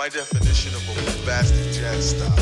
My definition of a bombastic jazz style.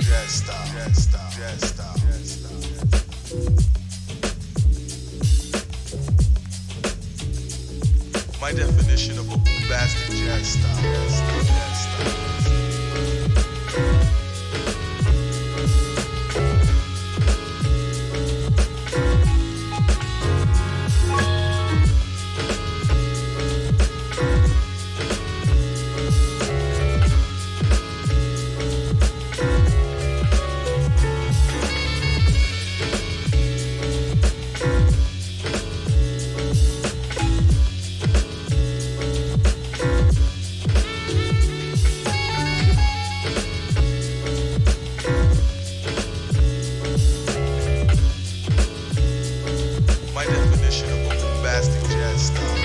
Jazz style, jazz style, jazz style, jazz style. My definition of a bombastic jazz style. My definition of a bombastic jazz style. My definition of a bombastic jazz style.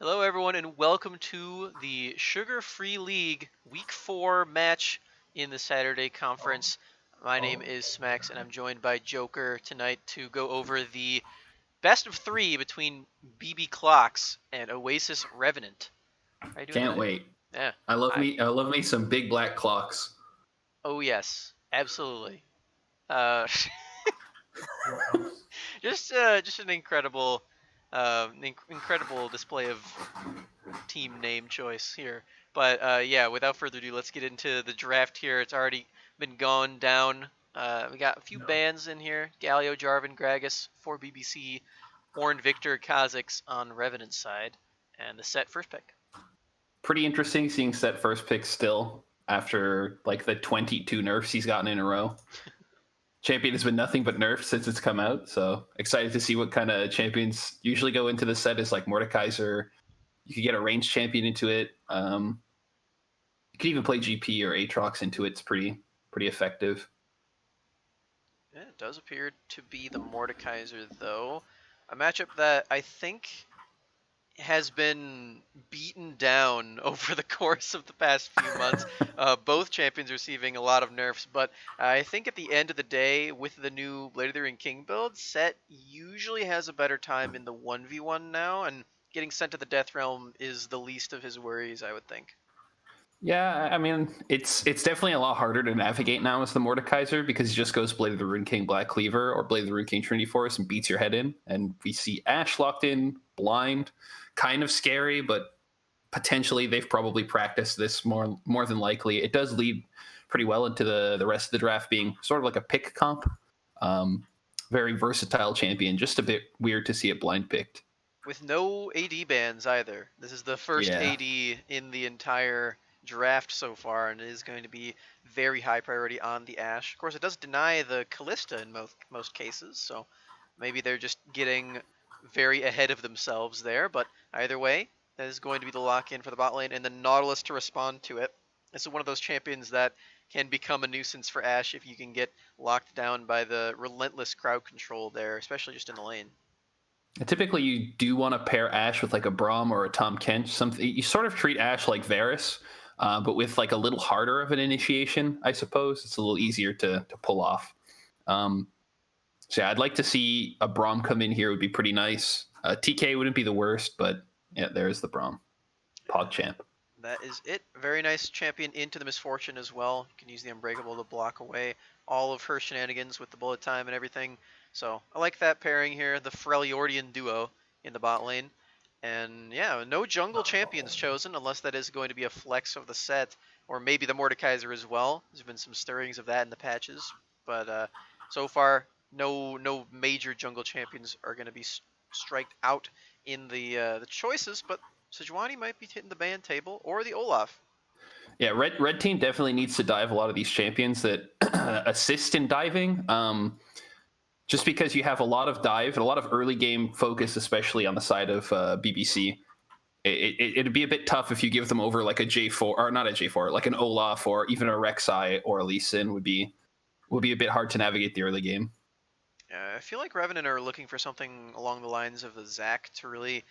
Hello, everyone, and welcome to the Sugar-Free League Week 4 match in the Saturday Conference. My name is Smax, and I'm joined by Joker tonight to go over the best of 3 between BB Clocks and Oasis Revenant. How are you doing Can't today? wait. Yeah. I love me some big black clocks. Oh yes, absolutely. Uh, just an incredible display of team name choice here. But yeah, without further ado, let's get into the draft here. It's already been gone down. We got a few bands in here: Galio, Jarvan, Gragas for BBC, Warren, Victor, Kha'Zix on Revenant's side, and the set first pick. Pretty interesting seeing Set first pick still after like the 22 nerfs he's gotten in a row. Champion has been nothing but nerfs since it's come out, so excited to see what kind of champions usually go into the set is like Mordekaiser. You could get a ranged champion into it. You can even play GP or Aatrox into it. It's pretty effective. Yeah, it does appear to be the Mordekaiser, though. A matchup that I think has been beaten down over the course of the past few months. Both champions receiving a lot of nerfs, but I think at the end of the day, with the new Blade of the Ring King build, Set usually has a better time in the 1v1 now, and getting sent to the Death Realm is the least of his worries, I would think. Yeah, I mean, it's definitely a lot harder to navigate now as the Mordekaiser because he just goes Blade of the Rune King Black Cleaver or Blade of the Rune King Trinity Force and beats your head in. And we see Ashe locked in, blind, kind of scary, but potentially they've probably practiced this more than likely. It does lead pretty well into the rest of the draft being sort of like a pick comp. Very versatile champion, just a bit weird to see it blind picked. With no AD bans either. This is the first Yeah. AD in the entire draft so far, and it is going to be very high priority on the Ashe. Of course, it does deny the Callista in most cases, so maybe they're just getting very ahead of themselves there. But either way, that is going to be the lock-in for the bot lane, and the Nautilus to respond to it. This is one of those champions that can become a nuisance for Ashe if you can get locked down by the relentless crowd control there, especially just in the lane. Typically, you do want to pair Ashe with like a Braum or a Tom Kench. Something you sort of treat Ashe like Varus, but with like a little harder of an initiation, I suppose. It's a little easier to pull off. So yeah, I'd like to see a Braum come in here. Would be pretty nice. TK wouldn't be the worst, but yeah, there's the Braum. PogChamp. That is it. Very nice champion into the Misfortune as well. You can use the Unbreakable to block away all of her shenanigans with the bullet time and everything. So I like that pairing here, the Freljordian duo in the bot lane. And yeah, no jungle champions chosen unless that is going to be a flex of the set, or maybe the Mordekaiser as well. There's been some stirrings of that in the patches, but so far no major jungle champions are going to be striked out in the choices, but Sejuani might be hitting the ban table, or the Olaf. Yeah, red team definitely needs to dive a lot of these champions that assist in diving. Just because you have a lot of dive and a lot of early game focus, especially on the side of BBC. It'd be a bit tough if you give them over like a J4, or not a J4, like an Olaf or even a Rek'Sai or a Lee Sin would be a bit hard to navigate the early game. I feel like Revenant are looking for something along the lines of the Zac to really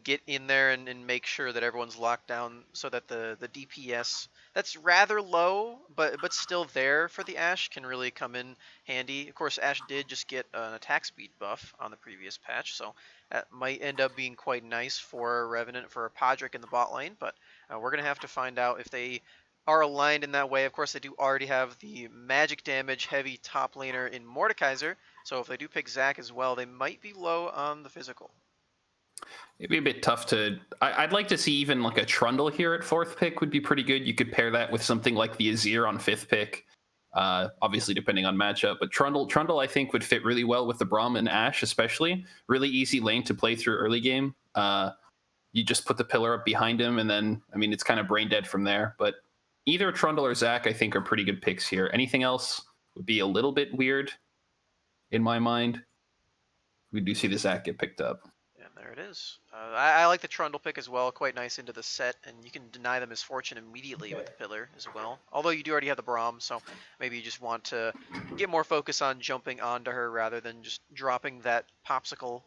get in there and make sure that everyone's locked down so that the DPS that's rather low but still there for the Ashe can really come in handy. Of course, Ashe did just get an attack speed buff on the previous patch, so that might end up being quite nice for Revenant for Podrick in the bot lane, but we're going to have to find out if they are aligned in that way. Of course, they do already have the magic damage heavy top laner in Mordekaiser, so if they do pick Zac as well, they might be low on the physical. It'd be a bit tough to. I'd like to see even like a Trundle here at fourth pick would be pretty good. You could pair that with something like the Azir on fifth pick, obviously depending on matchup. But Trundle I think would fit really well with the Braum and Ashe, especially. Really easy lane to play through early game. You just put the pillar up behind him, and then I mean it's kind of brain dead from there. But either Trundle or Zac I think are pretty good picks here. Anything else would be a little bit weird in my mind. We do see the Zac get picked up. And there it is. I like the Trundle pick as well. Quite nice into the set, and you can deny the Misfortune immediately with the pillar as well. Although you do already have the Braum, so maybe you just want to get more focus on jumping onto her rather than just dropping that popsicle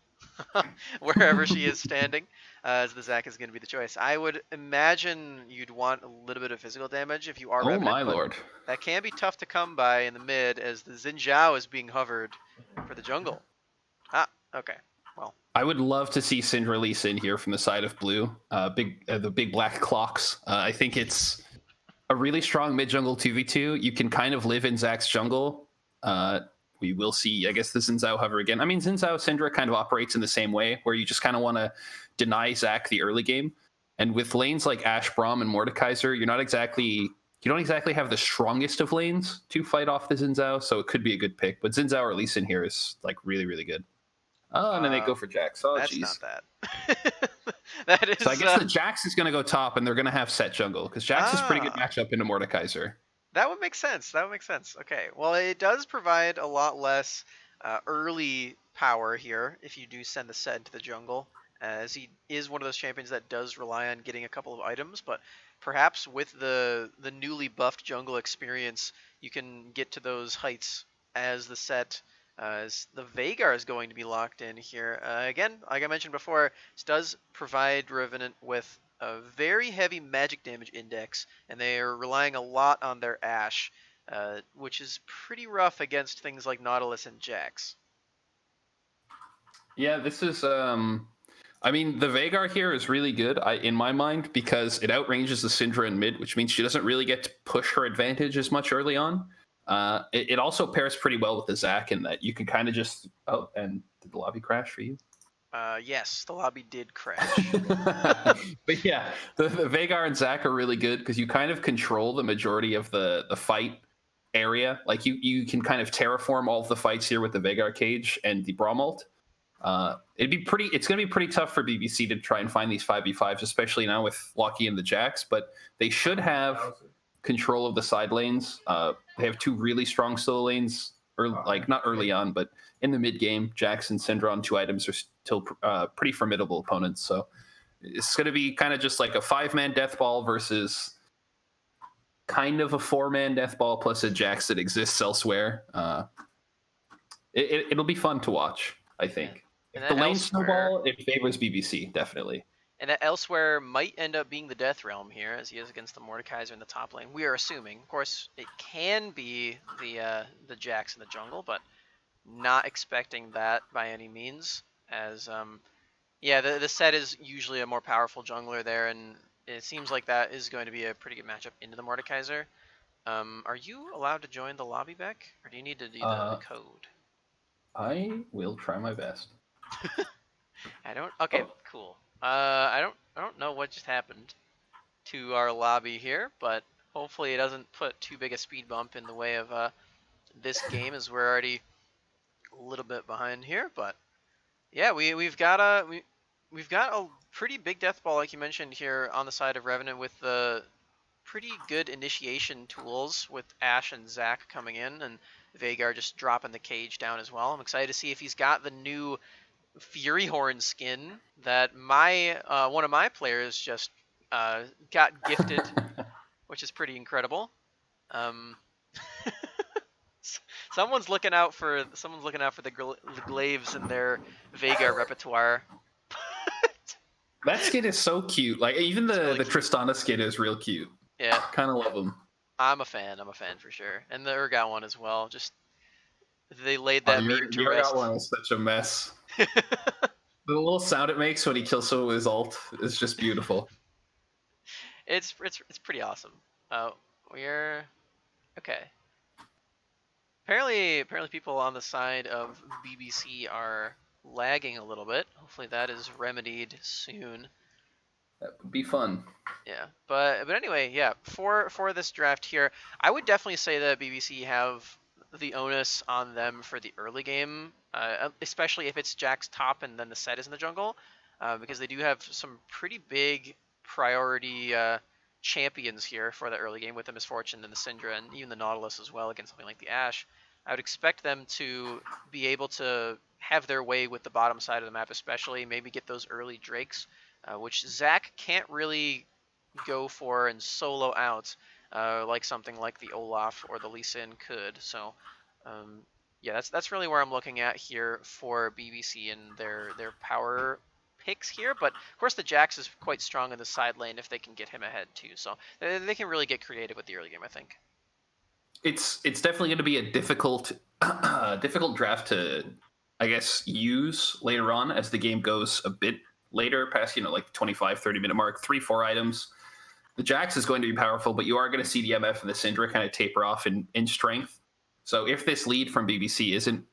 wherever she is standing, as the Zac is going to be the choice. I would imagine you'd want a little bit of physical damage if you are Revenant, my lord. that can be tough to come by in the mid as the Xin Zhao is being hovered for the jungle. Ah, okay. Well, I would love to see Syndra Lee Sin here from the side of blue. The big black clocks. I think it's a really strong mid jungle 2v2. You can kind of live in Zac's jungle. We will see, I guess, the Xin Zhao hover again. I mean, Xin Zhao Syndra kind of operates in the same way, where you just kind of want to deny Zac the early game. And with lanes like Ashe, Braum, and Mordekaiser, you don't exactly have the strongest of lanes to fight off the Xin Zhao, so it could be a good pick. But Xin Zhao or Lee Sin here is like really, really good. Oh, and then they go for Jax. Oh, that's geez. not that. That is. So I guess the Jax is going to go top, and they're going to have set jungle because Jax is pretty good Ah. matchup into Mordekaiser. That would make sense. That would make sense. Okay. Well, it does provide a lot less early power here if you do send the set into the jungle, as he is one of those champions that does rely on getting a couple of items. But perhaps with the newly buffed jungle experience, you can get to those heights as the set. As the Veigar is going to be locked in here. Again, like I mentioned before, this does provide Revenant with a very heavy magic damage index, and they are relying a lot on their Ashe, which is pretty rough against things like Nautilus and Jax. Yeah, this is. I mean, the Veigar here is really good, in my mind, because it outranges the Syndra in mid, which means she doesn't really get to push her advantage as much early on. It also pairs pretty well with the Zac in that you can kind of just. Oh, and did the lobby crash for you? Yes, the lobby did crash. But yeah, the Veigar and Zac are really good because you kind of control the majority of the fight area. Like you can kind of terraform all of the fights here with the Veigar cage and the Braum ult. It's going to be pretty tough for BBC to try and find these 5v5s, especially now with Locky and the Jax, but they should have control of the side lanes. They have two really strong solo lanes, like not early on, but in the mid game. Jax and Syndra on 2 items are still pretty formidable opponents. So it's going to be kind of just like a 5-man death ball versus kind of a 4-man death ball plus a Jax that exists elsewhere. It'll be fun to watch, I think. If the lane snowball, it favors BBC, definitely. And that elsewhere might end up being the Death Realm here, as he is against the Mordekaiser in the top lane. We are assuming. Of course, it can be the Jax in the jungle, but not expecting that by any means. As yeah, the set is usually a more powerful jungler there, and it seems like that is going to be a pretty good matchup into the Mordekaiser. Are you allowed to join the lobby, Beck, or do you need to do the code? I will try my best. I don't. Okay, cool. I don't know what just happened to our lobby here, but hopefully it doesn't put too big a speed bump in the way of this game, as we're already a little bit behind here. But yeah, we've got a pretty big death ball, like you mentioned here, on the side of Revenant, with the pretty good initiation tools with Ashe and Zac coming in, and Veigar just dropping the cage down as well. I'm excited to see if he's got the new Fury Horn skin that my one of my players just got gifted, which is pretty incredible. Someone's looking out for the glaives in their Veigar repertoire. That skin is so cute. Like even the really Tristana skin is real cute. Yeah, kind of love them. I'm a fan for sure, and the Urgot one as well. Just they laid that meme to rest. Urgot one is such a mess. The little sound it makes when he kills someone with his ult is just beautiful. It's pretty awesome. We're okay. Apparently people on the side of BBC are lagging a little bit. Hopefully that is remedied soon. That would be fun. Yeah, but anyway, yeah. For this draft here, I would definitely say that BBC have the onus on them for the early game, especially if it's Jack's top and then the set is in the jungle, because they do have some pretty big priority champions here for the early game with the Misfortune and the Syndra and even the Nautilus as well against something like the Ashe. I would expect them to be able to have their way with the bottom side of the map, especially maybe get those early Drakes, which Zac can't really go for and solo out like something like the Olaf or the Lee Sin could. So yeah, that's really where I'm looking at here for BBC and their power picks here. But of course the Jax is quite strong in the side lane if they can get him ahead too. So they can really get creative with the early game, I think. It's definitely going to be a difficult draft to, I guess, use later on as the game goes a bit later, past, like 25, 30-minute mark, 3-4 items. The Jax is going to be powerful, but you are going to see the MF and the Syndra kind of taper off in strength. So if this lead from BBC isn't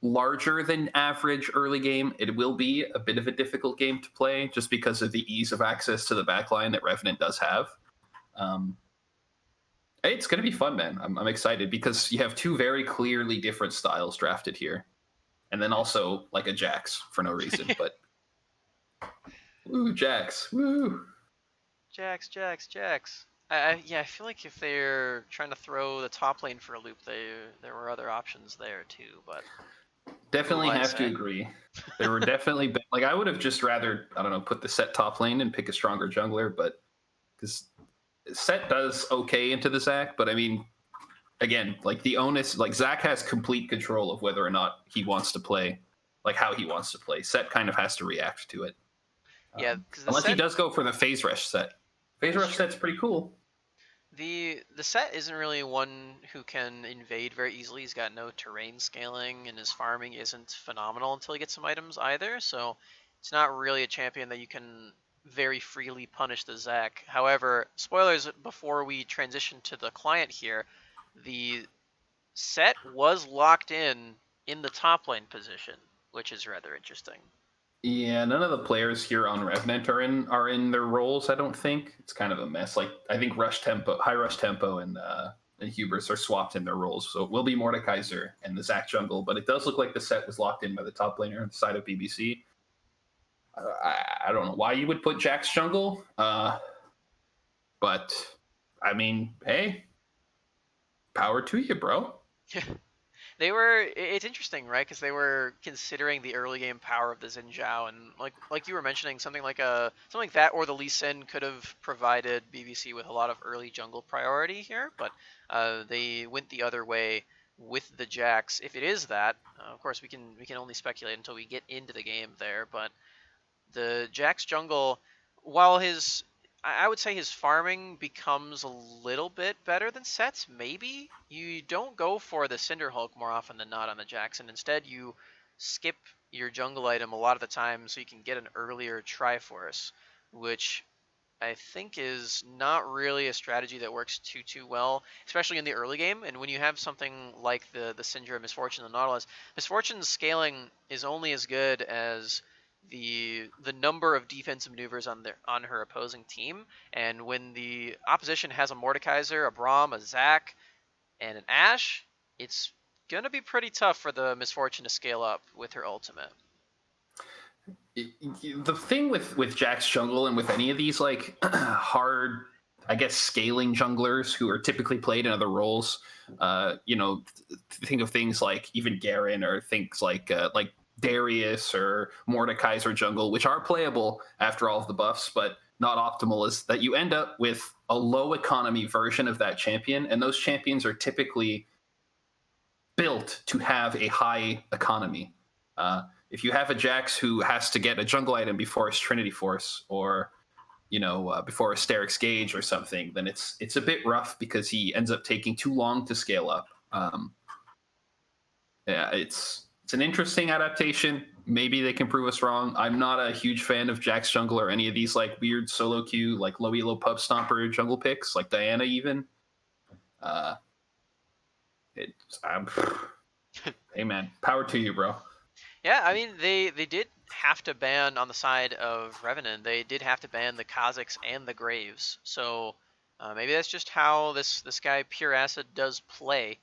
larger than average early game, it will be a bit of a difficult game to play just because of the ease of access to the backline that Revenant does have. It's going to be fun, man. I'm excited because you have two very clearly different styles drafted here. And then also like a Jax for no reason, but woo, Jax, woo. Jax. Yeah, I feel like if they're trying to throw the top lane for a loop, there were other options there too, but definitely have to agree. There were definitely like I would have just rather, I don't know, put the set top lane and pick a stronger jungler, but because Set does okay into the Zach, but I mean, again, like the onus, like Zach has complete control of whether or not he wants to play, like how he wants to play. Set kind of has to react to it, Yeah, because the unless he set does go for the phase rush set. Phase that's rush true. set's pretty cool. The set isn't really one who can invade very easily. He's got no terrain scaling, and his farming isn't phenomenal until he gets some items either. So it's not really a champion that you can very freely punish the Zac. However, spoilers before we transition to the client here, the set was locked in the top lane position, which is rather interesting. Yeah, none of the players here on Revenant are in their roles. I don't think it's kind of a mess. Like I think high rush tempo, and Hubris are swapped in their roles. So it will be Mordekaiser and the Zac jungle, but it does look like the set was locked in by the top laner on the side of BBC. I don't know why you would put Jack's jungle, but I mean, hey, power to you, bro. They were. It's interesting, right? Because they were considering the early game power of the Xin Zhao, and like you were mentioning, something like that, or the Lee Sin could have provided BBC with a lot of early jungle priority here, but they went the other way with the Jax. If it is that, of course, we can only speculate until we get into the game there, but the Jax jungle, while I would say his farming becomes a little bit better than Set's, maybe. You don't go for the Cinder Hulk more often than not on the Jackson. Instead, you skip your jungle item a lot of the time so you can get an earlier Triforce, which I think is not really a strategy that works too well, especially in the early game. And when you have something like the Syndra, Misfortune, and Nautilus, Misfortune's scaling is only as good as the number of defensive maneuvers on her opposing team. And when the opposition has a Mordekaiser, a Braum, a Zac, and an Ashe, it's gonna be pretty tough for the Misfortune to scale up with her ultimate. The thing with Jack's jungle and with any of these like hard, I guess, scaling junglers who are typically played in other roles, think of things like even Garen or things like Darius or Mordekaiser jungle, which are playable after all of the buffs, but not optimal, is that you end up with a low economy version of that champion, and those champions are typically built to have a high economy. If you have a Jax who has to get a jungle item before his Trinity Force, or before a Sterix Gauge or something, then it's a bit rough because he ends up taking too long to scale up. Yeah, it's an interesting adaptation. Maybe they can prove us wrong. I'm not a huge fan of Jax jungle or any of these like weird solo queue, like low elo pub stomper jungle picks, like Diana even. Uh, I'm, hey man, power to you, bro. Yeah, I mean they did have to ban on the side of Revenant. They did have to ban the Kazakhs and the Graves. So maybe that's just how this guy Pure Acid does play.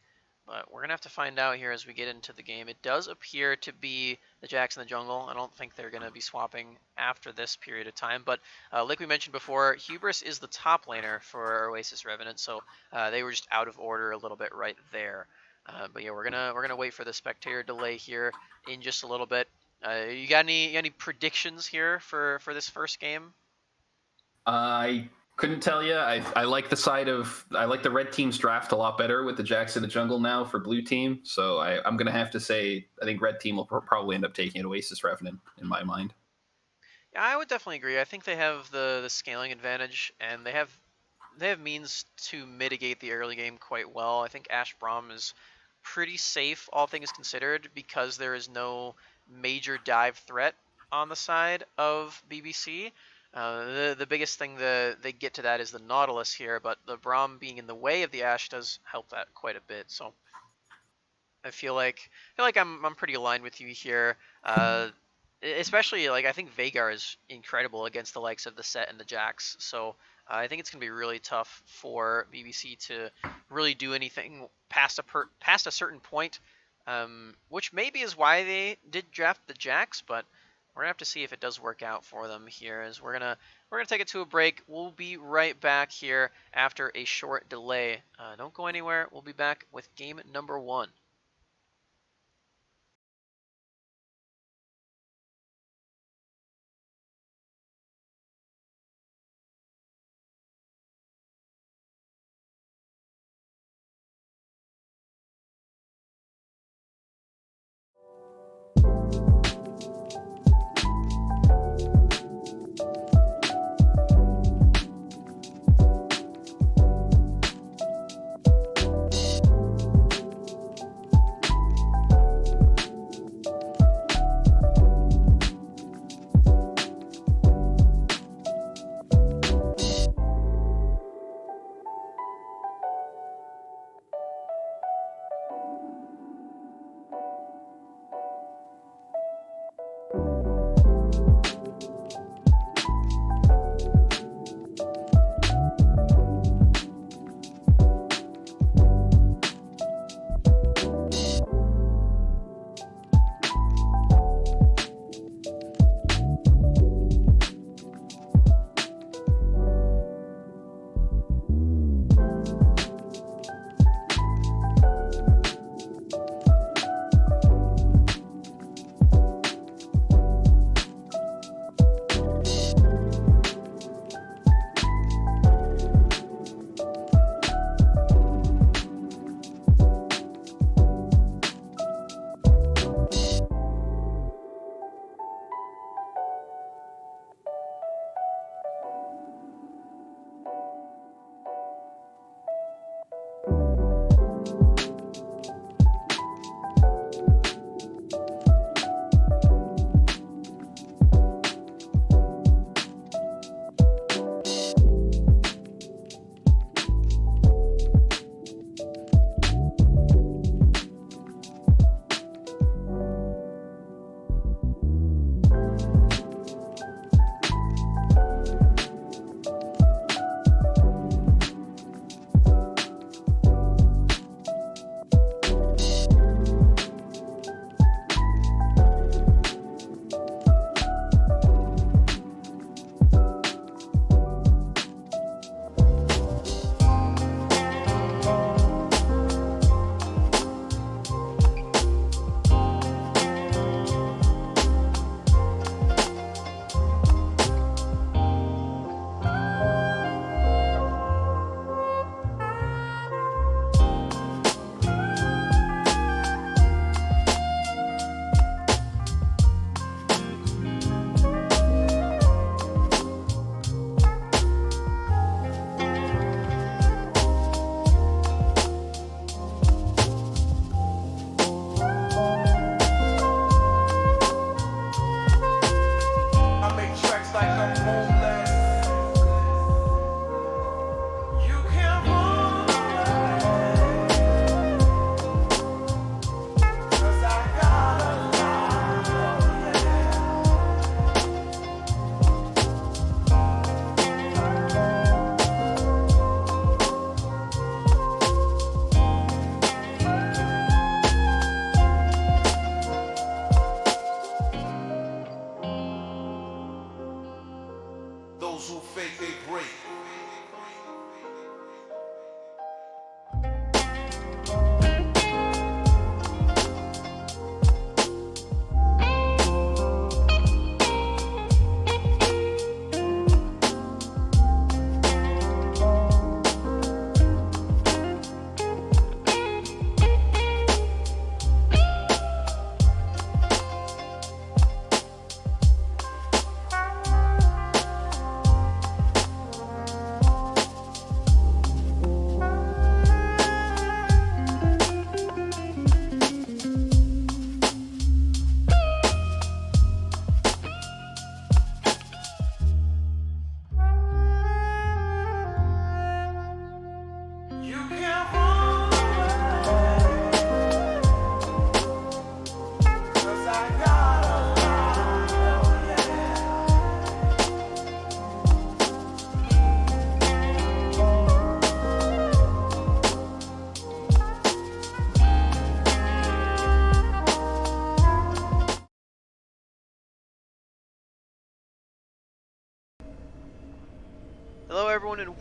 But we're gonna have to find out here as we get into the game. It does appear to be the Jax in the jungle. I don't think they're gonna be swapping after this period of time. But like we mentioned before, Hubris is the top laner for Oasis Revenant, so they were just out of order a little bit right there. But yeah, we're gonna wait for the spectator delay here in just a little bit. You got any predictions here for this first game? I couldn't tell you. I like the red team's draft a lot better with the Jax in the jungle now for blue team. So I'm gonna have to say I think red team will probably end up taking it Oasis Revenant in my mind. Yeah, I would definitely agree. I think they have the scaling advantage, and they have means to mitigate the early game quite well. I think Ashe Braum is pretty safe, all things considered, because there is no major dive threat on the side of BBC. The biggest thing that they get to that is the Nautilus here, but the Braum being in the way of the Ashe does help that quite a bit. So I feel like I'm pretty aligned with you here. Especially like I think Vagar is incredible against the likes of the Set and the Jax. So I think it's gonna be really tough for BBC to really do anything past a certain point, which maybe is why they did draft the Jax. But we're gonna have to see if it does work out for them here. As we're gonna take it to a break. We'll be right back here after a short delay. Don't go anywhere. We'll be back with game number 1.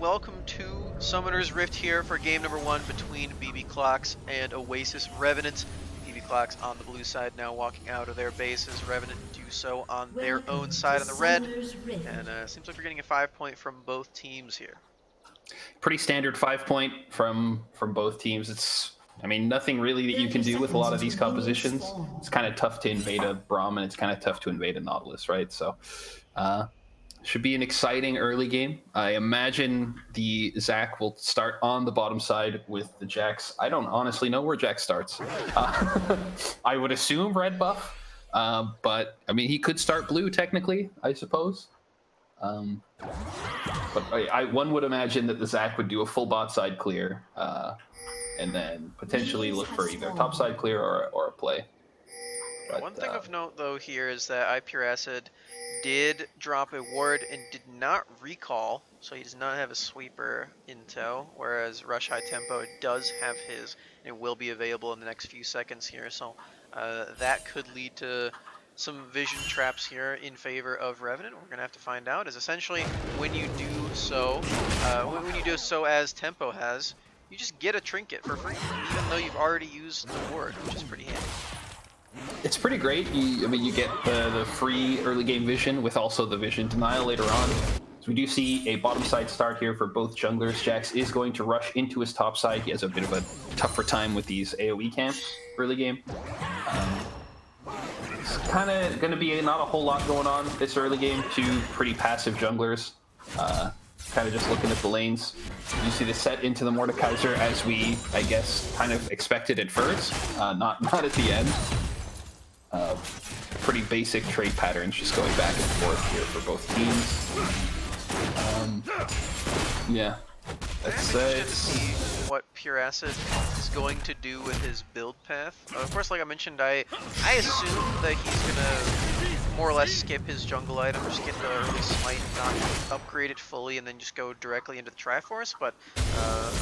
welcome to Summoner's Rift here for game number 1 between BB Clocks and Oasis Revenant. BB Clocks on the blue side now walking out of their bases. Revenant do so on their own side on the red. And seems like we're getting a 5-point from both teams here. Pretty standard 5-point from both teams. It's, I mean, nothing really that you can do with a lot of these compositions. It's kind of tough to invade a Braum, and it's kind of tough to invade a Nautilus, right? So, should be an exciting early game. I imagine the Zac will start on the bottom side with the Jax. I don't honestly know where Jax starts. I would assume red buff, but I mean, he could start blue technically, I suppose. But one would imagine that the Zac would do a full bot side clear, and then potentially look for either top side clear or a play. But, one thing of note though here is that Pure Acid did drop a ward and did not recall, so he does not have a sweeper intel, whereas Rush High Tempo does have his and will be available in the next few seconds here. So that could lead to some vision traps here in favor of Revenant. We're gonna have to find out. Is essentially when you do so, as Tempo has, you just get a trinket for free, even though you've already used the ward, which is pretty handy. It's pretty great. I mean, you get the free early game vision with also the vision denial later on. So we do see a bottom side start here for both junglers. Jax is going to rush into his top side. He has a bit of a tougher time with these AoE camps early game. It's kind of going to be not a whole lot going on this early game. Two pretty passive junglers. Kind of just looking at the lanes. You see the set into the Mordekaiser as we, I guess, kind of expected at first. Not at the end. Pretty basic trade patterns just going back and forth here for both teams. Yeah, I'm interested to see what Pure Acid is going to do with his build path. Of course, like I mentioned, I assume that he's gonna more or less skip his jungle item, just get the early smite, not upgrade it fully, and then just go directly into the Triforce. But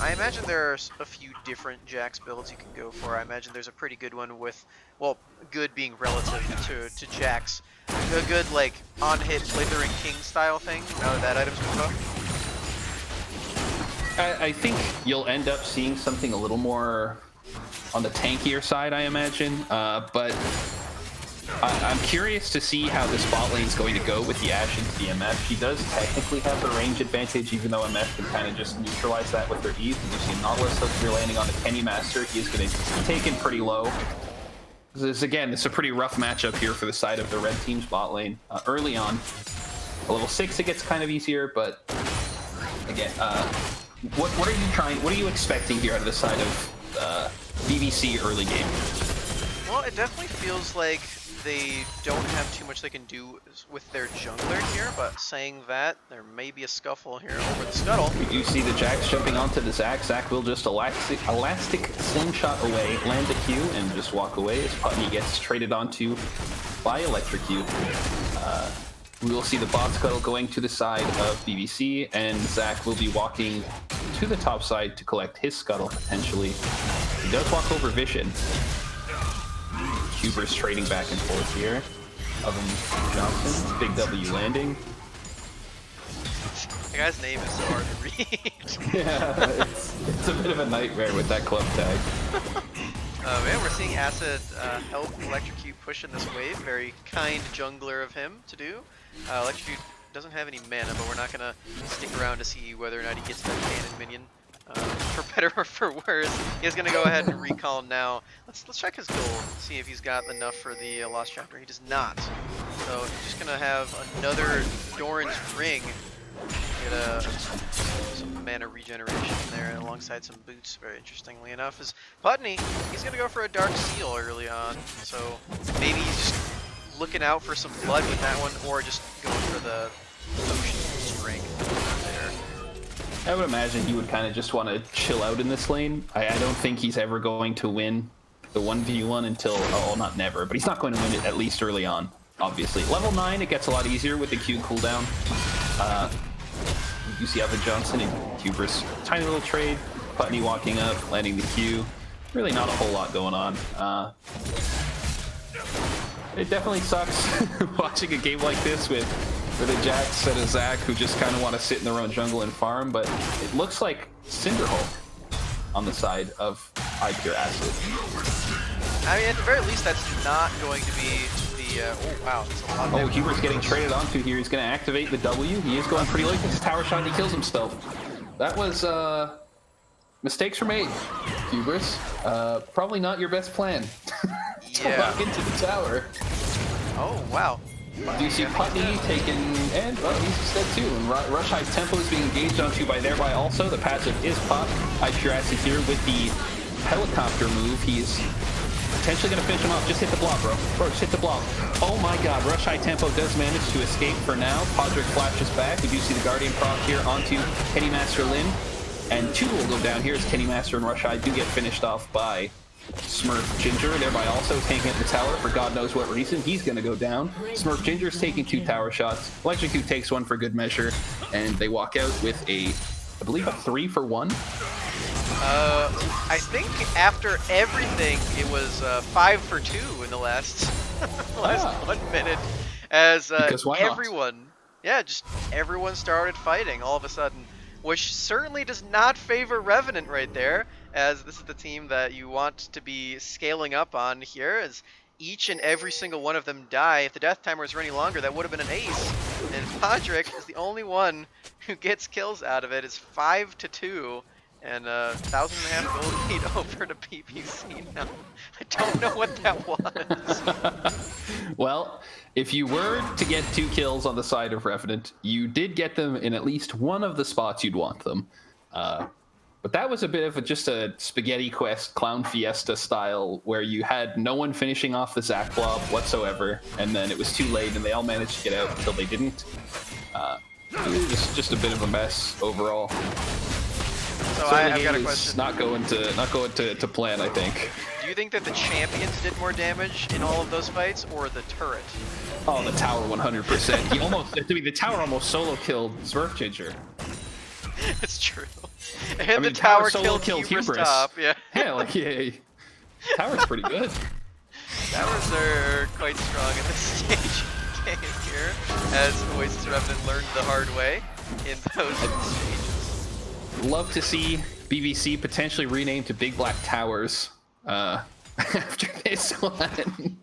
I imagine there's a few different Jax builds you can go for. I imagine there's a pretty good one with, well, good being relative to Jax. A good, like, on-hit Slithering King style thing, now that item's moved up. I think you'll end up seeing something a little more on the tankier side, I imagine. But I'm curious to see how this bot lane is going to go with the Ashe into the MF. She does technically have the range advantage, even though MF can kind of just neutralize that with her ease. And you see Nautilus, if you're landing on the Kenny Master, he is going to be taken pretty low. Again, it's a pretty rough matchup here for the side of the red team's bot lane. Early on, a level 6 it gets kind of easier, but again, what are you expecting here out of the side of BBC early game? Well, it definitely feels like they don't have too much they can do with their jungler here, but saying that, there may be a scuffle here over the scuttle. We do see the Jax jumping onto the Zac. Zac will just elastic slingshot away, land the Q, and just walk away as Putney gets traded onto by Electrocute. We will see the bot scuttle going to the side of BBC, and Zac will be walking to the top side to collect his scuttle, potentially. He does walk over Vision. Cuber's trading back and forth here. Oven Johnson, big W landing. The guy's name is so hard to read. Yeah, it's a bit of a nightmare with that club tag. Man, we're seeing Acid help Electrocute push in this wave. Very kind jungler of him to do. Electrocute doesn't have any mana, but we're not gonna stick around to see whether or not he gets that cannon minion. For better or for worse, he's gonna go ahead and recall now. Let's check his gold, see if he's got enough for the Lost Chapter. He does not. So he's just gonna have another Doran's Ring. Get some mana regeneration there alongside some boots, very interestingly enough. Is Putney, he's gonna go for a Dark Seal early on, so maybe he's just looking out for some blood with that one, or just going for the Ocean Strength there. I would imagine he would kind of just want to chill out in this lane. I don't think he's ever going to win the 1v1 until, oh, not never, but he's not going to win it at least early on, obviously. Level 9, it gets a lot easier with the Q cooldown. You see Evan Johnson and Cuber's tiny little trade. Putney walking up, landing the Q. Really not a whole lot going on. It definitely sucks watching a game like this with for the Jax and a Zac who just kind of want to sit in their own jungle and farm, but it looks like Cinderhulk on the side of iPure Acid. I mean, at the very least, that's not going to be the... oh, wow. That's a lot there. Huber's getting traded onto here. He's going to activate the W. He is going pretty late. This tower shot, and he kills himself. That was... mistakes were made, Hubris. Probably not your best plan to walk into the tower. Oh, wow. Do you see Putney taken, and he's dead too. And Rush High's tempo is being engaged onto by thereby also. The passive is popped. iPure Acid here with the helicopter move. He's potentially going to finish him off. Just hit the block, bro. Bro, just hit the block. Oh my god, Rush High Tempo does manage to escape for now. Podrick flashes back. We do see the Guardian proc here onto Kenny Master Lin. And 2 will go down here as Kenny Master and Rush High do get finished off by Smurf Ginger, thereby also taking the tower for God knows what reason. He's going to go down. Smurf Ginger's taking 2 tower shots. Electrocute takes 1 for good measure, and they walk out with a, I believe, a 3 for 1. I think after everything, it was 5 for 2 in the last 1 minute, as everyone, just everyone started fighting all of a sudden. Which certainly does not favor Revenant right there, as this is the team that you want to be scaling up on here, as each and every single one of them die. If the death timer was running longer, that would have been an ace. And Podrick is the only one who gets kills out of it. It's 5-2, and 1,500 gold lead over to PPC now. I don't know what that was. Well, if you were to get 2 kills on the side of Revenant, you did get them in at least one of the spots you'd want them. But that was a bit of just a Spaghetti Quest Clown Fiesta style, where you had no one finishing off the Zac blob whatsoever, and then it was too late and they all managed to get out until they didn't. It was just a bit of a mess overall. So I've got a question. Not going to plan, I think. Do you think that the champions did more damage in all of those fights, or the turret? Oh, the tower 100%. He almost, the tower almost solo killed Smurf Ginger. It's true. And the tower killed Hubris top, yeah. Yeah, tower's pretty good. Towers are quite strong in this stage of the game here, as Oasis Revenant learned the hard way in those stages. Love to see BBC potentially renamed to Big Black Towers after this one.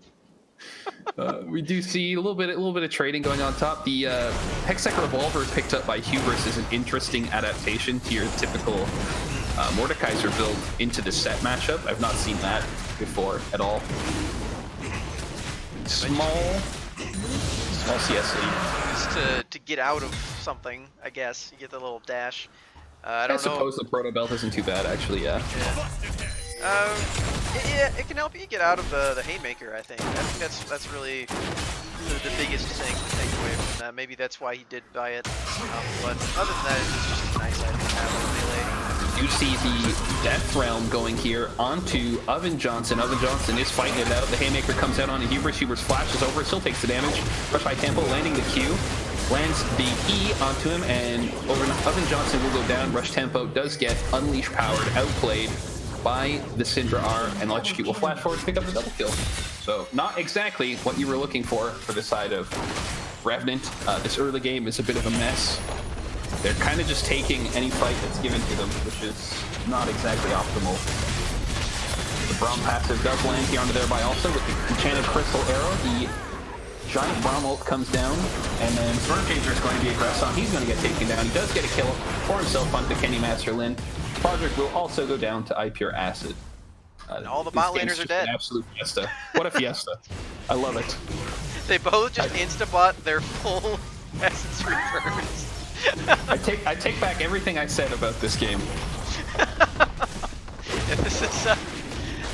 We do see a little bit of trading going on top. The Hextech Revolver picked up by Hubris is an interesting adaptation to your typical Mordekaiser build into the set matchup. I've not seen that before at all. Small CSC. Just to get out of something, I guess. You get the little dash. I suppose the Proto Belt isn't too bad, actually, yeah. It can help you get out of the Haymaker, I think. I think that's really the biggest thing to take away from that. Maybe that's why he did buy it. But other than that, it's just a nice item to have in melee. You see the Death Realm going here onto Oven Johnson. Oven Johnson is fighting it out. The Haymaker comes out onto Hubris. Hubris flashes over, still takes the damage. Rush by Tempo, landing the Q. Lands the E onto him, and Oven Johnson will go down. Rush Tempo does get Unleash powered, outplayed by the Syndra R, and Electrocute will flash forward to pick up the double kill. So not exactly what you were looking for the side of Revenant. This early game is a bit of a mess. They're kind of just taking any fight that's given to them, which is not exactly optimal. The Braum passive does land here onto thereby also with the Enchanted Crystal Arrow. The giant Braum ult comes down, and then Smurf Ginger is going to be aggressed on. He's going to get taken down. He does get a kill for himself onto Kenny Master Lin. Podrick will also go down to iPure Acid. And all the bot laners are dead. An absolute fiesta. What a fiesta. I love it. They both just insta-bot their full Essence Reverse. I take back everything I said about this game. Yeah, this is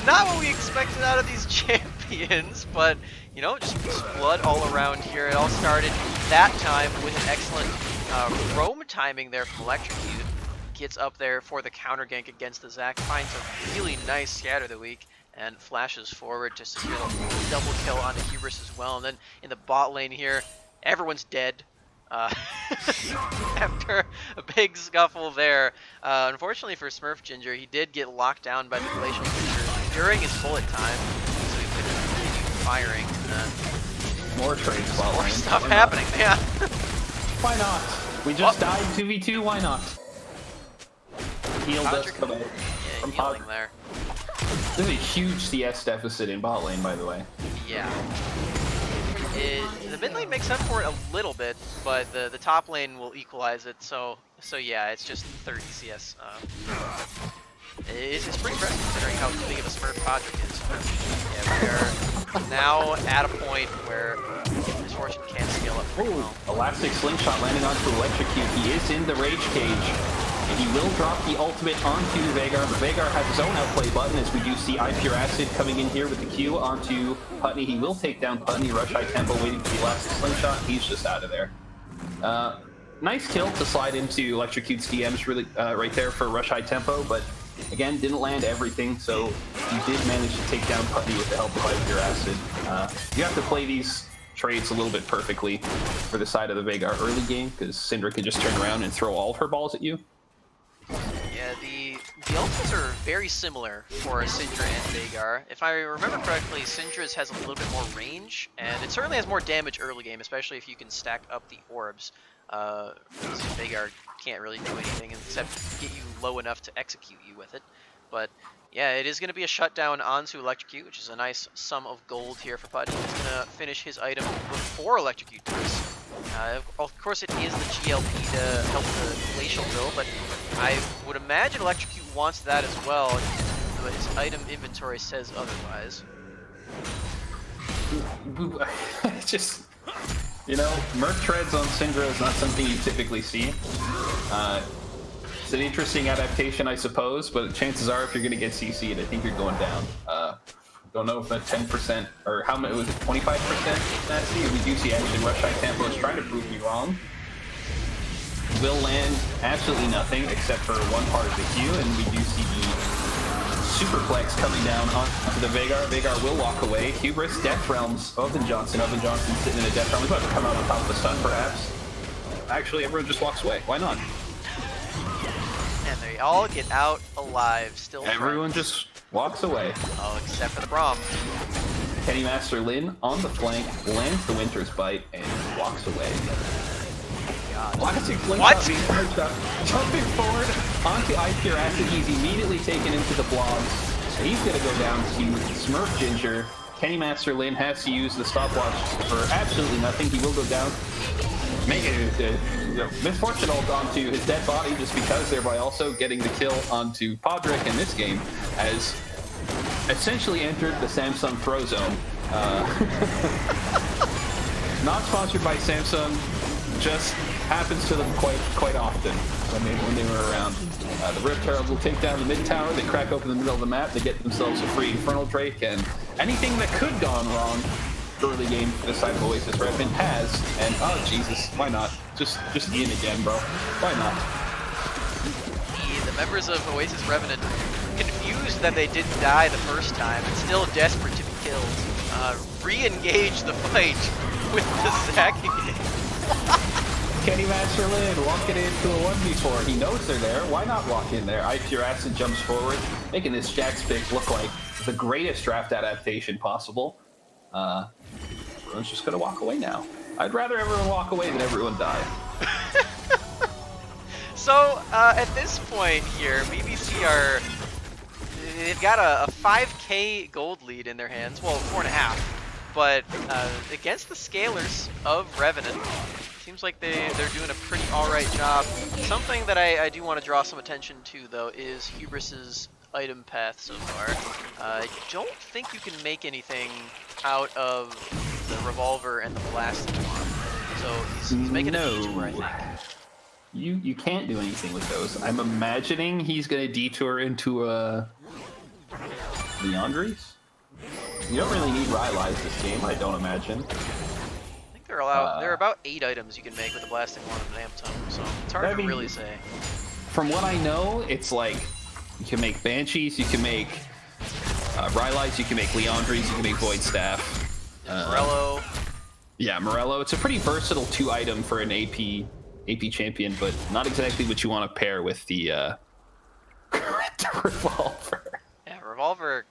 not what we expected out of these champions, but you know, just blood all around here. It all started that time with an excellent roam timing there from Electrocute. Gets up there for the counter gank against the Zac, finds a really nice scatter the week, and flashes forward to secure a double kill onto Hubris as well. And then in the bot lane here, everyone's dead. After a big scuffle there. Unfortunately for Smurf Ginger, he did get locked down by the Glacial Creature during his bullet time, so he couldn't continue firing. More trades while more stuff happening, yeah. Why not? We just died 2v2, why not? Heal does Podrick- come out Yeah, from healing Podrick. there. There's a huge CS deficit in bot lane, by the way. Yeah. The mid lane makes up for it a little bit, but the top lane will equalize it. So yeah, it's just 30 CS. It's pretty impressive considering how big of a smurf Podrick is. Yeah, we are now at a point where Misfortune can't scale up pretty well. Elastic slingshot landing onto Electrocute. He is in the rage cage. And he will drop the ultimate onto Veigar, but Veigar has his own outplay button as we do see Pure Acid coming in here with the Q onto Putney. He will take down Putney, rush high tempo, waiting for the Elastic slingshot. He's just out of there. Nice kill to slide into Electrocute's DMs really right there for rush high tempo, but again, didn't land everything, so he did manage to take down Putney with the help of Pure Acid. You have to play these trades a little bit perfectly for the side of the Veigar early game, because Syndra can just turn around and throw all of her balls at you. Yeah, the ultimates are very similar for Syndra and Veigar. If I remember correctly, Syndra's has a little bit more range, and it certainly has more damage early game, especially if you can stack up the orbs. Veigar can't really do anything except get you low enough to execute you with it. But yeah, it is going to be a shutdown onto Electrocute, which is a nice sum of gold here for Putty. He's going to finish his item before Electrocute does. Of course, it is the GLP to help the glacial build, but I would imagine Electrocute wants that as well, but his item inventory says otherwise. It's just, you know, Merc treads on Syndra is not something you typically see. It's an interesting adaptation, I suppose, but chances are if you're going to get CC'd, I think you're going down. Don't know if that 10% or how much was it, 25% nasty? We do see actually Rush High Tempo is trying to prove me wrong. Will land absolutely nothing except for one part of the Q, and we do see the Superplex coming down onto the Veigar. Veigar will walk away. Hubris, Death Realms, Oven Johnson sitting in a Death Realm. He's about to come out on top of the stun, perhaps. Actually, everyone just walks away. Why not? And they all get out alive, still Everyone friends. just walks away. Oh, except for the Braum. Kenny Master Lin on the flank, lands the Winter's Bite, and walks away. Classic What? Jumping forward onto Pure Acid, he's immediately taken into the blobs. He's going to go down to Smurf Ginger. Kenny Master Lin has to use the stopwatch for absolutely nothing. He will go down. Make it Misfortune ult onto his dead body just because, thereby also getting the kill onto Podrick in this game, as essentially entered the Samsung throw zone. Not sponsored by Samsung, just happens to them quite often when they were around. The Rift Herald will take down the mid tower, they crack open the middle of the map, they get themselves a free Infernal Drake, and anything that could have gone wrong early game for this side of Oasis Revenant has, and oh Jesus, why not? Just Ian again, bro. Why not? The members of Oasis Revenant, confused that they didn't die the first time and still desperate to be killed, re-engage the fight with the Zac. Kenny Master Lin walking into a 1v4. He knows they're there. Why not walk in there? Pure Acid jumps forward, making this Jax pick look like the greatest draft adaptation possible. Everyone's just gonna walk away now. I'd rather everyone walk away than everyone die. So, at this point here, BBC they've got a 5k gold lead in their hands. Well, 4.5. But against the scalers of Revenant, seems like they're doing a pretty alright job. Something that I do want to draw some attention to, though, is Hubris's item path so far. I don't think you can make anything out of the revolver and the blasting wand. So he's making a detour, I think. You can't do anything with those. I'm imagining he's gonna detour into Leandries. You don't really need Rylai's this game, I don't imagine. I think they're allowed. There are about 8 items you can make with the blasting wand and Amp Tome, so it's hard to really say. From what I know, it's like you can make Banshees, you can make Rylai's, you can make Leandries, you can make Void Staff. Morello. Yeah, Morello. It's a pretty versatile 2-item for an AP champion, but not exactly what you want to pair with the revolver. Yeah, revolver.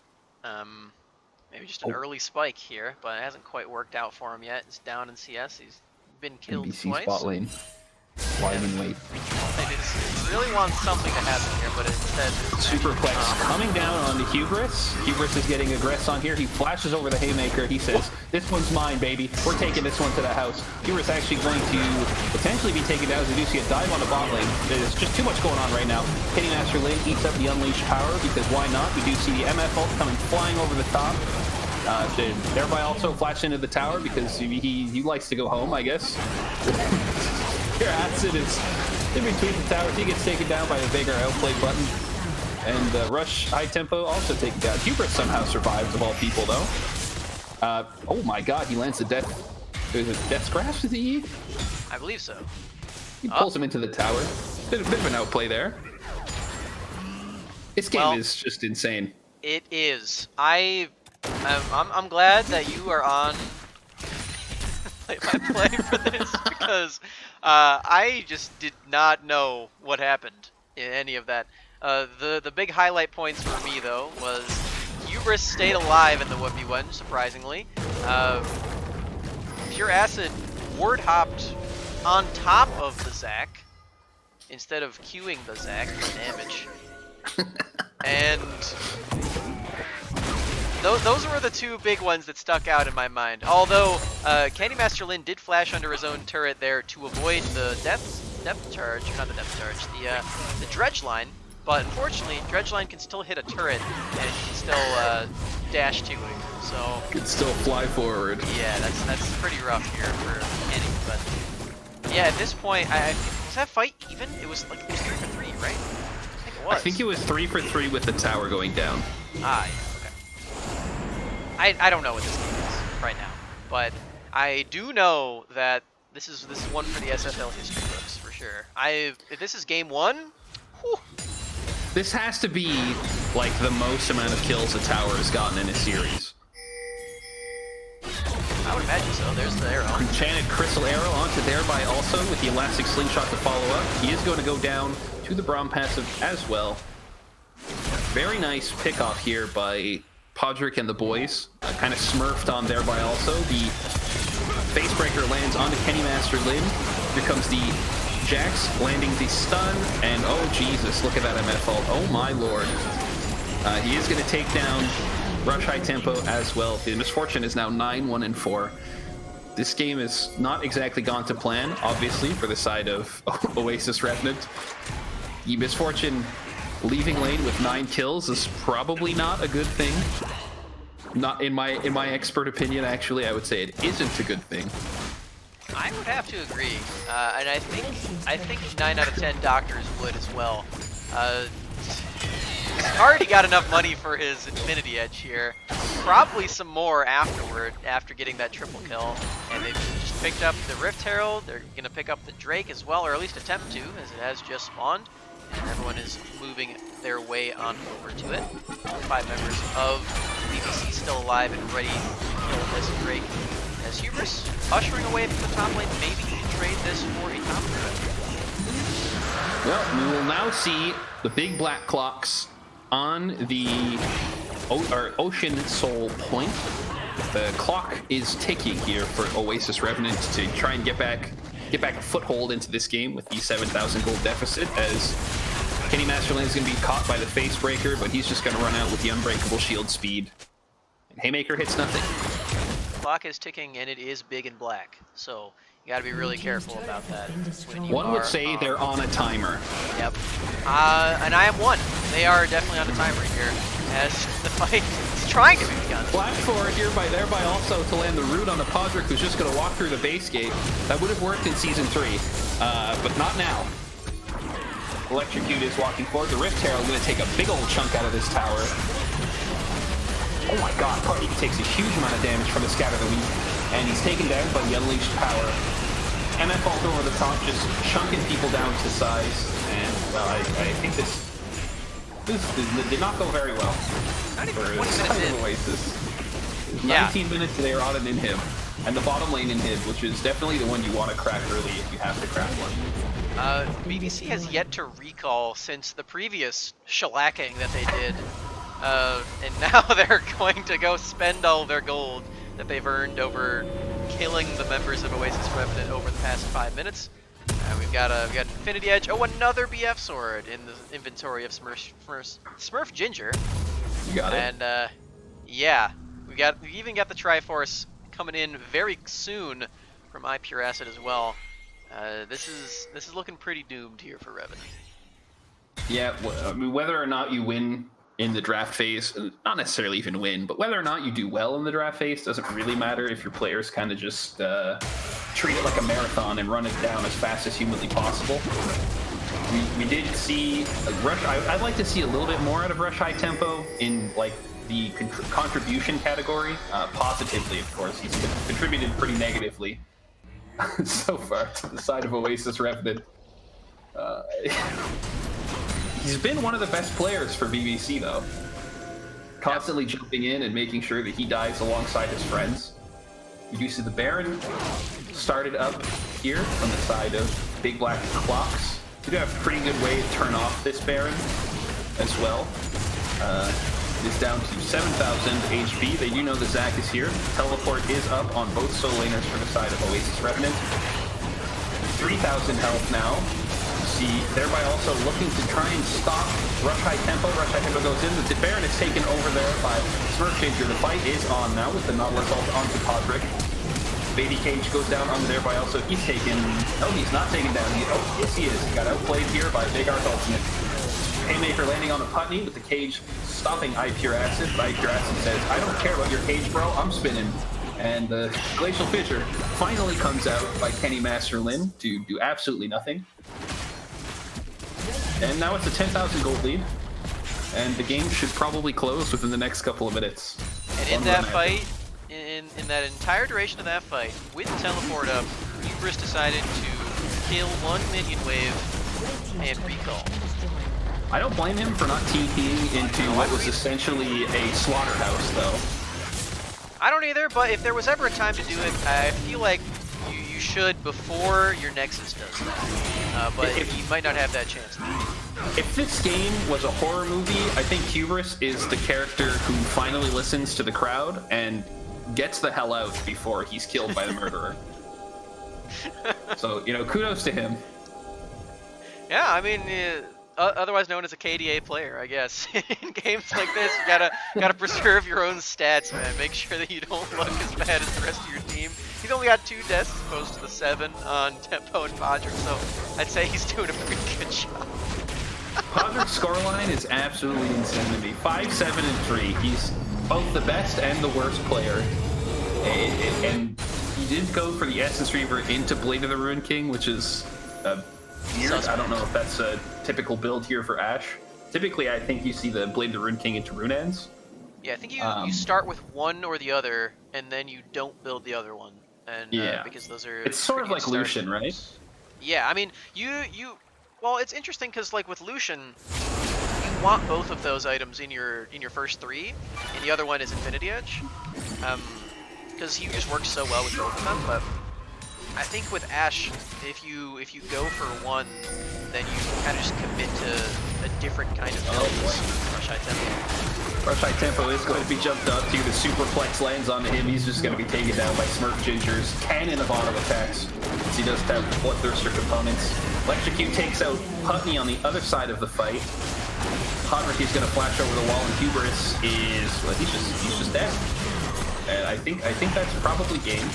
Maybe just an early spike here, but it hasn't quite worked out for him yet. He's down in CS. He's been killed NBC twice. spot lane. Why even wait? They just really want something to happen here, but instead... Superplex coming down on the Hubris. Hubris is getting aggressed on here. He flashes over the Haymaker. He says, this one's mine, baby. We're taking this one to the house. Hubris actually going to potentially be taken down as we do see a dive on the bot lane. There's just too much going on right now. Kenny Master Lin eats up the Unleashed Power because why not? We do see the MF ult coming flying over the top. Thereby also flash into the tower because he likes to go home, I guess. Here, Acid is in between the towers. He gets taken down by the Veigar outplay button. And Rush High Tempo also taken down. Hubris somehow survives, of all people, though. Oh my god, he lands the Death... Is it Death's Grasp, is he? I believe so. He pulls him into the tower. Bit of an outplay there. This game is just insane. It is. I'm glad that you are on play-by-play for this because I just did not know what happened in any of that. The big highlight points for me though was Hubris stayed alive in the 1v1, surprisingly. Pure Acid ward hopped on top of the Zac instead of queuing the Zac for damage. And those were the two big ones that stuck out in my mind. Although Candy Master Lin did flash under his own turret there to avoid the depth charge, not the depth charge, the dredge line. But unfortunately, dredge line can still hit a turret and it can still dash to it. So can still fly forward. Yeah, that's pretty rough here for Kenny. But yeah, at this point, was that fight even? It was 3 for 3, right? I think it was. I think it was 3 for 3 with the tower going down. Ah, yeah. I don't know what this game is right now, but I do know that this is one for the SFL history books for sure. If this is game 1, whew. This has to be like the most amount of kills a tower has gotten in a series. I would imagine so. There's the arrow. Enchanted Crystal Arrow onto thereby also with the Elastic Slingshot to follow up. He is going to go down to the Braum passive as well. Very nice pickoff here by Podrick and the boys, kind of smurfed on thereby also. The Facebreaker lands onto Kenny Master Lin. Here comes the Jax landing the stun, and oh Jesus, look at that MF ult. Oh my lord. He is going to take down Rush High Tempo as well. The Misfortune is now 9-1-4. This game has not exactly gone to plan, obviously, for the side of Oasis Revenant. The Misfortune leaving lane with 9 kills is probably not a good thing. Not in my expert opinion, actually, I would say it isn't a good thing. I would have to agree, and I think 9 out of 10 doctors would as well. He's already got enough money for his Infinity Edge here. Probably some more afterward, after getting that triple kill. And they've just picked up the Rift Herald. They're going to pick up the Drake as well, or at least attempt to, as it has just spawned. And everyone is moving their way on over to it. 5 members of BBC still alive and ready to kill this Drake. As Hubris ushering away from the top lane, maybe he can trade this for a top threat. Well, we will now see the big black clocks on the Ocean Soul point. The clock is ticking here for Oasis Revenant to try and get back a foothold into this game with the 7,000 gold deficit, as Kenny Master Lin is going to be caught by the Facebreaker, but he's just going to run out with the Unbreakable Shield speed. And Haymaker hits nothing. The clock is ticking and it is big and black, so you got to be really careful about that. One would say they're on a timer. Yep. And I am one. They are definitely on a timer here, as the fight is trying to be begun. Flash forward here by thereby also to land the root on the Podrick, who's just going to walk through the base gate. That would have worked in Season 3, but not now. Electrocute is walking forward. The Rift Herald going to take a big old chunk out of this tower. Oh my god, Party takes a huge amount of damage from the Scatter the Weak, and he's taken down by the Unleashed Power. MF ult over the top, just chunking people down to size, and well, I think this did not go very well. Not even for 20 minutes in. Oasis. Yeah. 19 minutes they are on an inhib, and the bottom lane inhib, which is definitely the one you want to crack early if you have to crack one. BBC has yet to recall since the previous shellacking that they did. And now they're going to go spend all their gold that they've earned over killing the members of Oasis Revenant over the past 5 minutes. We've we got Infinity Edge. Oh, another BF sword in the inventory of Smurf Ginger. You got it. And yeah, we even got the Triforce coming in very soon from iPure Acid as well. This is looking pretty doomed here for Revenant. Yeah, I mean, whether or not you win in the draft phase, not necessarily even win, but whether or not you do well in the draft phase doesn't really matter if your players kind of just treat it like a marathon and run it down as fast as humanly possible. We did see Rush. I'd like to see a little bit more out of Rush High Tempo in like the contribution category. Positively, of course, he's contributed pretty negatively so far to the side of Oasis Revenant. He's been one of the best players for BBC, though. Constantly jumping in and making sure that he dies alongside his friends. You do see the Baron started up here from the side of Big Black Clocks. You do have a pretty good way to turn off this Baron as well. It is down to 7,000 HP. They do know that Zac is here. Teleport is up on both solo laners for the side of Oasis Revenant. 3,000 health now. See, thereby also looking to try and stop Rush High Tempo. Rush High Tempo goes in. The Baron is taken over there by Smurf Ginger. The fight is on now with the Nautilus ult onto Podrick. Baby Cage goes down on thereby also. He's taken... Oh, he's not taken down. Oh, yes, he is. He got outplayed here by Big Arc Ultimate. Haymaker landing on a Putney with the Cage stopping iPure Acid. But iPure Acid says, I don't care about your Cage, bro. I'm spinning. And the Glacial Fissure finally comes out by Kenny Master Lin to do absolutely nothing. And now it's a 10,000 gold lead. And the game should probably close within the next couple of minutes. And in that fight, in that entire duration of that fight, with Teleport up, Hubris decided to kill one minion wave and recall. I don't blame him for not TPing into what was essentially a slaughterhouse, though. I don't either, but if there was ever a time to do it, I feel like you should before your Nexus does that. But you might not have that chance. If this game was a horror movie, I think Hubris is the character who finally listens to the crowd and gets the hell out before he's killed by the murderer. So, you know, kudos to him. Yeah, I mean, otherwise known as a KDA player, I guess. In games like this, you gotta preserve your own stats, man. Make sure that you don't look as bad as the rest of your team. He's only got 2 deaths as opposed to the 7 on Tempo and Podrick, so I'd say he's doing a pretty good job. Podrick's scoreline is absolutely insane to me. 5, 7, and 3. He's both the best and the worst player. And he did go for the Essence Reaver into Blade of the Ruined King, which is weird. I don't know if that's a typical build here for Ashe. Typically, I think you see the Blade of the Ruined King into Runeends. Yeah, I think you start with one or the other, and then you don't build the other one. And because those are... It's sort of like Lucian, right? Yeah, I mean, well, it's interesting because, like, with Lucian, you want both of those items in your first 3, and the other one is Infinity Edge, because he just works so well with both of them. But I think with Ashe, if you go for one, then you kind of just commit to a different kind of build. Rush High Tempo. Rush High Tempo is going to be jumped up to. The Superplex lands on him. He's just going to be taken down by Smurf Ginger's cannon of auto attacks, as he does have Bloodthirster components. Electrocute takes out Putney on the other side of the fight. Podrick is going to flash over the wall, and Hubris is, well, he's just dead. And I think that's probably game.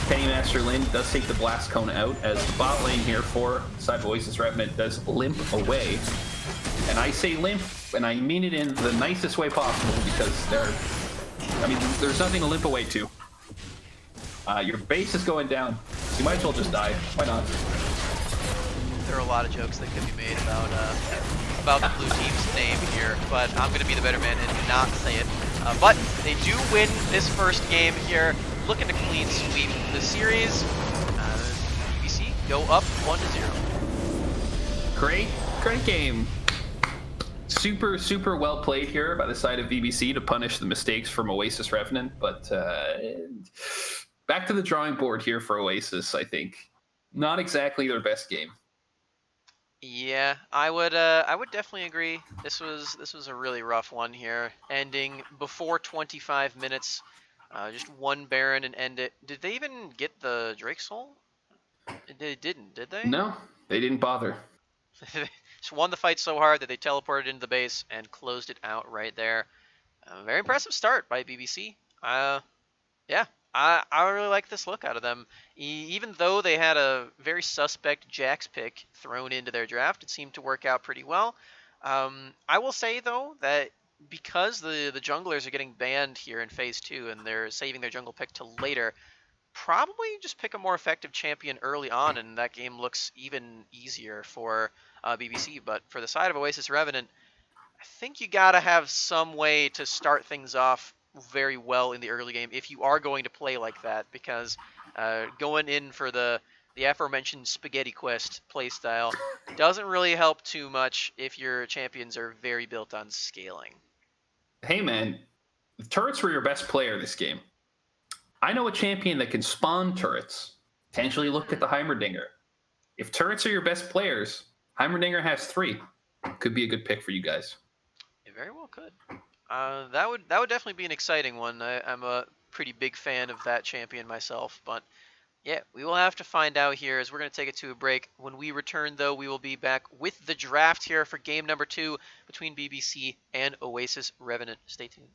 Kenny Master Lin does take the Blast Cone out, as the bot lane here for side Oasis Revenant does limp away. And I say limp, and I mean it in the nicest way possible, because there's nothing to limp away to. Your base is going down. So you might as well just die. Why not? There are a lot of jokes that could be made about the blue team's name here, but I'm going to be the better man and not say it. But they do win this first game here, looking to clean sweep the series. BBC go up 1-0. Great game. Super well played here by the side of BBC to punish the mistakes from Oasis Revenant, but back to the drawing board here for Oasis. I think not exactly their best game. Yeah, I would definitely agree. This was a really rough one here, ending before 25 minutes. Just one Baron and end it. Did they even get the Drake Soul? They didn't, did they? No, They didn't bother. Just won the fight so hard that they teleported into the base and closed it out right there. Very impressive start by BBC. Yeah, I really like this look out of them. Even though they had a very suspect Jax pick thrown into their draft, it seemed to work out pretty well. I will say, though, that because the junglers are getting banned here in Phase 2 and they're saving their jungle pick till later, probably just pick a more effective champion early on, and that game looks even easier for BBC. But for the side of Oasis Revenant, I think you gotta have some way to start things off very well in the early game if you are going to play like that, because going in for the aforementioned spaghetti quest playstyle doesn't really help too much if your champions are very built on scaling. Hey man, the turrets were your best player this game. I know a champion that can spawn turrets. Potentially look at the Heimerdinger. If turrets are your best players, Heimerdinger has 3. Could be a good pick for you guys. It very well could. That would definitely be an exciting one. I'm a pretty big fan of that champion myself, but yeah, we will have to find out here as we're going to take it to a break. When we return, though, we will be back with the draft here for game number 2 between BBC and Oasis Revenant. Stay tuned.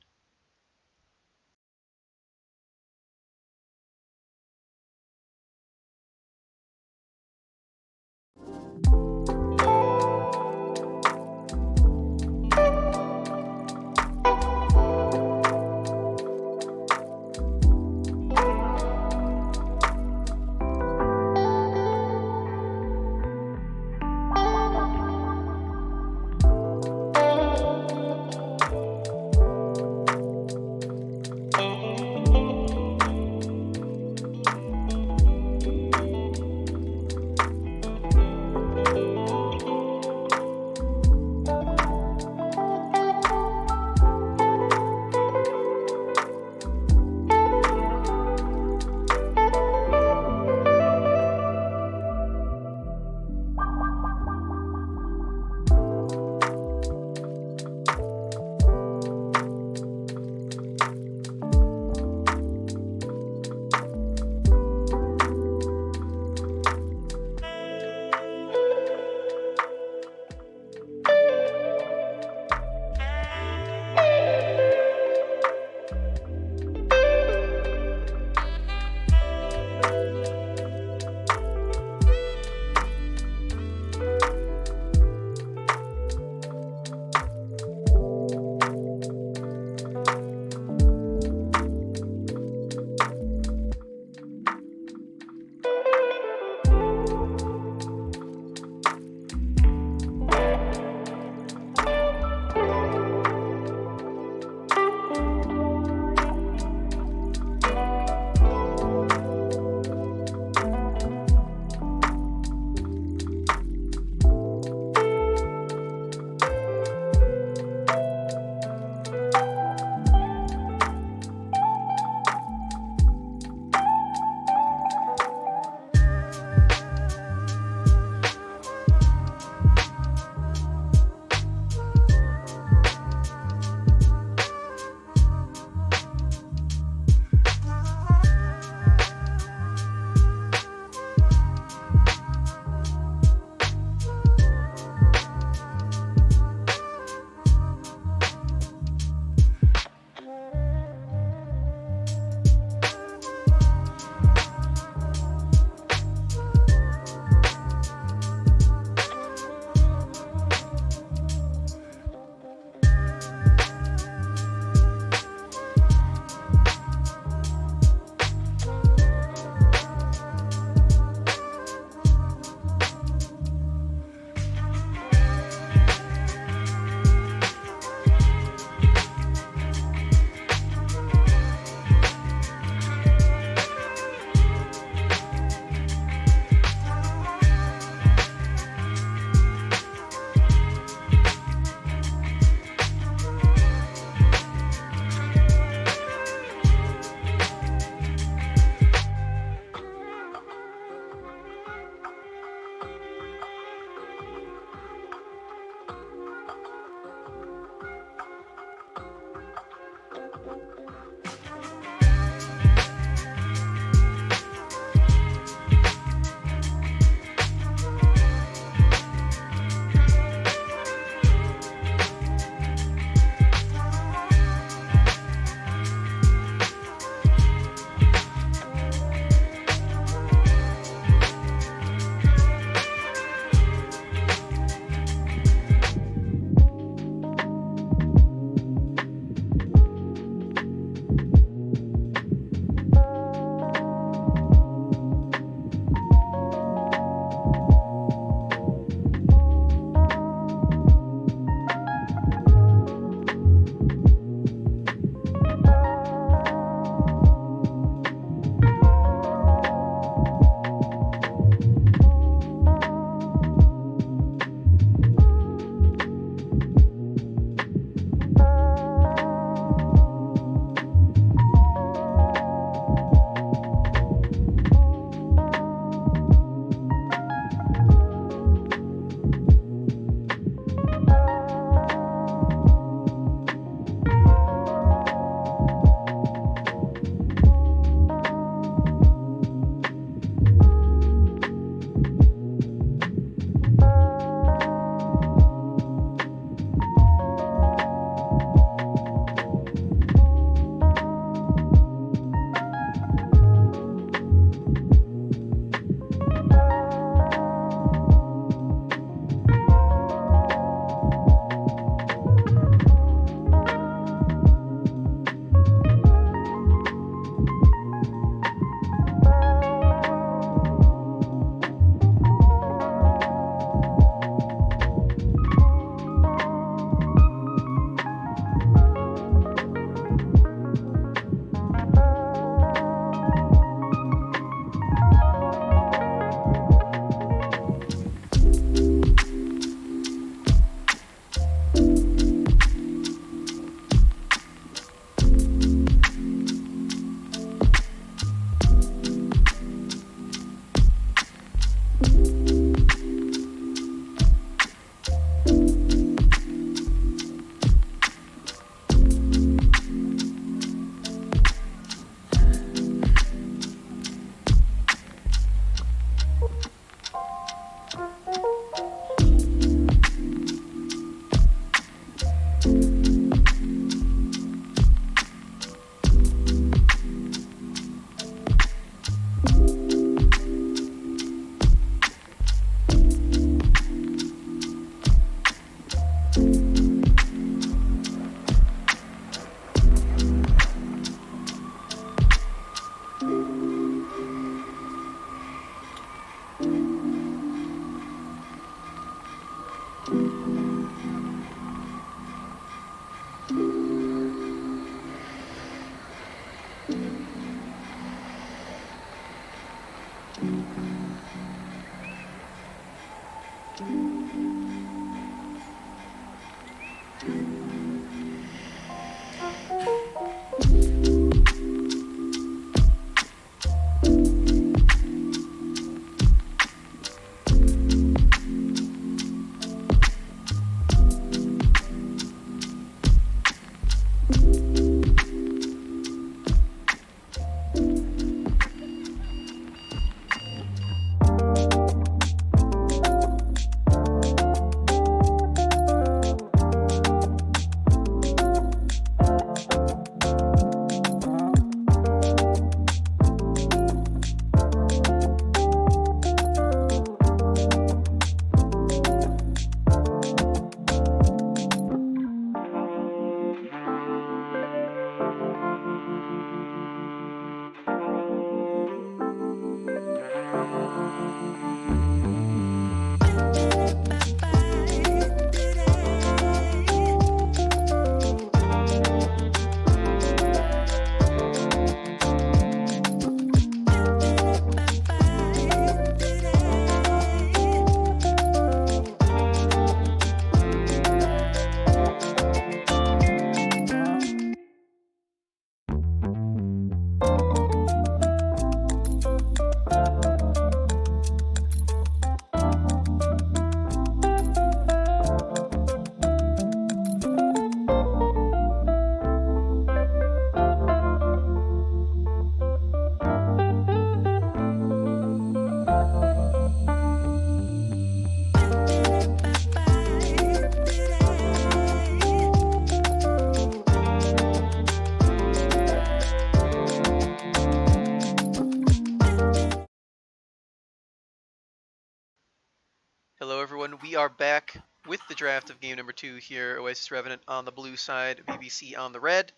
Hello, everyone. We are back with the draft of game number 2 here. Oasis Revenant on the blue side, BBC on the red.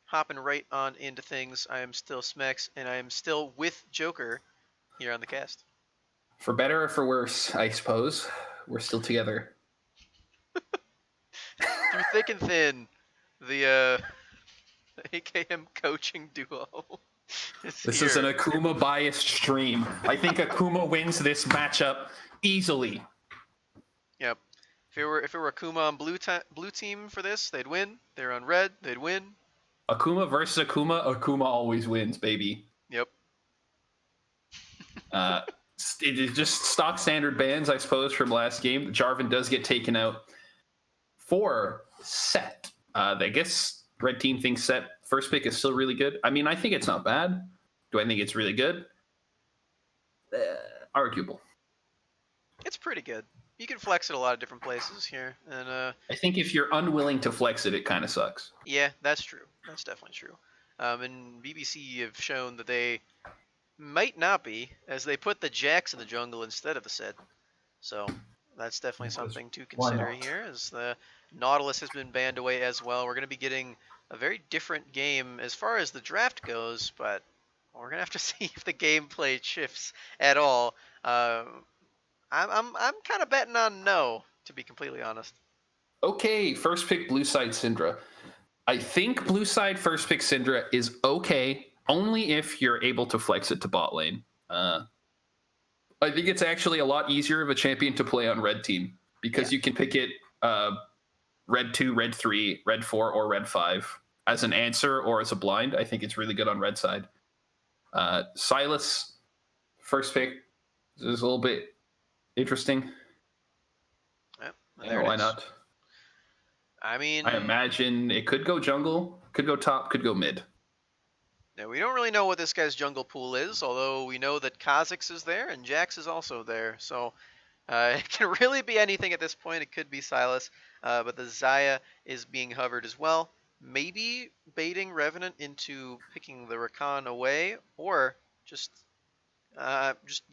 Hopping right on into things. I am still Smex, and I am still with Joker here on the cast. For better or for worse, I suppose, we're still together. Through thick and thin, the AKM coaching duo This here. is an Akuma biased stream. I think Akuma wins this matchup easily. Yep. If it were Akuma on blue team for this, they'd win. They're on red, they'd win. Akuma versus Akuma, Akuma always wins, baby. Yep. It is just stock standard bans, I suppose, from last game. Jarvan does get taken out for Set. I guess red team thinks Set first pick is still really good. I mean, I think it's not bad. Do I think it's really good? Arguable. It's pretty good. You can flex it a lot of different places here, and I think if you're unwilling to flex it, it kind of sucks. yeah, that's true. That's definitely true. And BBC have shown that they might not be, as they put the Jax in the jungle instead of the Set. So that's definitely something to consider here, as the Nautilus has been banned away as well. We're going to be getting a very different game as far as the draft goes, but we're going to have to see if the gameplay shifts at all. I'm kind of betting on no, to be completely honest. Okay, first pick blue side Syndra. I think blue side first pick Syndra is okay, only if you're able to flex it to bot lane. I think it's actually a lot easier of a champion to play on red team because you can pick it red 2, red 3, red 4, or red 5 as an answer or as a blind. I think it's really good on red side. Silas, first pick, is a little bit interesting. Yep, Why not? I mean, I imagine it could go jungle, could go top, could go mid. now we don't really know what this guy's jungle pool is, although we know that Kha'Zix is there and Jax is also there. So it can really be anything at this point. It could be Silas, but the Xayah is being hovered as well. Maybe baiting Revenant into picking the Rakan away, or just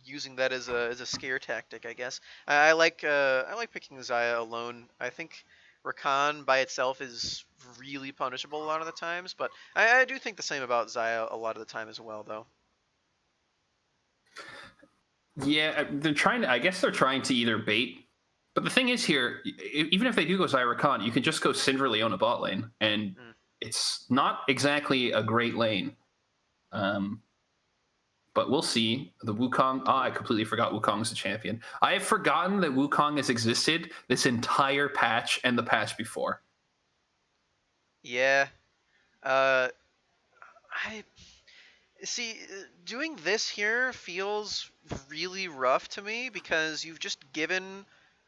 using that as a scare tactic, I guess. I like picking Xayah alone. I think Rakan by itself is really punishable a lot of the times, but I do think the same about Xayah a lot of the time as well, though. Yeah, they're trying to. I guess they're trying to either bait But the thing is here, even if they do go Zyra Khan, you can just go Syndra Leona bot lane, and it's not exactly a great lane. But we'll see. The Wukong. I completely forgot Wukong's a champion. I have forgotten that Wukong has existed this entire patch and the patch before. Yeah. I see. Doing this here feels really rough to me because you've just given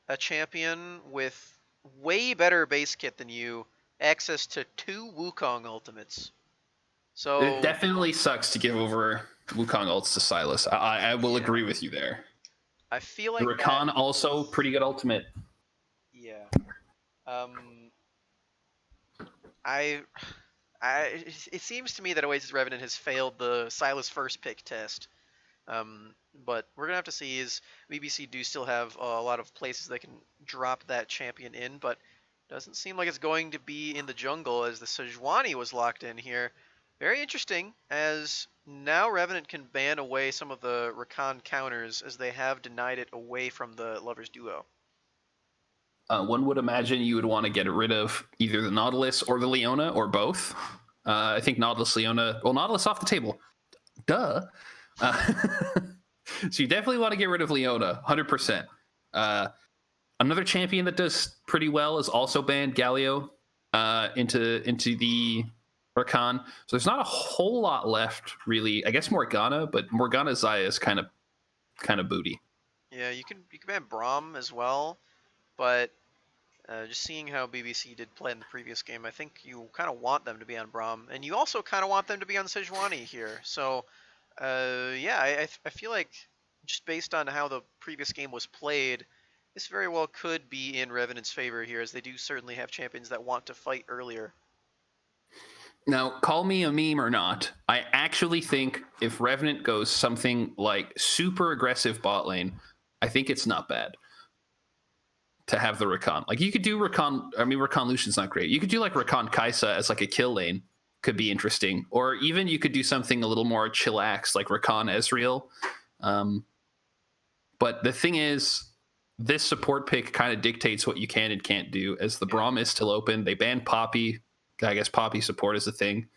a champion with way better base kit than you access to 2 Wukong ultimates. So It definitely sucks to give over Wukong ults to Sylas. I will agree with you there. I feel The like Rakan that also pretty good ultimate. Yeah. I it seems to me that Oasis Revenant has failed the Silas first pick test. But we're gonna have to see. Is BBC do still have a lot of places they can drop that champion in, but doesn't seem like it's going to be in the jungle as the Sejuani was locked in here. Very interesting, as now Revenant can ban away some of the Rakan counters as they have denied it away from the Lovers duo. One would imagine you would want to get rid of either the Nautilus or the Leona or both. I think Nautilus, Leona. Well, Nautilus off the table. Duh. So you definitely want to get rid of Leona, 100%. Another champion that does pretty well is also banned Galio into the Rakan. So there's not a whole lot left, really. I guess Morgana, but Morgana Zaya is kind of booty. Yeah, you can ban Braum as well, but just seeing how BBC did play in the previous game, I think you kind of want them to be on Braum, and you also kind of want them to be on Sejuani here. So, yeah, I feel like just based on how the previous game was played, this very well could be in Revenant's favor here, as they do certainly have champions that want to fight earlier. Now, call me a meme or not, I actually think if Revenant goes something like super aggressive bot lane, I think it's not bad to have the Rakan. Like, you could do Rakan. I mean, Rakan Lucian's not great. You could do like Rakan Kaisa as like a kill lane. Could be interesting. Or even you could do something a little more chillax, like Rakan Ezreal. But the thing is, this support pick kind of dictates what you can and can't do, as the Braum is still open. They banned Poppy. I guess Poppy support is a thing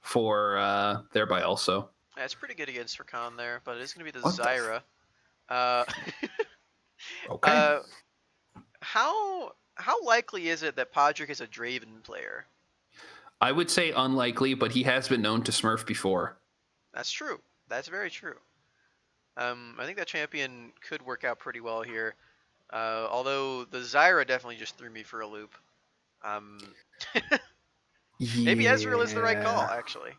for thereby also. Yeah, it's pretty good against Rakan there, but it is going to be the What the Zyra. Okay. How likely is it that Podrick is a Draven player? I would say unlikely, but he has been known to smurf before. That's true. That's very true. I think that champion could work out pretty well here. Although the Zyra definitely just threw me for a loop. Maybe Ezreal is the right call, actually.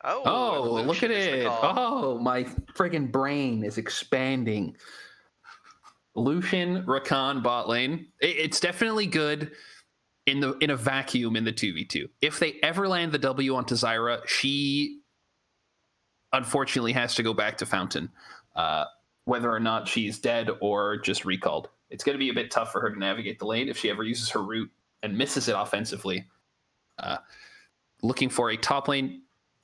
Oh, look at it. Oh, my friggin' brain is expanding. Lucian, Rakan, bot lane. It's definitely good in a vacuum in the 2v2. If they ever land the W onto Zyra, she unfortunately has to go back to Fountain, whether or not she's dead or just recalled. It's going to be a bit tough for her to navigate the lane if she ever uses her root and misses it offensively. Looking for a top lane.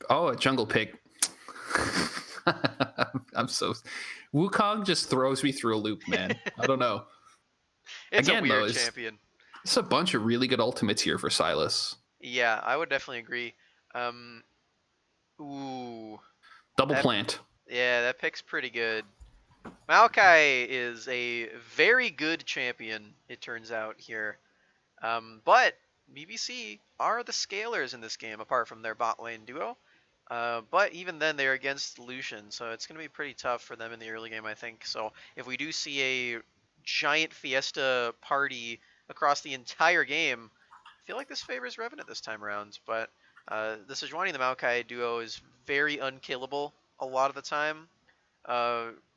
Oh, a jungle pick. I'm so... Wukong just throws me through a loop, man. I don't know. It's a weird champion. It's a bunch of really good ultimates here for Sylas. Yeah, I would definitely agree. Double plant. Yeah, that pick's pretty good. Maokai is a very good champion, it turns out here. But BBC are the scalers in this game, apart from their bot lane duo. But even then, they're against Lucian, so it's going to be pretty tough for them in the early game, I think. So if we do see a giant fiesta party across the entire game, I feel like this favors Revenant this time around. But the Sejuani and the Maokai duo is very unkillable a lot of the time,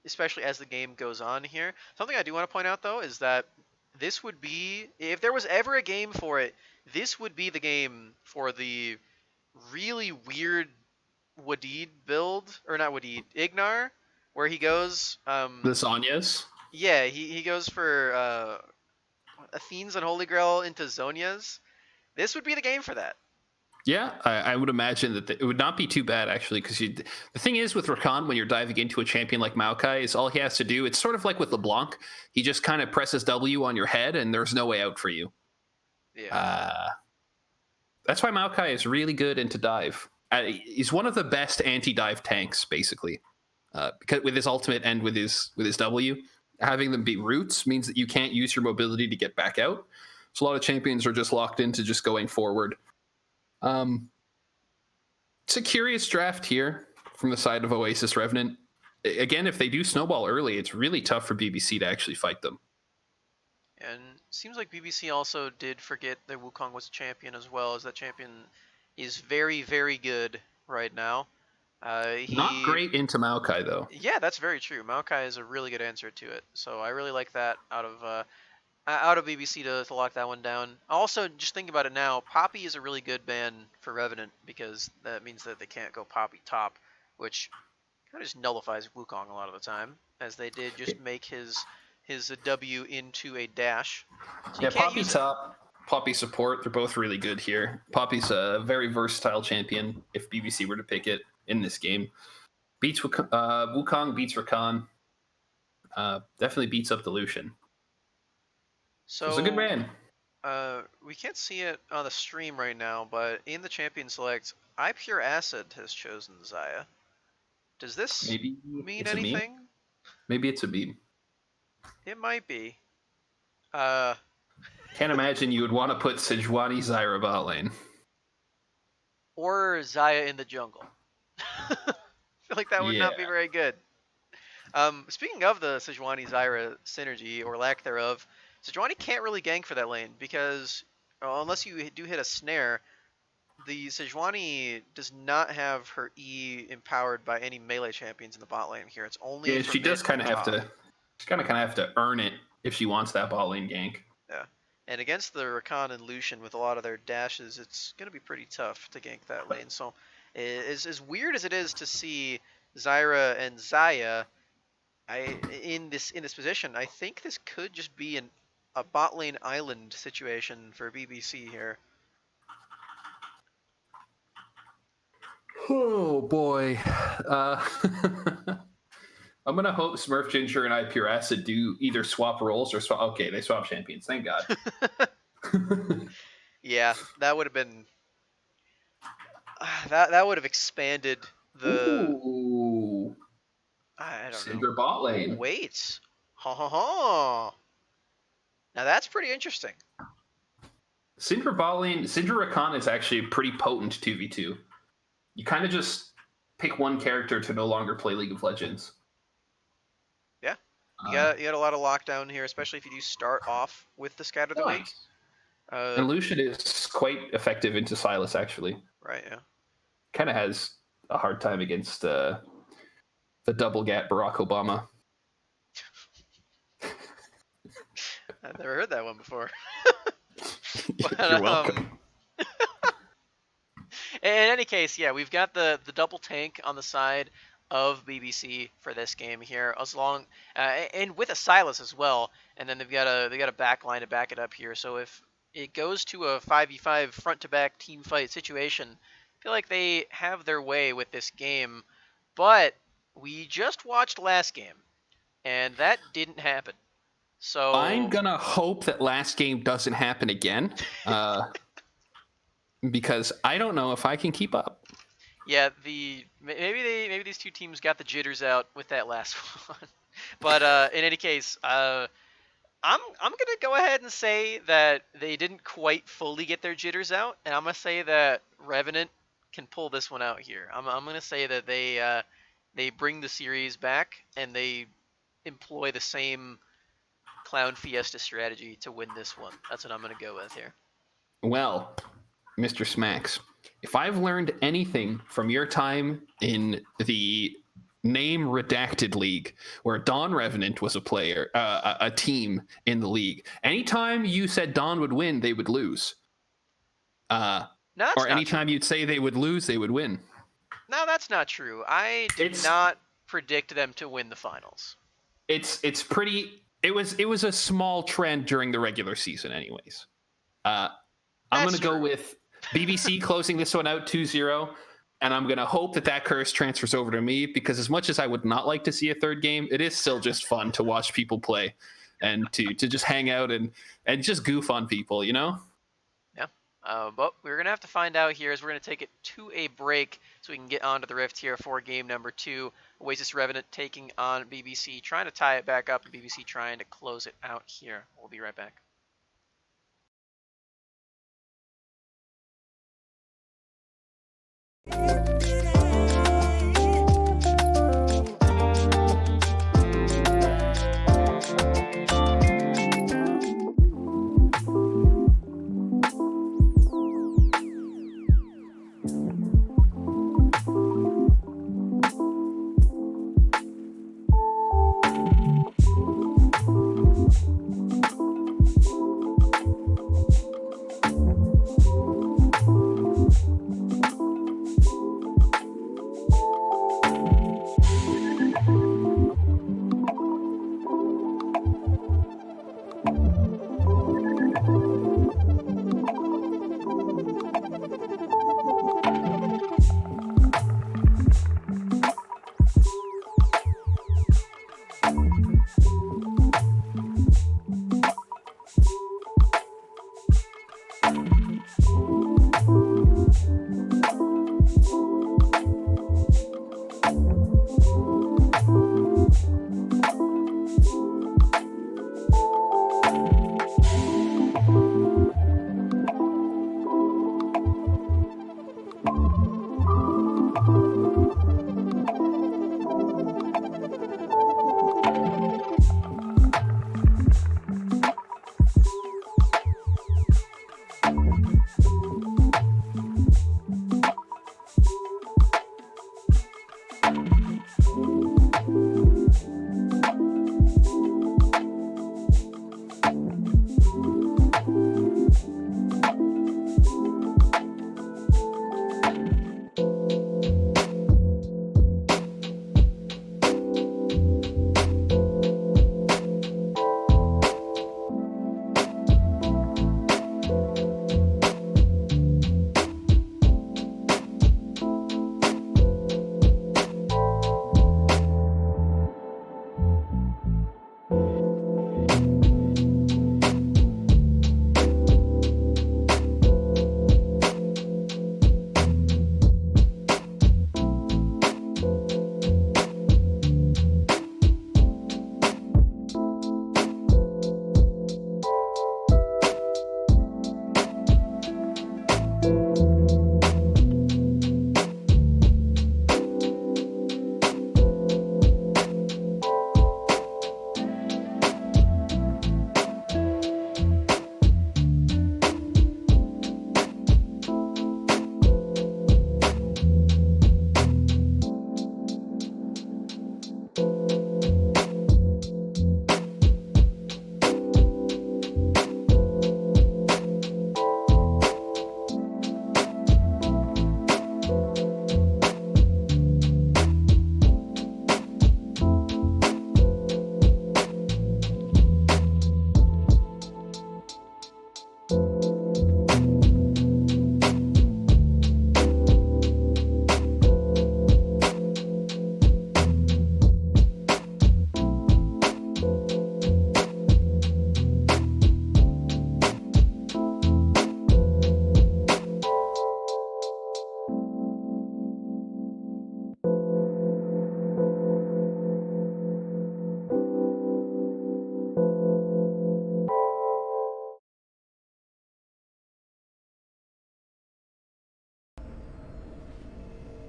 especially as the game goes on here. Something I do want to point out, though, is that this would be, if there was ever a game for it, this would be the game for the really weird Wadid build, or not Wadid, Ignar, where he goes... the Zhonya's? Yeah, he goes for Athene's and Holy Grail into Zhonya's. This would be the game for that. Yeah, I would imagine that it would not be too bad, actually, because the thing is with Rakan, when you're diving into a champion like Maokai, is all he has to do, it's sort of like with LeBlanc, he just kind of presses W on your head and there's no way out for you. Yeah. That's why Maokai is really good into dive. He's one of the best anti-dive tanks, basically, because with his ultimate and with his W, having them be roots means that you can't use your mobility to get back out. So a lot of champions are just locked into just going forward. It's a curious draft here from the side of Oasis Revenant. Again, if they do snowball early, it's really tough for BBC to actually fight them. And seems like BBC also did forget that Wukong was a champion as well, as that champion is very, very good right now. Not great into Maokai, though. Yeah, that's very true. Maokai is a really good answer to it. So I really like that out of BBC to lock that one down. Also, just think about it now, Poppy is a really good ban for Revenant because that means that they can't go Poppy top, which kind of just nullifies Wukong a lot of the time, as they did just make his W into a dash. So yeah, Poppy top, Poppy support, they're both really good here. Poppy's a very versatile champion if BBC were to pick it in this game. Beats Wukong, beats Rakan. Definitely beats up the Lucian. So it's a good man. We can't see it on the stream right now, but in the champion select, iPure Acid has chosen Xayah. Does this mean anything? Maybe it's a meme. It might be. Can't imagine you would want to put Sejuani Zyra bot lane. Or Xayah in the jungle. I feel like that would not be very good. Speaking of the Sejuani Zyra synergy, or lack thereof, Sejuani can't really gank for that lane because unless you do hit a snare, the Sejuani does not have her E empowered by any melee champions in the bot lane here. It's only she does kind of have to. She's kind of have to earn it if she wants that bot lane gank. Yeah, and against the Rakan and Lucian with a lot of their dashes, it's gonna be pretty tough to gank that lane. So, as weird as it is to see Zyra and Xayah, in this position, I think this could just be a bot lane island situation for BBC here. Oh boy. I'm gonna hope Smurf Ginger and I Pure Acid do either swap roles or swap. Okay, they swap champions. Thank God. Yeah, that would have been. That would have expanded the. Ooh. I don't know. Cinder bot lane. Ooh, wait. Ha. Now that's pretty interesting. Cinder bot lane. Cinder Rakan is actually a pretty potent 2v2. You kind of just pick one character to no longer play League of Legends. Yeah, you got a lot of lockdown here, especially if you do start off with the Scatter the Weak. And Lucian is quite effective into Sylas, actually. Right, yeah. Kind of has a hard time against the double gat Barack Obama. I've never heard that one before. But, you're welcome. In any case, yeah, we've got the double tank on the side of BBC for this game here, as long and with a Sylas as well, and then they've got a back line to back it up here. So if it goes to a 5v5 front to back team fight situation, I feel like they have their way with this game. But we just watched last game, and that didn't happen. So I'm gonna hope that last game doesn't happen again. Because I don't know if I can keep up. Yeah, maybe these two teams got the jitters out with that last one. But in any case, I'm gonna go ahead and say that they didn't quite fully get their jitters out, and I'm gonna say that Revenant can pull this one out here. I'm gonna say that they bring the series back and they employ the same Clown Fiesta strategy to win this one. That's what I'm gonna go with here. Well, Mr. Smacks, if I've learned anything from your time in the name redacted league, where Dawn Revenant was a player, a team in the league, anytime you said Dawn would win, they would lose. Or anytime you'd say they would lose, they would win. No, that's not true. I did not predict them to win the finals. It's pretty. It was a small trend during the regular season, anyways. I'm gonna go with BBC closing this one out 2-0. And I'm going to hope that that curse transfers over to me, because as much as I would not like to see a third game, it is still just fun to watch people play and to just hang out and just goof on people, you know? Yeah. But we're going to have to find out here as we're going to take it to a break so we can get onto the Rift here for game number 2. Oasis Revenant taking on BBC, trying to tie it back up, and BBC trying to close it out here. We'll be right back.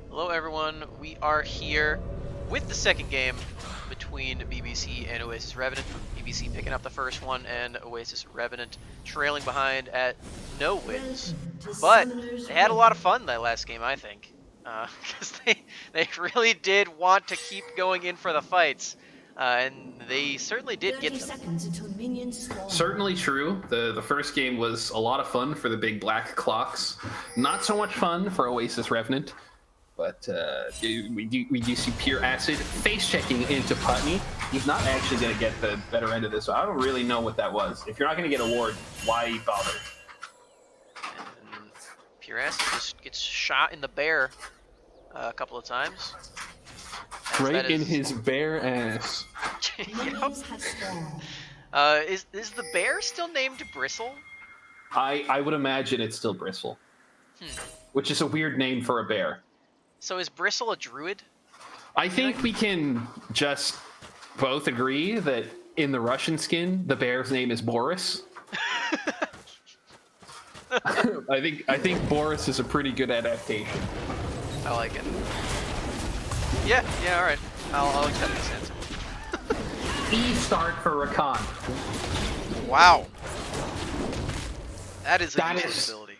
Hello everyone, we are here with the second game between BBC and Oasis Revenant. BBC picking up the first one and Oasis Revenant trailing behind at no wins. But they had a lot of fun that last game, I think. Because they really did want to keep going in for the fights. And they certainly did get them. Certainly true. The first game was a lot of fun for the big black clocks. Not so much fun for Oasis Revenant. But we do see Pure Acid face checking into Putney. He's not actually going to get the better end of this. So I don't really know what that was. If you're not going to get a ward, why bother? And Pure Acid just gets shot in the bear a couple of times. As Right that in is- his bare ass. Yep. Minions have spawned. Is the bear still named Bristle? I would imagine it's still Bristle, which is a weird name for a bear. So is Bristle a druid? I think we can just both agree that in the Russian skin, the bear's name is Boris. I think Boris is a pretty good adaptation. I like it. Yeah, all right. I'll accept this answer. E-start for Rakan. Wow. That is a That useless is- ability.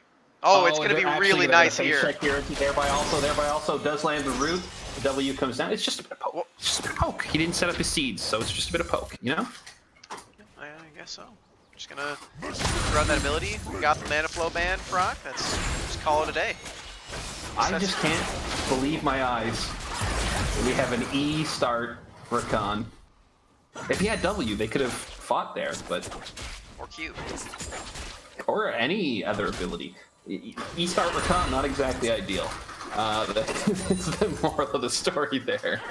Oh, it's and gonna be they're actually really gonna nice face here. check here. Thereby also does land the root. The W comes down. It's just a bit of poke. It's just a bit of poke. He didn't set up his seeds, so it's just a bit of poke, you know? I guess so. Just gonna run that ability. We got the mana flow ban proc. That's just call it a day. I just can't believe my eyes. We have an E start Rakan. If he had W, they could have fought there, but Or Q. or any other ability. E start Rakan, not exactly ideal. That's the moral of the story there.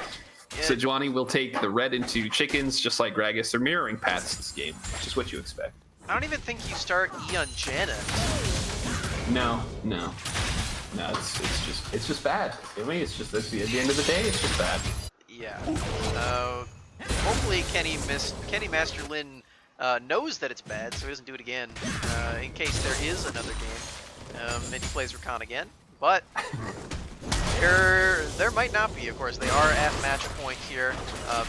Yeah. Sejuani will take the red into chickens, just like Gragas. They're mirroring paths this game, which is what you expect. I don't even think you start E on Janna. No, it's just bad. I mean, it's just at the end of the day, it's just bad. Yeah. Hopefully Kenny Masterlin knows that it's bad, so he doesn't do it again. In case there is another game, and he plays Rakan again. But there might not be. Of course, they are at match point here.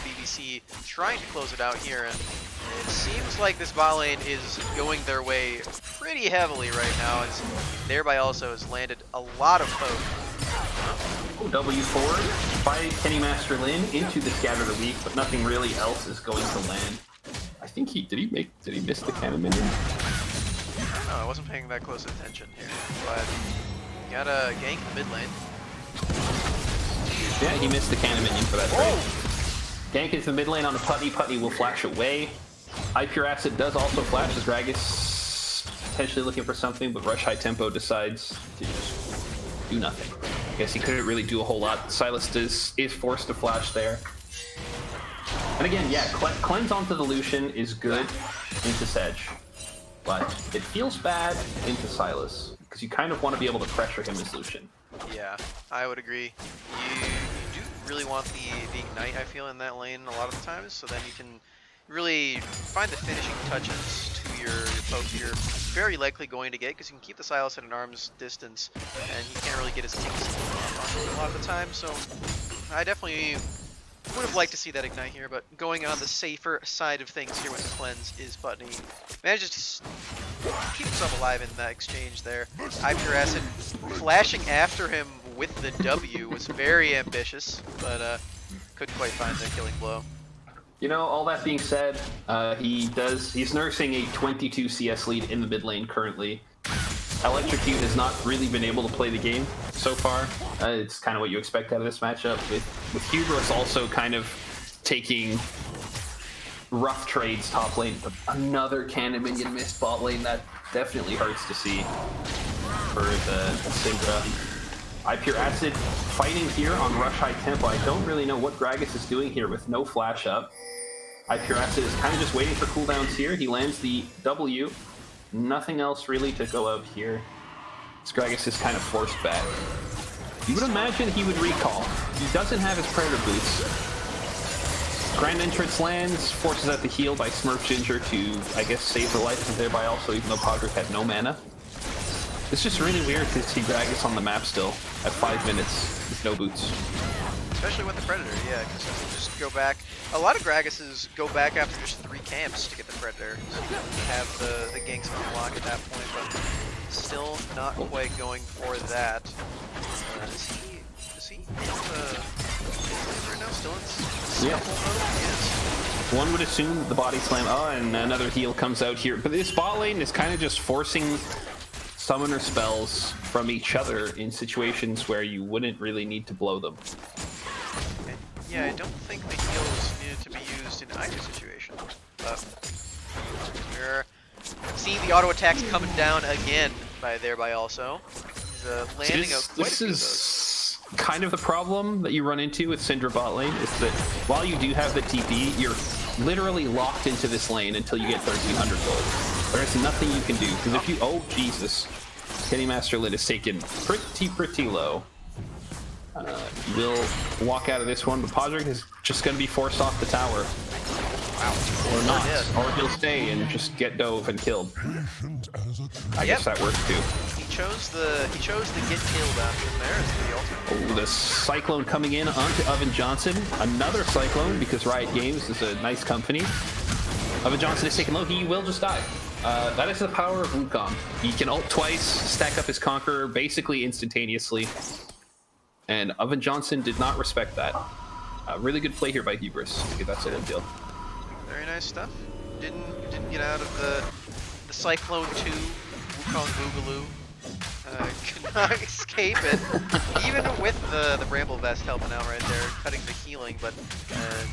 BBC trying to close it out here, and it seems like this bot lane is going their way pretty heavily right now, as thereby also has landed a lot of poke. W forward by Kenny Masterlin into the Scatter the Weak, but nothing really else is going to land. I think did he miss the cannon minion? I don't know, I wasn't paying that close attention here, but got a gank in the mid lane. Yeah, he missed the cannon minion for that trade. Gank into the mid lane on the Putney. Putney will flash away. High Pure Acid does also flash as Gragas potentially looking for something, but Rush High Tempo decides to just do nothing. I guess he couldn't really do a whole lot. Silas is forced to flash there. And again, yeah, cleanse onto the Lucian is good into Sedge, but it feels bad into Silas because you kind of want to be able to pressure him as Lucian. Yeah, I would agree. You do really want the ignite, I feel, in that lane a lot of the times, so then you can really find the finishing touches to your poke you're very likely going to get, because you can keep the Silas at an arm's distance, and he can't really get his teams on a lot of the time, so I definitely would have liked to see that ignite here, but going on the safer side of things here with the cleanse is Putney. Manages to keep himself alive in that exchange there. High Pure Acid flashing after him with the W was very ambitious, but couldn't quite find the killing blow. You know, all that being said, he's nursing a 22 CS lead in the mid lane currently. Electrocute has not really been able to play the game so far. It's kind of what you expect out of this matchup. With Hubris also kind of taking rough trades top lane, but another cannon minion missed bot lane, that definitely hurts to see for the Syndra. High Pure Acid fighting here on Rush High Tempo. I don't really know what Gragas is doing here with no flash up. High Pure Acid is kind of just waiting for cooldowns here. He lands the W. Nothing else really to go out here. Gragas is kind of forced back. You would imagine he would recall. He doesn't have his Predator boots. Grand Entrance lands, forces out the heal by Smurf Ginger to, I guess, save the life, and thereby also, even though Podrick had no mana. It's just really weird to see Gragas on the map still at 5 minutes with no boots. Especially with the Predator, yeah, because you can just go back. A lot of Gragases go back after just 3 camps to get the Predator, so you have the ganks on block at that point, but still not quite going for that. Is he in the right now? Still in scuffle mode? Yes. One would assume the body slam. Oh, and another heal comes out here. But this bot lane is kind of just forcing summoner spells from each other in situations where you wouldn't really need to blow them. Yeah, I don't think the heals needed to be used in either situation. But we're seeing the auto attacks coming down again by also. landing quite a This few of those. is kind of the problem that you run into with Syndra bot lane, is that while you do have the TP, you're literally locked into this lane until you get 1300 gold. There's nothing you can do, because if you... Oh, Jesus. Kenny Master Lid is taken pretty low. Will walk out of this one, but Podrick is just going to be forced off the tower. Wow. Or not. Or he'll stay and just get dove and killed. I guess that works too. He chose the get killed option there as the ultimate. Oh, the Cyclone coming in onto Oven Johnson. Another Cyclone, because Riot Games is a nice company. Oven Johnson is taken low. He will just die. That is the power of Wukong. He can ult twice, stack up his Conqueror basically instantaneously. And Oven Johnson did not respect that. Really good play here by Hubris to get that solo kill. Very nice stuff. Didn't get out of the Cyclone 2 Wukong Boogaloo. Could not escape it, even with the Bramble Vest helping out right there, cutting the healing, but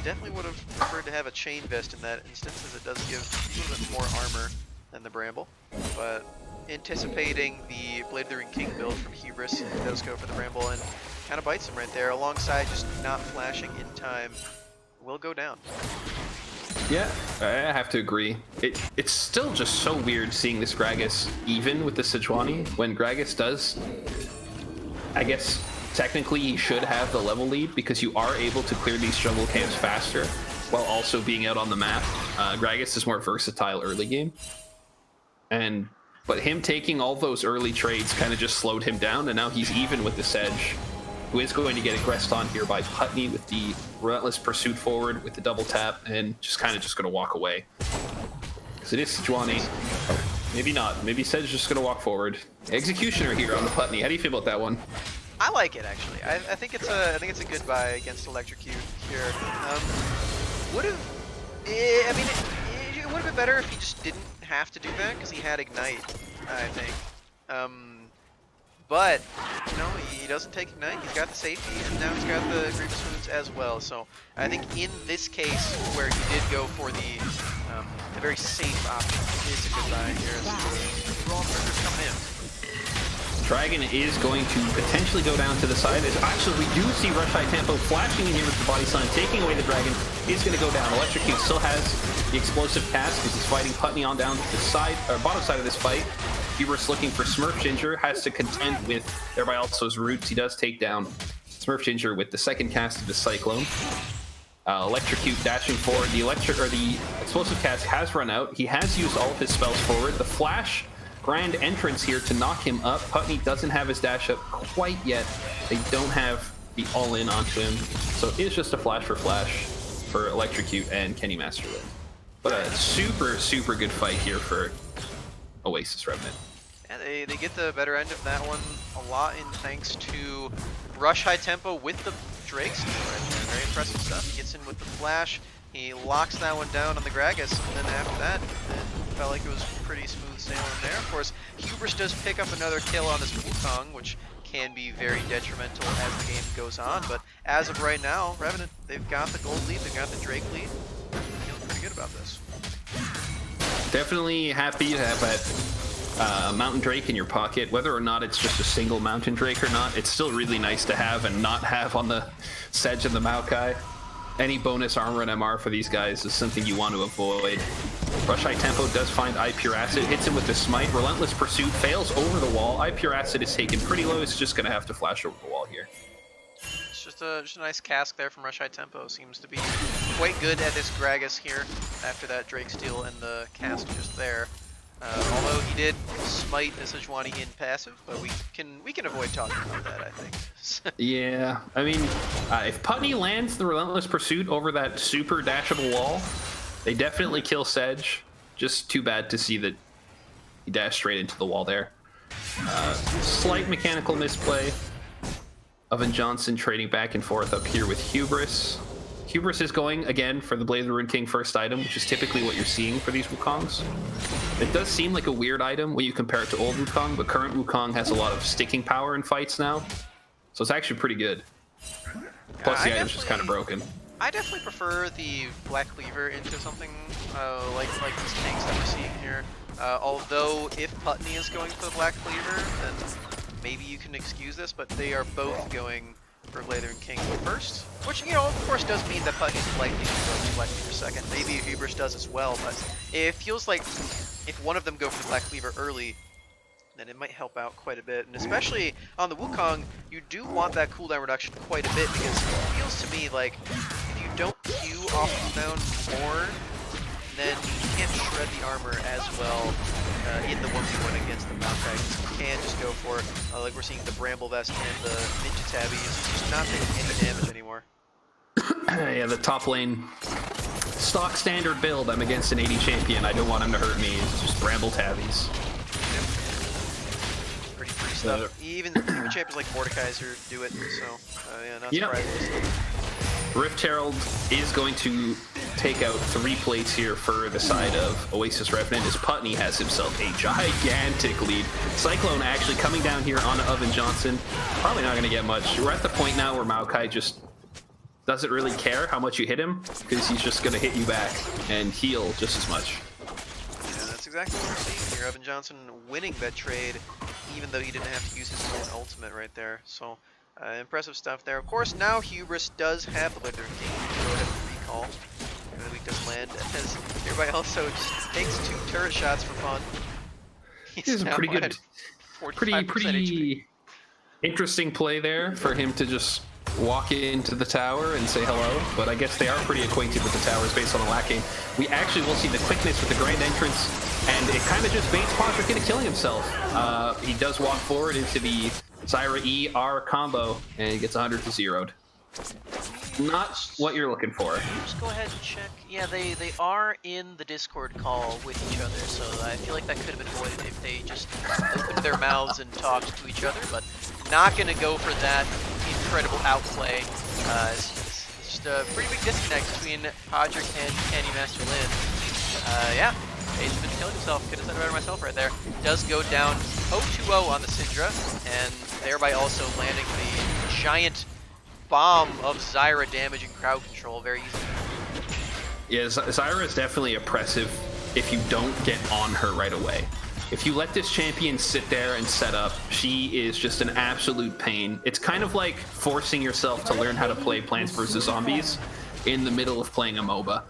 definitely would have preferred to have a Chain Vest in that instance, as it does give a little bit more armor than the Bramble. But anticipating the Blade of the Ring King build from Hubris, he does go for the Bramble and kind of bites him right there, alongside just not flashing in time. Will go down. Yeah, I have to agree. It's still just so weird seeing this Gragas even with the Sejuani, when Gragas does, I guess, technically he should have the level lead, because you are able to clear these jungle camps faster while also being out on the map. Gragas is more versatile early game. But him taking all those early trades kind of just slowed him down, and now he's even with the Sedge, who is going to get aggressed on here by Putney with the Relentless Pursuit forward with the double tap, and just going to walk away. Because it is Sejuani. Maybe not. Maybe Sedge's just going to walk forward. Executioner here on the Putney. How do you feel about that one? I like it, actually. I think it's a good buy against Electrocute here. I mean, it would have been better if he just didn't have to do that, because he had Ignite, I think. But, you know, he doesn't take Ignite, he's got the safety, and now he's got the Grievous Wounds as well. So I think in this case, where he did go for the very safe option, is a good buy here as the raw burgers coming in. Dragon is going to potentially go down to the side. Actually, we do see Rush High Tempo flashing in here with the Body Slam, taking away the Dragon. Is going to go down. Electrocute still has the explosive cast because he's fighting Putney on down to the side, or bottom side of this fight. Hubris looking for Smurf Ginger, has to contend with, thereby also his roots. He does take down Smurf Ginger with the second cast of the Cyclone. Electrocute dashing forward. The explosive cast has run out. He has used all of his spells forward. The Flash grand entrance here to knock him up. Putney doesn't have his dash up quite yet. They don't have the all-in onto him. So it is just a flash for Electrocute and Kenny Masterlin. But a super, super good fight here for Oasis Revenant. Yeah, they get the better end of that one a lot in thanks to Rush High Tempo with the Drakes. Very impressive stuff. He gets in with the flash. He locks that one down on the Gragas, and then after that, it felt like it was pretty smooth sailing there. Of course, Hubris does pick up another kill on his Wukong, which can be very detrimental as the game goes on. But as of right now, Revenant, they've got the gold lead, they've got the Drake lead. Feeling pretty good about this. Definitely happy to have that Mountain Drake in your pocket. Whether or not it's just a single Mountain Drake or not, it's still really nice to have and not have on the Sedge and the Maokai. Any bonus armor and MR for these guys is something you want to avoid. Rush High Tempo does find Eye Pure Acid, hits him with the Smite. Relentless Pursuit fails over the wall. Eye Pure Acid is taken pretty low. It's just going to have to flash over the wall here. It's just a nice cask there from Rush High Tempo. Seems to be quite good at this Gragas here after that Drake steal and the cast just there. Although he did smite the Sejuani in passive, but we can avoid talking about that, I think. Yeah, I mean, if Putney lands the Relentless Pursuit over that super dashable wall, they definitely kill Sedge. Just too bad to see that he dashed straight into the wall there. Slight mechanical misplay. Oven Johnson trading back and forth up here with Hubris. Hubris is going, again, for the Blade of the Rune King first item, which is typically what you're seeing for these Wukongs. It does seem like a weird item when you compare it to old Wukong, but current Wukong has a lot of sticking power in fights now. So it's actually pretty good. Plus the item's just kind of broken. I definitely prefer the Black Cleaver into something like these tanks that we're seeing here. Although if Putney is going for the Black Cleaver, then maybe you can excuse this, but they are both going for Lather King first, which, you know, of course does mean that Putney's likely to go to Black Cleaver second. Maybe Hubris does as well, but it feels like if one of them go for the Black Cleaver early, then it might help out quite a bit. And especially on the Wukong, you do want that cooldown reduction quite a bit, because it feels to me like if you don't Q off cooldown more, then you can't shred the armor as well in the 1v1 against the Maokai. You can just go for, like we're seeing the Bramble Vest and the Ninja Tabby is just not taking any damage anymore. Yeah, the top lane stock standard build. I'm against an 80 champion. I don't want him to hurt me. It's just Bramble Tabbies. Pretty stuff. Even champions like Mordekaiser do it, so yeah, not surprising. Rift Herald is going to take out 3 plates here for the side of Oasis Revenant, as Putney has himself a gigantic lead. Cyclone actually coming down here on Oven Johnson. Probably not going to get much. We're at the point now where Maokai just doesn't really care how much you hit him, because he's just going to hit you back and heal just as much. Yeah, that's exactly what we're seeing here. Oven Johnson winning that trade, even though he didn't have to use his own ultimate right there. So impressive stuff there. Of course, now Hubris does have the Lather King. Go ahead and recall. The week does land, as everybody also just takes 2 turret shots for fun. He's pretty good. Pretty interesting play there for him to just walk into the tower and say hello, but I guess they are pretty acquainted with the towers based on the lacking. We actually will see the quickness with the grand entrance, and it kind of just baits Podrick into killing himself. He does walk forward into the Zyra E-R combo, and he gets 100 to 0'd. Not what you're looking for. Just go ahead and check. Yeah, they are in the Discord call with each other, so I feel like that could have been avoided if they just opened their mouths and talked to each other, but not going to go for that incredible outplay. It's just a pretty big disconnect between Podrick and Candy Master Lin. Yeah, he's been killing himself. Could have said it better myself right there. Does go down 0-2-0 on the Syndra, and thereby also landing the giant bomb of Zyra damage and crowd control very easily. Yeah, Zyra is definitely oppressive if you don't get on her right away. If you let this champion sit there and set up, she is just an absolute pain. It's kind of like forcing yourself to learn how to play Plants vs. Zombies in the middle of playing a MOBA.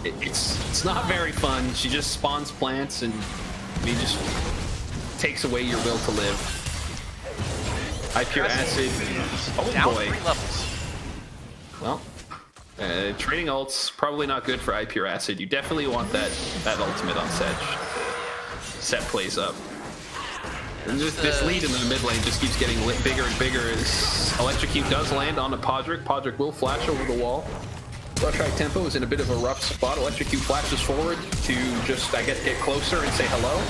It's not very fun. She just spawns plants and he just takes away your will to live. Pure Acid. Oh down boy. 3 levels. Well, trading ults probably not good for Pure Acid. You definitely want that ultimate on Sedge. Set plays up. And this lead in the mid lane just keeps getting bigger and bigger as Electrocute does land on a Podrick. Podrick will flash over the wall. Rush High Tempo is in a bit of a rough spot. Electrocute flashes forward to just, I guess, get closer and say hello.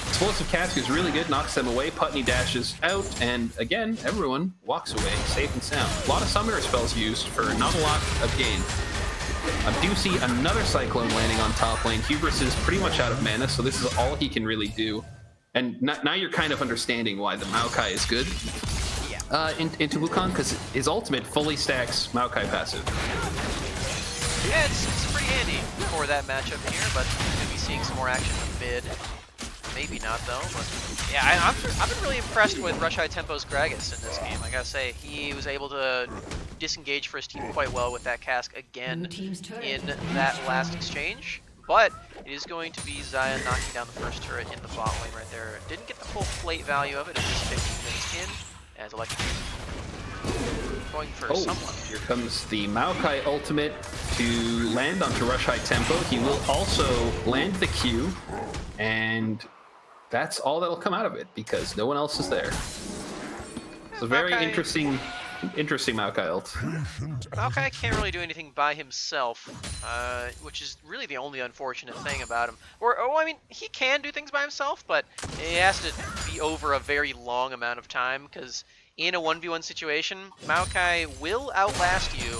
Explosive Cask is really good, knocks them away. Putney dashes out, and again, everyone walks away safe and sound. A lot of summoner spells used for not a lot of gain. I do see another Cyclone landing on top lane. Hubris is pretty much out of mana, so this is all he can really do. And now you're kind of understanding why the Maokai is good into Wukong, because his ultimate fully stacks Maokai passive. Yeah, it's pretty handy for that matchup here, but we're going to be seeing some more action with mid. Maybe not though, but yeah, I've been really impressed with Rush High Tempo's Gragas in this game. I gotta say, he was able to disengage for his team quite well with that cask again in that last exchange. But it is going to be Xayah knocking down the first turret in the bot lane right there. Didn't get the full plate value of it, it was 15 minutes in, as Electric going for someone. Here comes the Maokai ultimate to land onto Rush High Tempo. He will also land the Q, and that's all that'll come out of it, because no one else is there. It's a very interesting Maokai ult. Maokai can't really do anything by himself, which is really the only unfortunate thing about him. I mean, he can do things by himself, but it has to be over a very long amount of time, because in a 1v1 situation, Maokai will outlast you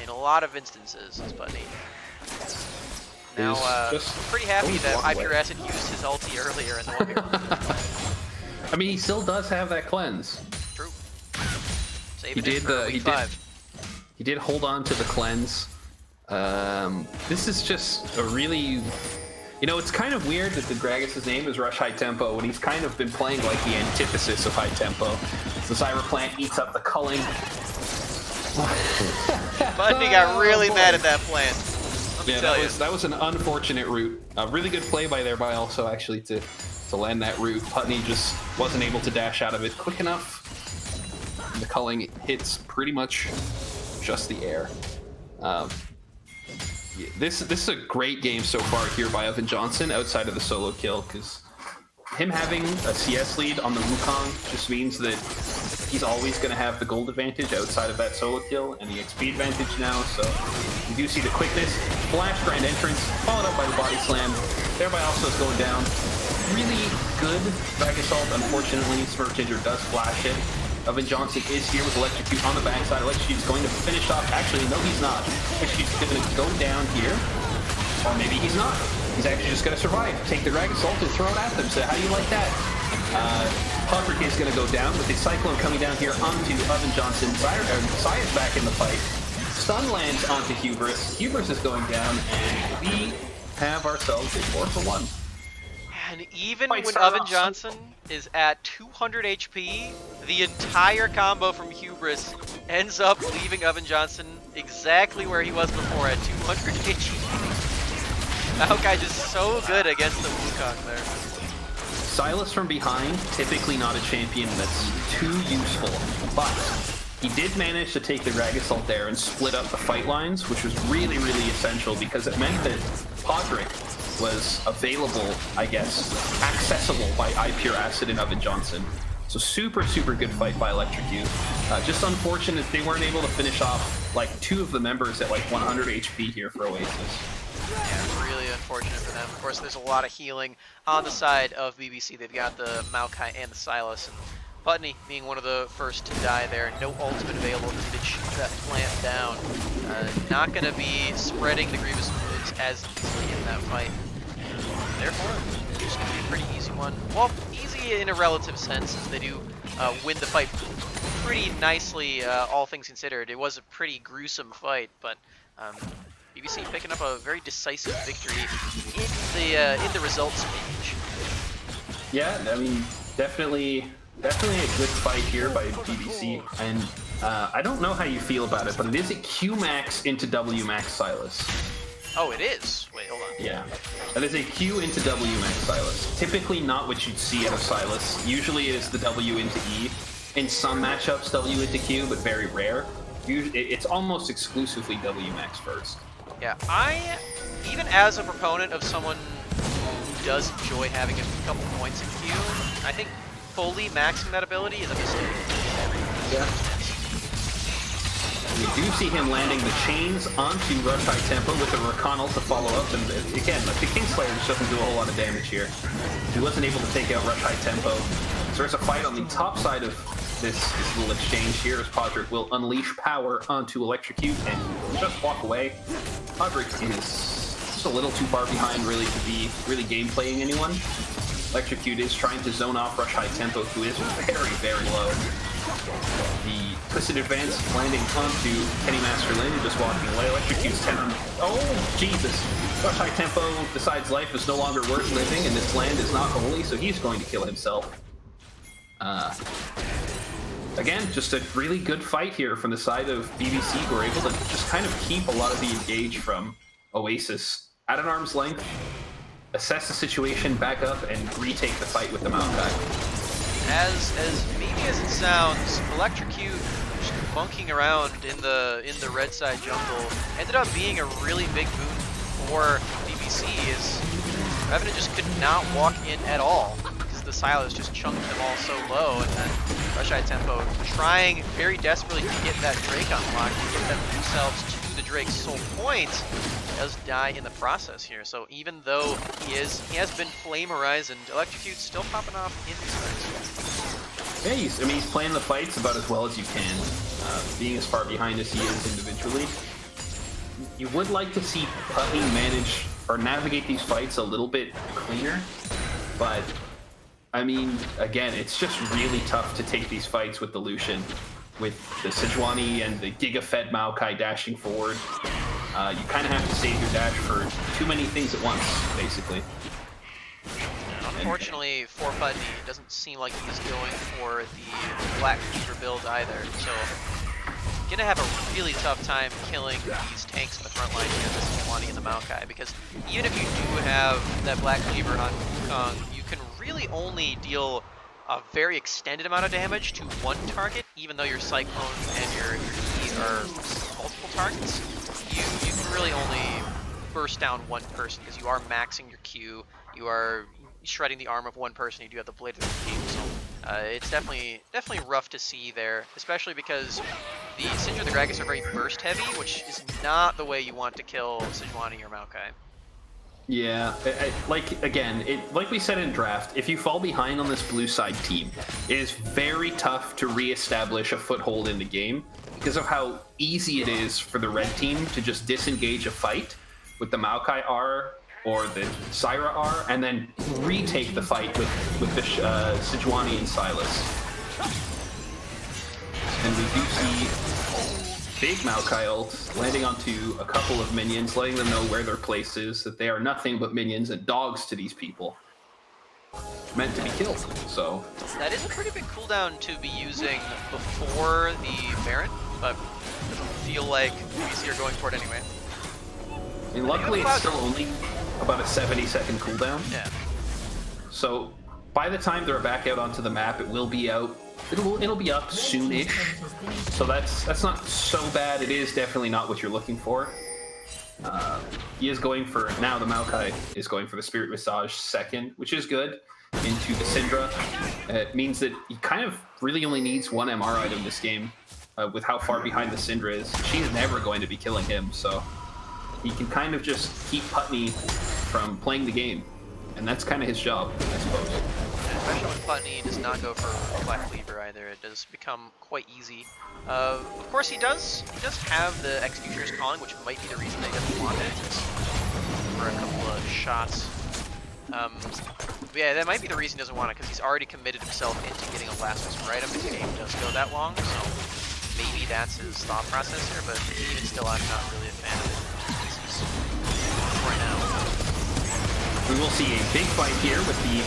in a lot of instances, Putney. Now, pretty happy that Pure Acid used his ulti earlier in the 1v1. I mean, he still does have that cleanse. True. He did hold on to the cleanse. This is just a really You know, it's kind of weird that the Gragas' name is Rush High Tempo when he's kind of been playing like the antithesis of High Tempo. The Cyber Plant eats up the culling. Budney got really mad at that plant. Let me tell you. That was an unfortunate route. A really good play by there by also actually to land that route. Putney just wasn't able to dash out of it quick enough. The culling hits pretty much just the air. This is a great game so far here by Evan Johnson outside of the solo kill, because him having a CS lead on the Wukong just means that he's always going to have the gold advantage outside of that solo kill and the XP advantage now. So you do see the quickness, flash grand entrance, followed up by the body slam. Thereby also is going down. Really good Drag Assault. Unfortunately, Smurf Ginger does flash it. Evan Johnson is here with Electrocute on the backside. Electrocute's going to finish off. Actually, no, he's not. Electrocute's going to go down here. Or maybe he's not. He's actually just going to survive. Take the Drag Assault and throw it at them. Say, how do you like that? Podrick is going to go down with the Cyclone coming down here onto Evan Johnson. Saya's back in the fight. Stun lands onto Hubris. Hubris is going down, and we have ourselves a 4-for-1. And even when Evan Johnson is at 200 HP, the entire combo from Hubris ends up leaving Evan Johnson exactly where he was before at 200 HP. Maokai just so good against the Wukong there. Silas from behind, typically not a champion that's too useful, but he did manage to take the Drag Assault there and split up the fight lines, which was really, really essential because it meant that Podrick was available, I guess, accessible by iPure Acid and Evan Johnson. So super, super good fight by Electrocute. Just unfortunate they weren't able to finish off like 2 of the members at like 100 HP here for Oasis. Yeah, really unfortunate for them. Of course, there's a lot of healing on the side of BBC. They've got the Maokai and the Silas. And Putney being one of the first to die there. No ultimate available to shoot that plant down. Not going to be spreading the Grievous moves as easily in that fight. Therefore, it's just going to be a pretty easy one. Well, easy in a relative sense, as they do win the fight pretty nicely, all things considered. It was a pretty gruesome fight, but BBC picking up a very decisive victory in the results page. Yeah, I mean, definitely a good fight here by BBC, and I don't know how you feel about it, but it is a Q max into W max Silas. Oh, it is? Wait, hold on. Yeah, that is a Q into W max Silas. Typically not what you'd see out of Silas. Usually it is the W into E. In some matchups, W into Q, but very rare. It's almost exclusively W max first. Yeah, even as a proponent of someone who does enjoy having a couple points in Q, I think fully maxing that ability is a mistake. Yeah. We do see him landing the chains onto Rush High Tempo with the Rakan ult to follow up, and again, the Kingslayer just doesn't do a whole lot of damage here. He wasn't able to take out Rush High Tempo. So there's a fight on the top side of this little exchange here as Podrick will unleash power onto Electrocute and just walk away. Podrick is just a little too far behind really to be really game-playing anyone. Electrocute is trying to zone off Rush High Tempo, who is very, very low. The twisted advance landing onto Kenny Master Lin and just walking away. Electrocute's 10 on... Oh, Jesus! Rush High Tempo decides life is no longer worth living and this land is not holy, so he's going to kill himself. Again, just a really good fight here from the side of BBC, who are able to just kind of keep a lot of the engage from Oasis at an arm's length, assess the situation, back up, and retake the fight with the Maokai. As meaty as it sounds, Electrocute just monkeying around in the red side jungle ended up being a really big boon for BBC, as Revenant just could not walk in at all because the Silas just chunked them all so low, and then Rush High Tempo trying very desperately to get that Drake unlocked and get themselves to the Drake's soul point, does die in the process here. So even though he has been Flame Horizon, Electrocute's still popping off in these fights. Yeah, he's playing the fights about as well as you can, being as far behind as he is individually. You would like to see Putney manage or navigate these fights a little bit cleaner, but I mean, again, it's just really tough to take these fights with the Lucian. with the Sejuani and the Giga Fed Maokai dashing forward. You kind of have to save your dash for too many things at once, basically. Unfortunately, for Putney, it doesn't seem like he's going for the Black Cleaver build either, so gonna have a really tough time killing these tanks in the front line here, the Sejuani and the Maokai, because even if you do have that Black Cleaver on Wukong, you can really only deal a very extended amount of damage to one target, even though your Cyclone and your E are multiple targets. You can really only burst down one person because you are maxing your Q, you are shredding the arm of one person, you do have the Blade of the King, so it's definitely rough to see there, especially because the Sindra and the Gragas are very burst heavy, which is not the way you want to kill Sejuani or Maokai. Yeah, like we said in draft, if you fall behind on this blue side team, it is very tough to reestablish a foothold in the game because of how easy it is for the red team to just disengage a fight with the Maokai R or the Syra R, and then retake the fight with the Sejuani and Silas. And we do see big Maokai ult landing onto a couple of minions, letting them know where their place is, that they are nothing but minions and dogs to these people. Meant to be killed, so. That is a pretty big cooldown to be using before the Baron, but it doesn't feel like BC are going for it anyway. I mean, luckily it's still only about a 70-second cooldown. Yeah. So by the time they're back out onto the map, it will be out. It'll be up soon-ish. So that's not so bad. It is definitely not what you're looking for. He is going for, now the Maokai is going for the Spirit Visage second, which is good, into the Syndra. It means that he kind of really only needs one MR item this game, with how far behind the Syndra is. She's never going to be killing him, so he can kind of just keep Putney from playing the game. And that's kind of his job, I suppose. Especially when Putney does not go for a Black Cleaver either, it does become quite easy. Of course he does have the Executioner's Calling, which might be the reason they doesn't want it for a couple of shots. Yeah, that might be the reason he doesn't want it, because he's already committed himself into getting a last whisper item if the game does go that long, so maybe that's his thought process here, but even still I'm not really a fan of it right now. We will see a big fight here with the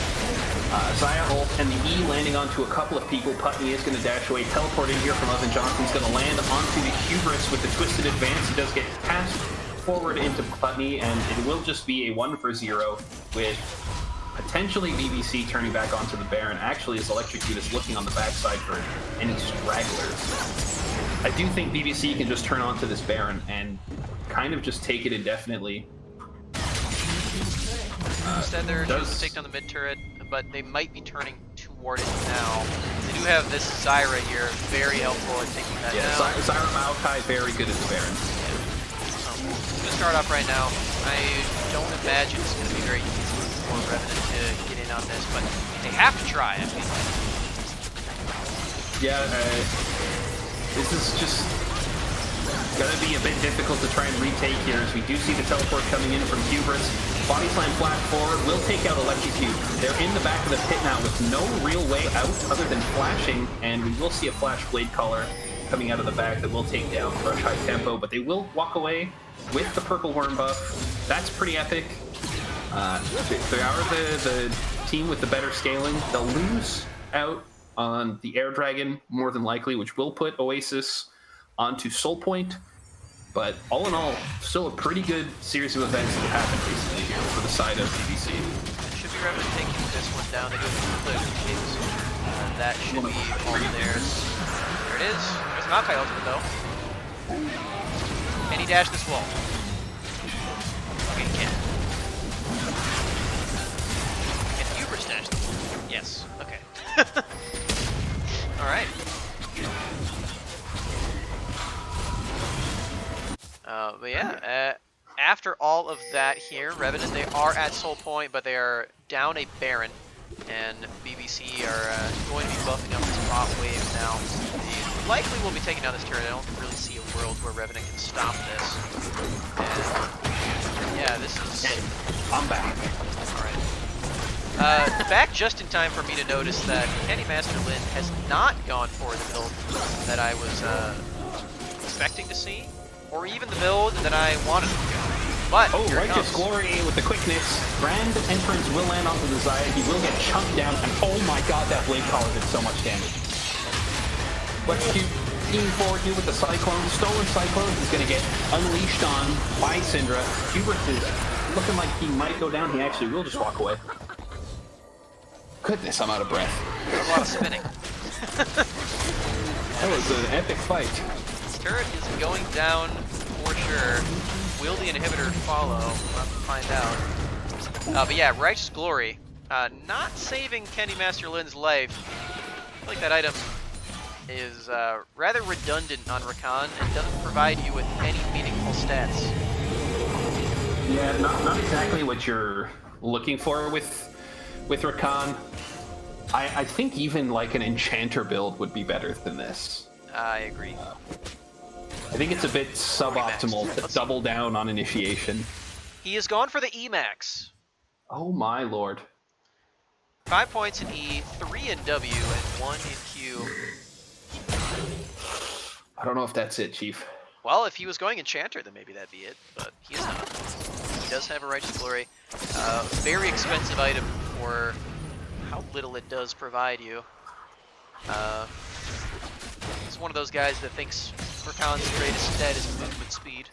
Xayah ult and the E landing onto a couple of people. Putney is going to dash away, teleport in here from Oven Johnson's going to land onto the Hubris with the Twisted Advance. He does get passed forward into Putney, and it will just be a 1-for-0 with potentially BBC turning back onto the Baron. Actually, his Electrocute is looking on the backside for any stragglers. I do think BBC can just turn onto this Baron and kind of just take it indefinitely. Instead, they're going to take down the mid turret, but they might be turning toward it now. They do have this Zyra here, very helpful at taking that down. Zyra Maokai, very good at the Baron. So, I'm going to start off right now. I don't imagine it's going to be very easy for Revenant to get in on this, but they have to try, I feel like. Yeah, this is just gonna be a bit difficult to try and retake here, as we do see the teleport coming in from Hubris. Body slam flash forward, will take out Electrocute. They're in the back of the pit now with no real way out other than flashing, and we will see a Flash Blade Caller coming out of the back that will take down Rush High Tempo, but they will walk away with the Purple Worm buff. That's pretty epic. They are the team with the better scaling. They'll lose out on the Air Dragon, more than likely, which will put Oasis onto Soul Point. But all in all, still a pretty good series of events that happened recently here for the side of BBC. It should be Revenant taking this one down. They go clear the caves. That should be all theirs. There it is. There's an Maokai ultimate though. Can he dash this wall? Okay, he can. Can Hubris dash this wall? Yes. Okay. Alright. But yeah, after all of that here, Revenant, they are at Soul Point, but they are down a Baron, and BBC are going to be buffing up this bot wave now. They likely will be taking down this turret. I don't really see a world where Revenant can stop this. And yeah, this is... I'm back. Alright. Back just in time for me to notice that Kenny Master Lin has not gone for the build that I was expecting to see, or even the build that I wanted to go. But here it Righteous comes. Glory with the quickness. Grand Entrance will land onto the Zaya. He will get chunked down, and oh my god, that Blade Collar did so much damage. Let's keep leaning forward here with the Cyclone. Stolen Cyclone is going to get unleashed on by Syndra. Hubert is looking like he might go down. He actually will just walk away. Goodness, I'm out of breath. A lot of spinning. That was an epic fight. This turret is going down for sure. Will the inhibitor follow? We'll have to find out. But yeah, Righteous Glory. Not saving Kenny Master Lin's life. I feel like that item is rather redundant on Rakan and doesn't provide you with any meaningful stats. Yeah, not exactly what you're looking for with Rakan. I think even like an Enchanter build would be better than this. I agree. I think it's a bit suboptimal to double down on initiation. He has gone for the Emax. Oh my lord. 5 points in E, 3 in W, and 1 in Q. I don't know if that's it, Chief. Well, if he was going Enchanter, then maybe that'd be it, but he is not. He does have a Righteous Glory. Very expensive item for how little it does provide you. He's one of those guys that thinks Rakan's greatest stat is movement speed.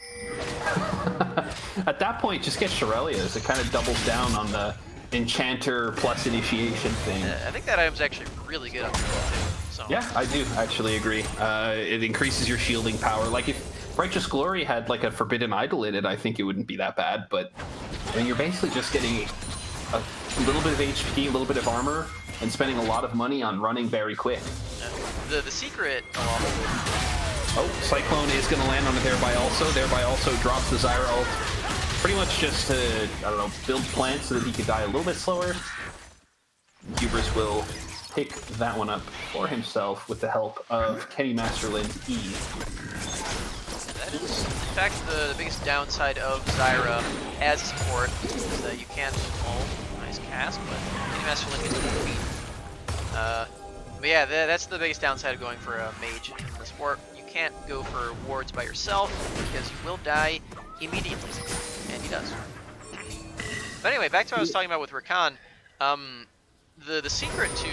At that point, just get Shirelia's. It kind of doubles down on the Enchanter plus initiation thing. I think that item's actually really good on the build too. So. Yeah, I do actually agree. It increases your shielding power. Like if Righteous Glory had like a Forbidden Idol in it, I think it wouldn't be that bad. But I mean, you're basically just getting a little bit of HP, a little bit of armor, and spending a lot of money on running very quick. The secret. Oh, Cyclone is going to land on it thereby also drops the Zyra ult. Pretty much just to, I don't know, build plants so that he could die a little bit slower. Hubris will pick that one up for himself with the help of Kenny Masterlin's E. That is, in fact, the biggest downside of Zyra as a support is that you can't. Oh, nice cast, but Kenny Masterlin gets 4 feet. But yeah, that's the biggest downside of going for a mage in the sport. You can't go for wards by yourself because you will die immediately, and he does. But anyway, back to what I was talking about with Rakan. The secret to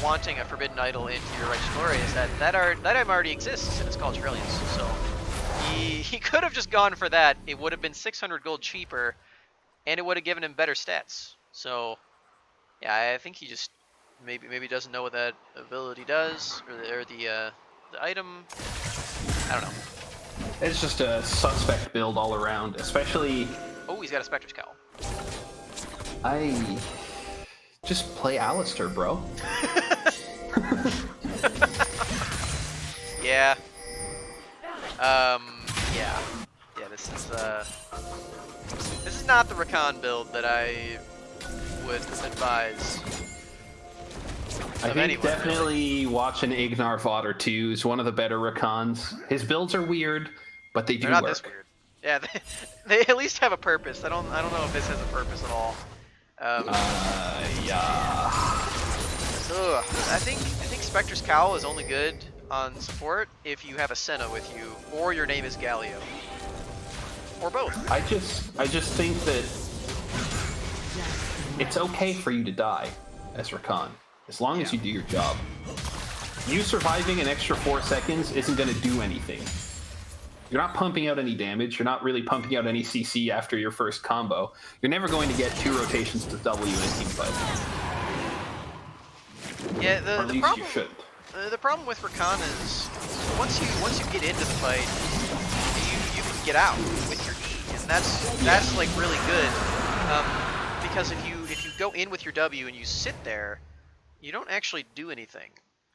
wanting a Forbidden Idol into your Righteous Glory is that item already exists, and it's called Trillions. So he could have just gone for that. It would have been 600 gold cheaper, and it would have given him better stats. So yeah, I think he just maybe doesn't know what that ability does, or the item. I don't know. It's just a suspect build all around, especially... Oh, he's got a Spectre's Cowl. I just play Alistair, bro. Yeah. Yeah. This is not the Rakan build that I would advise. I think definitely watching Ignar Vodder 2 is one of the better Rakans. His builds are weird, but they do They're not work. this weird. Yeah, they at least have a purpose. I don't know if this has a purpose at all. Yeah. So I think Spectre's Cowl is only good on support if you have a Senna with you, or your name is Galio, or both. I just think that it's okay for you to die as Rakan, as long as you do your job. You surviving an extra 4 seconds isn't going to do anything. You're not pumping out any damage. You're not really pumping out any CC after your first combo. You're never going to get 2 rotations to W in a team fight. Yeah, the problem you should. The problem with Rakan is once you get into the fight, you can get out with your E, and that's like really good. Because if you go in with your W and you sit there, you don't actually do anything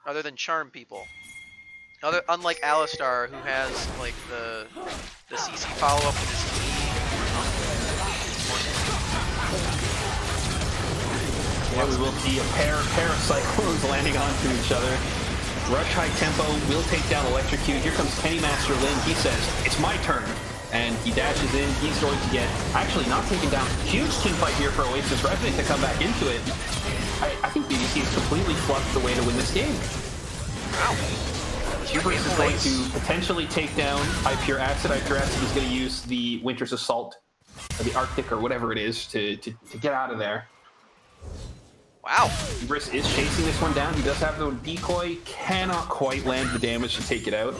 other than charm people. Unlike Alistar, who has like the CC follow up with his E. Yeah, we will see a pair of Cyclones landing onto each other. Rush high tempo will take down Electrocute. Here comes Kenny Master Lin. He says, "It's my turn." and he dashes in. He's going to get, actually not taken down. Huge team fight here for Oasis. Revenant to come back into it. I think BBC is completely fluffed the way to win this game. Wow. Hubris is going to potentially take down High Pure Acid. High Pure Acid is going to use the Winter's Assault, or the Arctic, or whatever it is, to get out of there. Wow. Hubris is chasing this one down. He does have the decoy, cannot quite land the damage to take it out.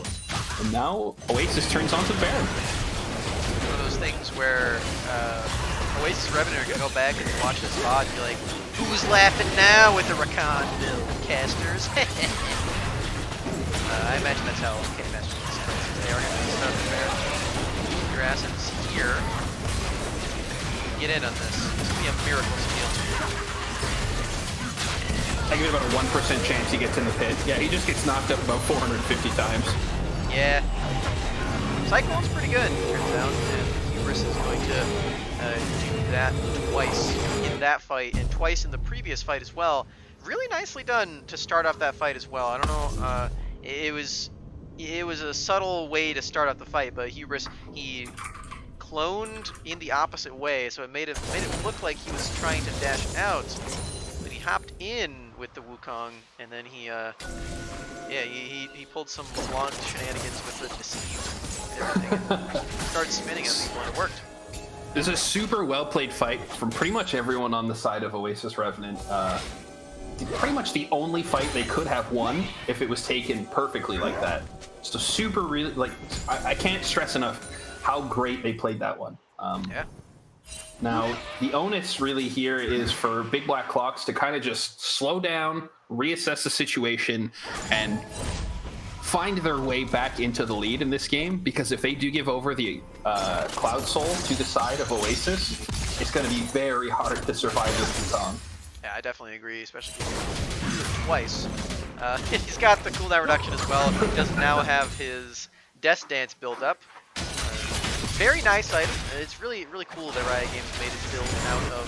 And now Oasis turns on to Baron. One of those things where Oasis Revenant are going to go back and watch this VOD and be like, who's laughing now with the Rakan build, casters? I imagine that's how K-Master is. They are going to start the Baron. Your assets here. Get in on this. This could be a miracle steal. I give it about a 1% chance he gets in the pit. Yeah, he just gets knocked up about 450 times. Yeah. Cyclone's pretty good, turns out. And Hubris is going to do that twice in that fight, and twice in the previous fight as well. Really nicely done to start off that fight as well. I don't know, it was a subtle way to start off the fight, but Hubris, he cloned in the opposite way, so it made it look like he was trying to dash out, but he hopped in with the Wukong, and then he pulled some LeBlanc shenanigans with the deceive and everything, and started spinning at people, and it worked. This is a super well-played fight from pretty much everyone on the side of Oasis Revenant. Pretty much the only fight they could have won if it was taken perfectly like that. So super, really, like, I can't stress enough how great they played that one. Yeah. Now, the onus really here is for Big Black Clocks to kind of just slow down, reassess the situation, and find their way back into the lead in this game, because if they do give over the Cloud Soul to the side of Oasis, it's going to be very hard to survive this Wukong. Yeah, I definitely agree, especially twice. He's got the cooldown reduction as well. He does now have his Death Dance build up. Very nice item. It's really, really cool that Riot Games made it build out of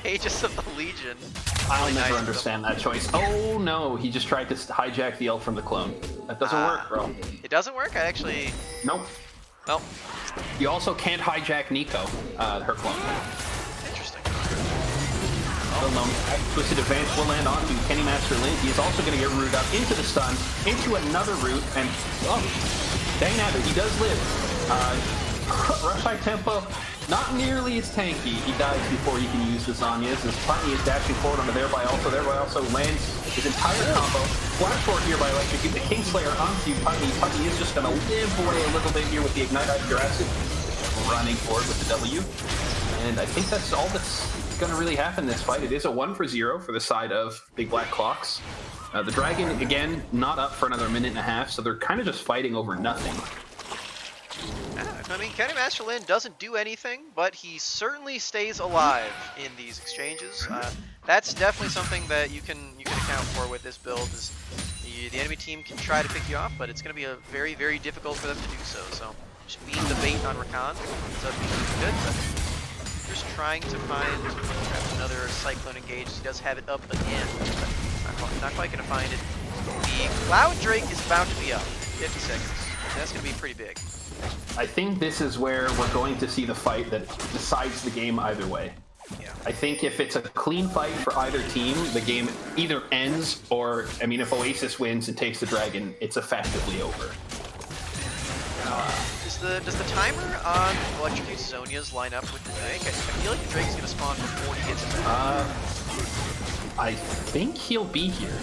a Aegis of the Legion. I'll Really never nice understand that choice. Oh no, he just tried to hijack the ult from the clone. That doesn't work, bro. It doesn't work? I actually... Nope. Well, You also can't hijack Nico, her clone. interesting. Well known. Twisted Advance will land onto Kenny Master Lin. He is also going to get rooted up into the stun, into another root, and dang nabbit, he does live. Rush high tempo, not nearly as tanky. He dies before he can use the Zanyas, as Putney is dashing forward on the thereby also lands his entire combo. Flash forward here by Electrocute the Kingslayer onto Putney. Putney is just going to live away a little bit here with the Ignite High Pure Acid, running forward with the W. And I think that's all that's going to really happen in this fight. It is a 1-for-0 for the side of Big Black Clocks. The Dragon, again, not up for another minute and a half, so they're kind of just fighting over nothing. I mean, Kenny Master Lin doesn't do anything, but he certainly stays alive in these exchanges. That's definitely something that you can account for with this build. Is the enemy team can try to pick you off, but it's going to be a very, very difficult for them to do so. So just being the bait on Rakan ends up being good, but just trying to find perhaps another Cyclone engage. He does have it up again, but not quite going to find it. The Cloud Drake is about to be up. 50 seconds. That's going to be pretty big. I think this is where we're going to see the fight that decides the game either way. Yeah. I think if it's a clean fight for either team, the game either ends or, I mean, if Oasis wins and takes the Dragon, it's effectively over. Does the timer on Electrocute Zonia's line up with the Drake? I feel like the Drake's going to spawn before he gets it. I think he'll be here.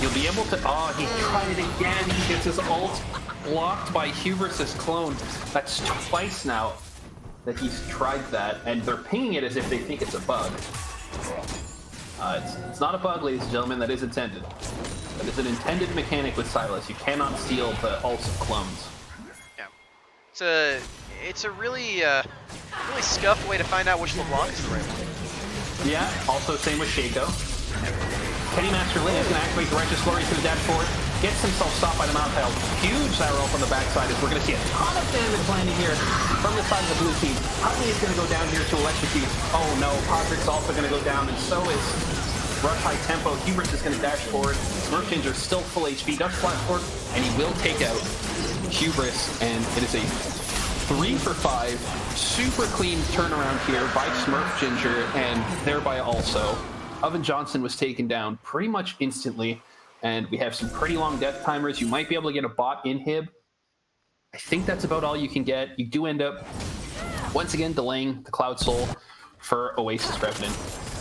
He'll be able to... Oh, he tried it again. He gets his ult blocked by Hubris' clone. That's twice now that he's tried that, and they're pinging it as if they think it's a bug. It's not a bug, ladies and gentlemen. That is intended. That is an intended mechanic with Sylas. You cannot steal the ults of clones. Yeah. It's a really really scuffed way to find out which LeBlanc is the right one. Yeah, also same with Shaco. Kenny Master Lin is going to activate the Righteous Glory through the dashboard. Gets himself stopped by the Mount Pile. Huge Sour Ult on the backside as we're going to see a ton of damage landing here from the side of the blue team. Putney is going to go down here to Electrocute. Oh no, Podrick's also going to go down, and so is rush high tempo. Hubris is going to dash forward. Smurf Ginger still full HP, does flash forward, and he will take out Hubris, and it is a 3 for 5. Super clean turnaround here by Smurf Ginger, and thereby also Oven Johnson was taken down pretty much instantly, and we have some pretty long death timers. You might be able to get a bot inhib. I think that's about all you can get. You do end up, once again, delaying the Cloud Soul for Oasis Revenant.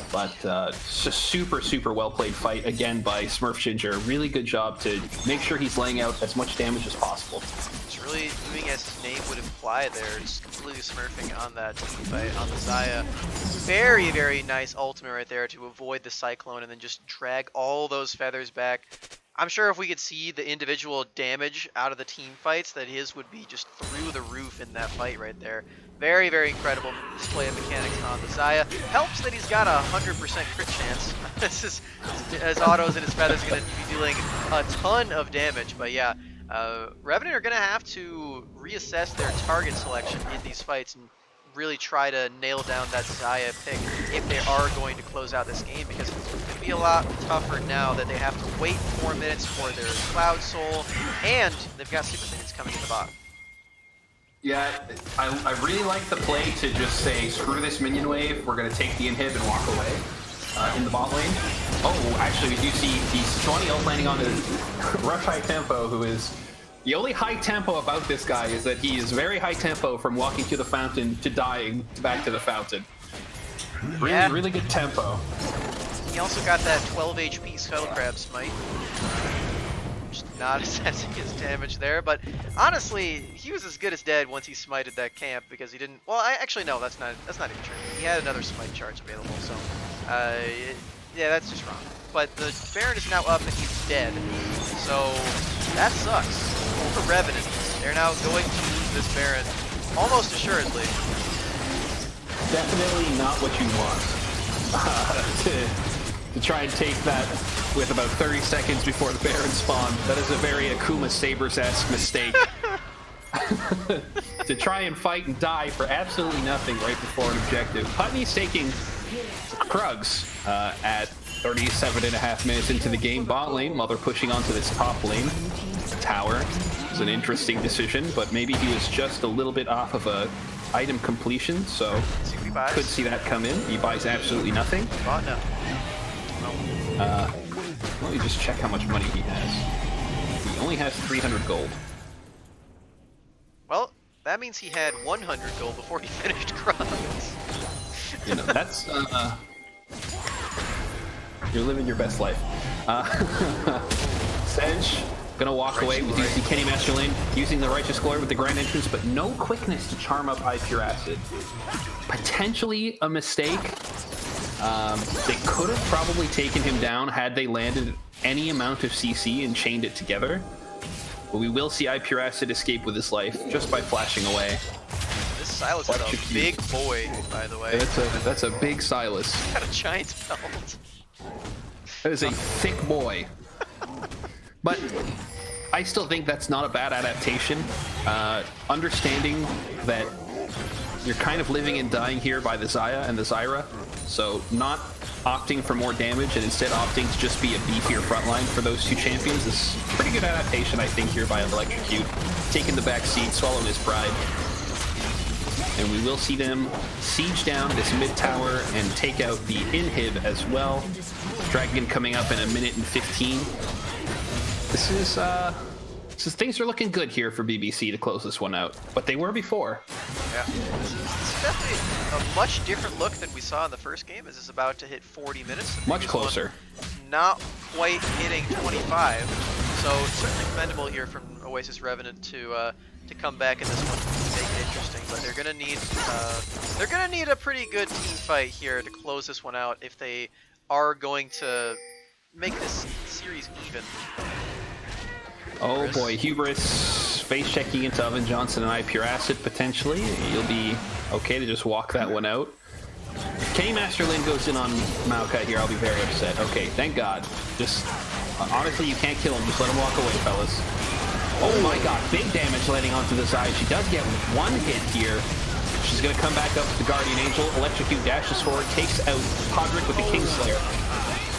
But it's just super, super well-played fight, again, by Smurf Ginger. Really good job to make sure he's laying out as much damage as possible. It's really doing as his name would imply there, just completely smurfing on that team fight on the Xayah. Very, very nice ultimate right there to avoid the Cyclone and then just drag all those feathers back. I'm sure if we could see the individual damage out of the team fights, that his would be just through the roof in that fight right there. Very, very incredible display of mechanics on the Xayah. Helps that he's got a 100% crit chance. His autos and his feathers are going to be dealing a ton of damage. But yeah, Revenant are going to have to reassess their target selection in these fights and really try to nail down that Xayah pick if they are going to close out this game, because it's going to be a lot tougher now that they have to wait 4 minutes for their Cloud Soul, and they've got Super Minions coming to the bot. Yeah, I really like the play to just say, screw this minion wave, we're going to take the inhib and walk away in the bot lane. Oh, actually, we do see the Sejuani ult landing on his Rush High Tempo, who is... The only high tempo about this guy is that he is very high tempo from walking to the fountain to dying back to the fountain. Really, really good tempo. He also got that 12 HP Scuttle Crab Smite. Just not assessing his damage there, but honestly, he was as good as dead once he smited that camp because he didn't. Well, actually no, that's not even true. He had another smite charge available, so yeah, that's just wrong. But the Baron is now up and he's dead, so that sucks. For Revenant, they're now going to lose this Baron almost assuredly. Definitely not what you want to try and take that with about 30 seconds before the Baron spawn. That is a very Akuma Sabers-esque mistake. To try and fight and die for absolutely nothing right before an objective. Putney's taking Krugs at 37.5 minutes into the game. Bot lane, while they're pushing onto this top lane. Tower is an interesting decision, but maybe he was just a little bit off of a item completion, so could see that come in. He buys absolutely nothing. Bot no. Let me just check how much money he has. He only has 300 gold. Well, that means he had 100 gold before he finished Krugs. You know, that's you're living your best life. Sedge gonna walk away. We do see Kenny Master Lane using the Righteous Glory with the Grand Entrance, but no quickness to charm up Pure Acid. Potentially a mistake. They could have probably taken him down had they landed any amount of CC and chained it together. But we will see Pure Acid escape with his life just by flashing away. This Silas is a big boy, by the way. That's a big Silas. He's got a giant belt. That is a thick boy. But I still think that's not a bad adaptation. Understanding that you're kind of living and dying here by the Xayah and the Zyra, so not opting for more damage and instead opting to just be a beefier frontline for those two champions is a pretty good adaptation, I think, here by Electrocute. Taking the back seat, swallowing his pride. And we will see them siege down this mid tower and take out the inhib as well. Dragon coming up in 1 minute and 15. This is things are looking good here for BBC to close this one out, but they were before. Yeah, it's definitely a much different look than we saw in the first game. As it's about to hit 40 minutes. Much closer. Not quite hitting 25, so certainly commendable here from Oasis Revenant to come back in this one and make it interesting. But they're gonna need a pretty good team fight here to close this one out if they are going to make this series even. Oh boy, Hubris face checking into Oven Johnson and Pure Acid potentially. You'll be okay to just walk that one out. If Kenny Master Lane goes in on Maokai here, I'll be very upset. Okay, thank God. Just honestly, you can't kill him. Just let him walk away, fellas. Oh my God, big damage landing onto the side. She does get one hit here. She's gonna come back up with the Guardian Angel. Electrocute dashes forward, takes out Podrick with the Kingslayer.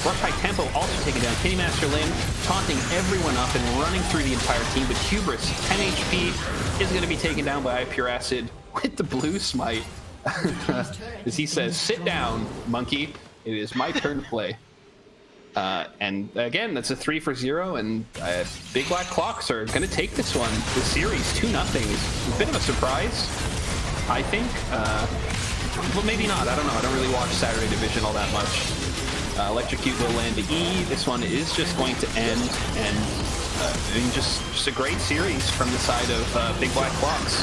Rush High Tempo also taken down. Kenny Master Lin taunting everyone up and running through the entire team, but Hubris, 10 HP, is going to be taken down by Pure Acid with the blue smite. As he says, sit down, monkey. It is my turn to play. And again, that's a 3-for-0, and Big Black Clocks are going to take this one. The series 2-0 is a bit of a surprise, I think. Well, maybe not. I don't know. I don't really watch Saturday Division all that much. Electrocute will land the E. This one is just going to end, and just a great series from the side of Big Black Clocks.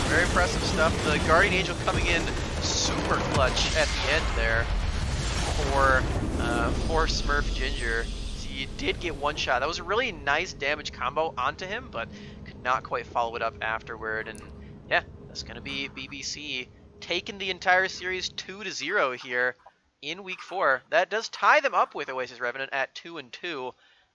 Very impressive stuff. The Guardian Angel coming in super clutch at the end there for Smurf Ginger. He did get one shot. That was a really nice damage combo onto him, but could not quite follow it up afterward. And yeah, that's going to be BBC taking the entire series 2-0 here in week 4. That does tie them up with Oasis Revenant at 2-2.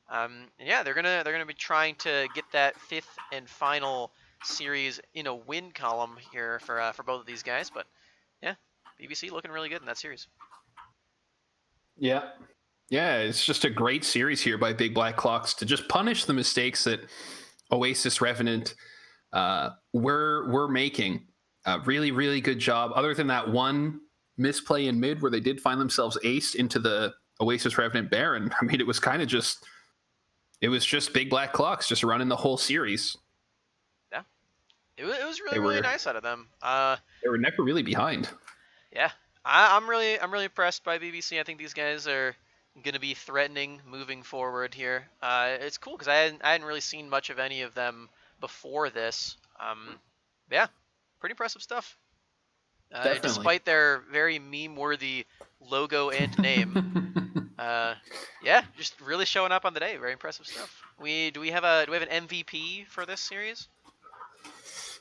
And yeah, they're gonna be trying to get that 5th and final series in a win column here for both of these guys. But yeah, BBC looking really good in that series. Yeah, it's just a great series here by Big Black Clocks to just punish the mistakes that Oasis Revenant were making. Really, really good job. Other than that one misplay in mid where they did find themselves aced into the Oasis Revenant Baron, I mean, it was just Big Black Clocks just running the whole series. Yeah, it was really nice out of them. They were never really behind. Yeah, I'm really impressed by BBC. I think these guys are going to be threatening moving forward here. It's cool because I hadn't really seen much of any of them before this. Yeah, pretty impressive stuff. Despite their very meme-worthy logo and name. Yeah, just really showing up on the day. Very impressive stuff. Do we have an MVP for this series?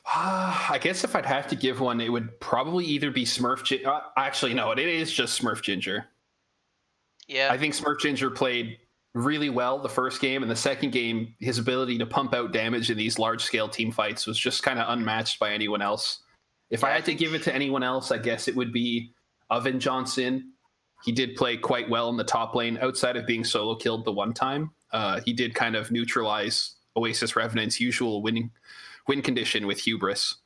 I guess if I'd have to give one, it would probably either be Smurf Ginger. Actually, no, it is just Smurf Ginger. Yeah. I think Smurf Ginger played really well the first game, and the second game, his ability to pump out damage in these large-scale team fights was just kind of unmatched by anyone else. If I had to give it to anyone else, I guess it would be Oven Johnson. He did play quite well in the top lane, outside of being solo killed the one time. He did kind of neutralize Oasis Revenant's usual win condition with Hubris.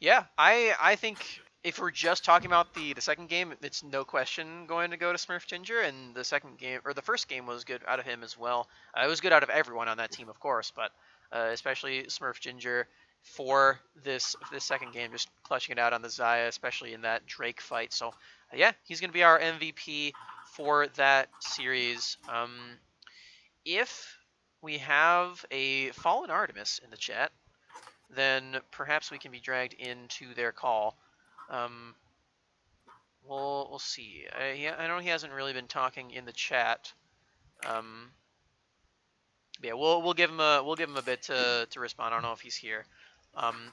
Yeah, I think if we're just talking about the second game, it's no question going to go to Smurf Ginger, and the first game was good out of him as well. It was good out of everyone on that team, of course, but especially Smurf Ginger for this second game, just clutching it out on the Xayah, especially in that Drake fight. So yeah, he's going to be our MVP for that series. If we have a Fallen Artemis in the chat, then perhaps we can be dragged into their call. We'll see. I know he hasn't really been talking in the chat. Yeah, we'll give him a bit to respond. I don't know if he's here.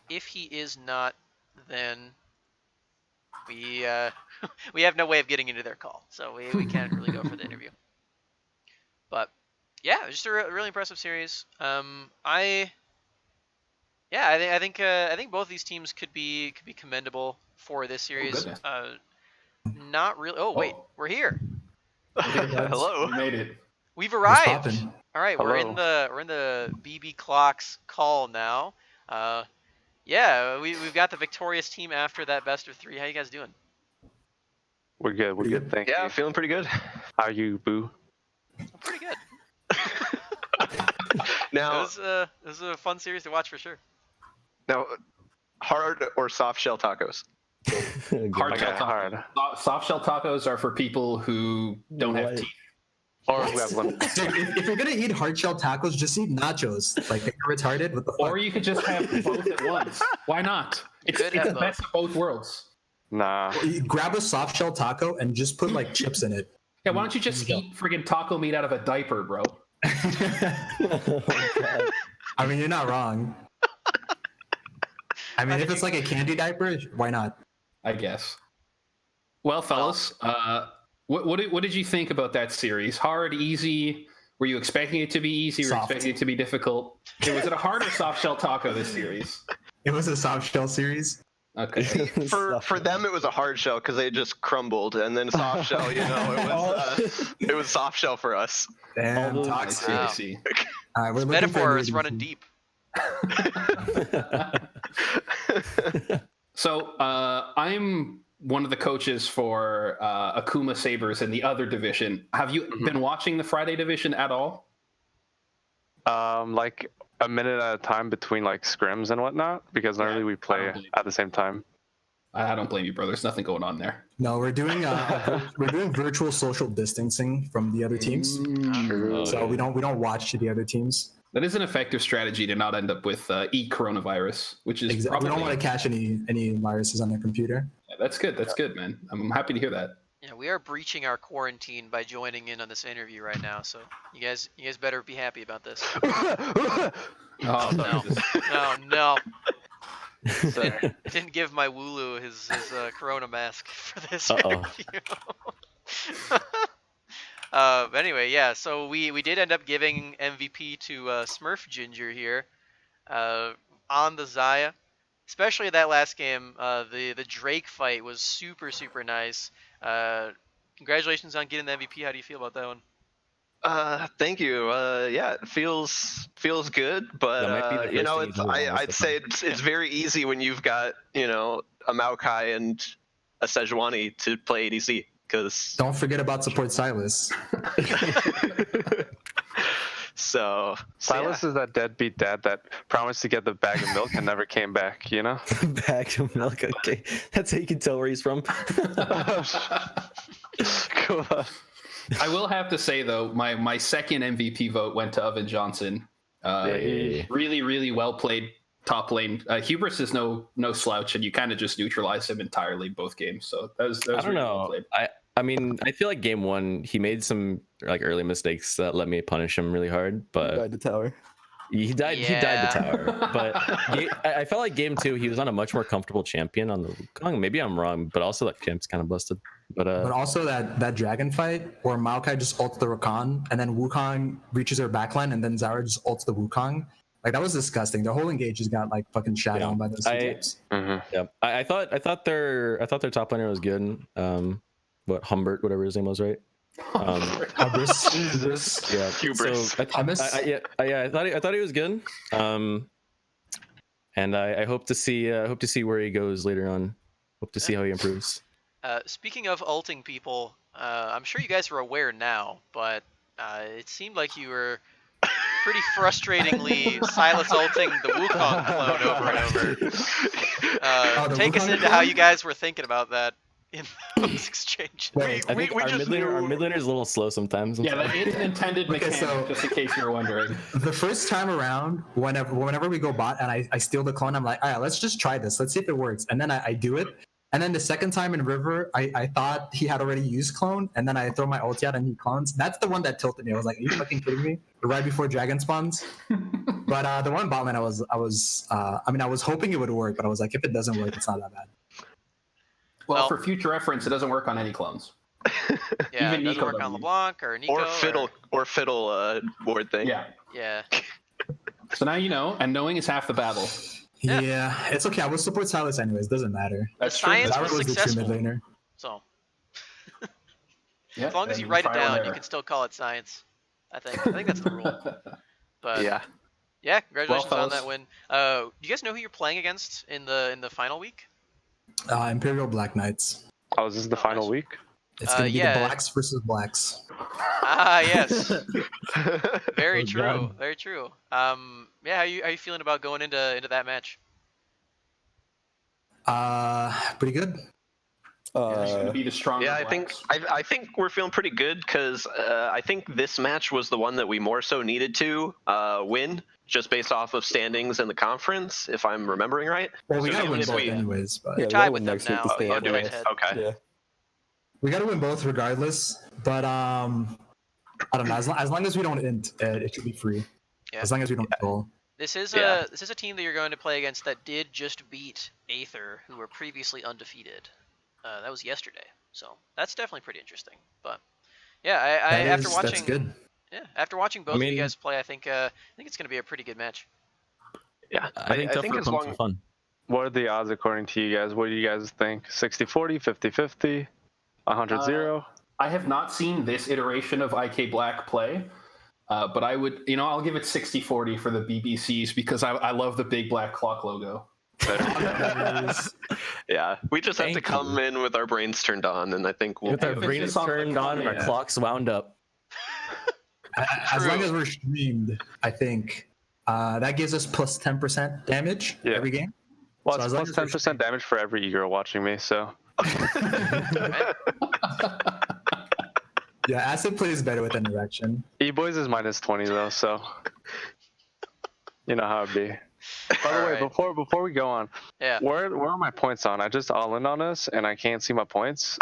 If he is not, then we we have no way of getting into their call, so we can't really go for the interview. But yeah, just a really impressive series. I think both these teams could be commendable for this series. Not really. Oh wait, we're here. Hello. We made it. We've arrived. All right, we're in the BB Clocks call now. Yeah, we've got the victorious team after that best of 3. How you guys doing? We're good. Thank you. Yeah, feeling pretty good. How are you, Boo? I'm pretty good. Now, it was a fun series to watch for sure. now, hard or soft shell tacos? Hard shell tacos. Soft shell tacos are for people who don't have teeth. Or who have lemon. If you're gonna eat hard shell tacos, just eat nachos. Like, you're retarded. What the fuck? Or you could just have both at once. Why not? It's the best of both worlds. Nah. You grab a soft shell taco and just put like chips in it. Yeah, why don't you just eat friggin' taco meat out of a diaper, bro? I mean, you're not wrong. I mean, if it's like a candy diaper, why not? I guess. Well, fellas, what did you think about that series? Hard, easy? Were you expecting it to be easy? Were you expecting it to be difficult? Was it a hard or soft shell taco this series? It was a soft shell series. Okay. For them it was a hard shell because they just crumbled, and then soft shell, it was soft shell for us. Damn, I toxic. see. I Wow. see. All right, we're This looking metaphor for is running deep. So I'm one of the coaches for Akuma Sabres in the other division. Have you been watching the Friday division at all? Like a minute at a time between like scrims and whatnot, because normally we play at the same time. I don't blame you, bro. There's nothing going on there. No, we're doing virtual social distancing from the other teams, so we don't watch the other teams. That is an effective strategy to not end up with coronavirus, which is Exactly. probably. We don't want to catch any viruses on their computer. Yeah, that's good. That's good, man. I'm happy to hear that. Yeah, we are breaching our quarantine by joining in on this interview right now. So you guys better be happy about this. Oh No. Jesus. No. Sorry. I didn't give my Wooloo his corona mask for this Uh-oh. interview. But anyway, yeah. So we did end up giving MVP to Smurf Ginger here on the Zaya. Especially that last game, the Drake fight was super nice. Congratulations on getting the MVP. How do you feel about that one? Thank you. Yeah, it feels good, but That might be the first thing you it's do on I'd say it's very easy when you've got a Maokai and a Sejuani to play ADC, because Don't forget about support Silas. so Silas is that deadbeat dad that promised to get the bag of milk and never came back, you know? Bag of milk. Okay, that's how you can tell where he's from. Cool. I will have to say though, my second MVP vote went to Oven Johnson. Hey. Really well played top lane. Hubris is no slouch, and you kind of just neutralized him entirely both games. So that was I don't really well know. played. I mean, I feel like game one he made some like early mistakes that let me punish him really hard, but Died the tower. he died Yeah. the tower. But I felt like game two he was on a much more comfortable champion on the Wukong. Maybe I'm wrong, but also that champ's kind of busted. But also that dragon fight where Maokai just ults the Rakan and then Wukong reaches her backline and then Zara just ults the Wukong. Like that was disgusting. The whole engage just got like fucking shot on by those two types. yeah, I thought their top laner was good. What Humbert, whatever his name was, right? Hubris. Yeah, Hubris. So I thought he was good. And I hope to see where he goes later on. Hope to see how he improves. Speaking of ulting people, I'm sure you guys are aware now, but it seemed like you were pretty frustratingly Silas ulting the Wukong clone over and over. The Take us Wukong into how clone? you guys were thinking about that in those exchanges. Wait, I think we our just mid laner knew- is a little slow sometimes. Yeah, that is an intended Okay, mechanic, so- just in case you were wondering. the first time around, whenever we go bot and I steal the clone, I'm like, all right, let's just try this. Let's see if it works. And then I do it. And then the second time in River, I thought he had already used clone, and then I throw my ulti out and he clones. That's the one that tilted me. I was like, are you fucking kidding me? Right before dragon spawns. But the one bot lane, I was hoping it would work, but I was like, if it doesn't work, it's not that bad. Well, Well- for future reference, it doesn't work on any clones. Yeah, Even it doesn't Nico work on doesn't. LeBlanc or Nico. or fiddle board thing. Yeah. Yeah. So now you know, and knowing is half the battle. Yeah. Yeah, it's okay. I will support Silas anyways. Doesn't matter. The science Zara was was the true successful. mid laner. So Yeah, as long as you and write it trial and down, you error. can still call it science. I think that's the rule. But Yeah. congratulations on fellas. that win. Do you guys know who you're playing against in the final week? Imperial Black Knights. Oh, is this the final week? It's gonna be yeah. the blacks versus blacks. Ah, yes. Very Oh, true. God. Very true. Yeah, how you feeling about going into that match? Pretty good. Who's going to be the stronger Yeah, blacks? I think we're feeling pretty good because I think this match was the one that we more so needed to win, just based off of standings in the conference, if I'm remembering right. Well, we So gotta even win if both we- anyways, but Yeah, You're we tied gotta with win them next week now. to stay Oh, up do we? there. head. Okay. Yeah. we gotta win both regardless. But I don't know. As long as we don't int, it should be free. Yeah. As long as we don't troll. This is Yeah. a team that you're going to play against that did just beat Aether, who were previously undefeated. That was yesterday, so that's definitely pretty interesting. But yeah, That's good. after watching both of you mean- guys play, I think it's going to be a pretty good match. Yeah, I think tough think for as fun long for fun. What are the odds according to you guys? What do you guys think? 60-40, 50-50, 100-0? I have not seen this iteration of IK Black play, but I would, I'll give it 60-40 for the BBCs because I love the big black clock logo. Yeah, we just have to Thank come you. in with our brains turned on, and I think we'll. With our If it's brains just on the turned on and our yeah. clocks wound up. As True. long as we're streamed, I think that gives us plus 10% damage Yeah. every game. Well, So it's as long plus as we're 10% streamed. damage for every girl watching me, so. Yeah, Acid plays better with an erection. E-Boys is minus 20 though, so. You know how it be. By the way, Alright. before we go on, Yeah. where are my points on? I just all in on us and I can't see my points.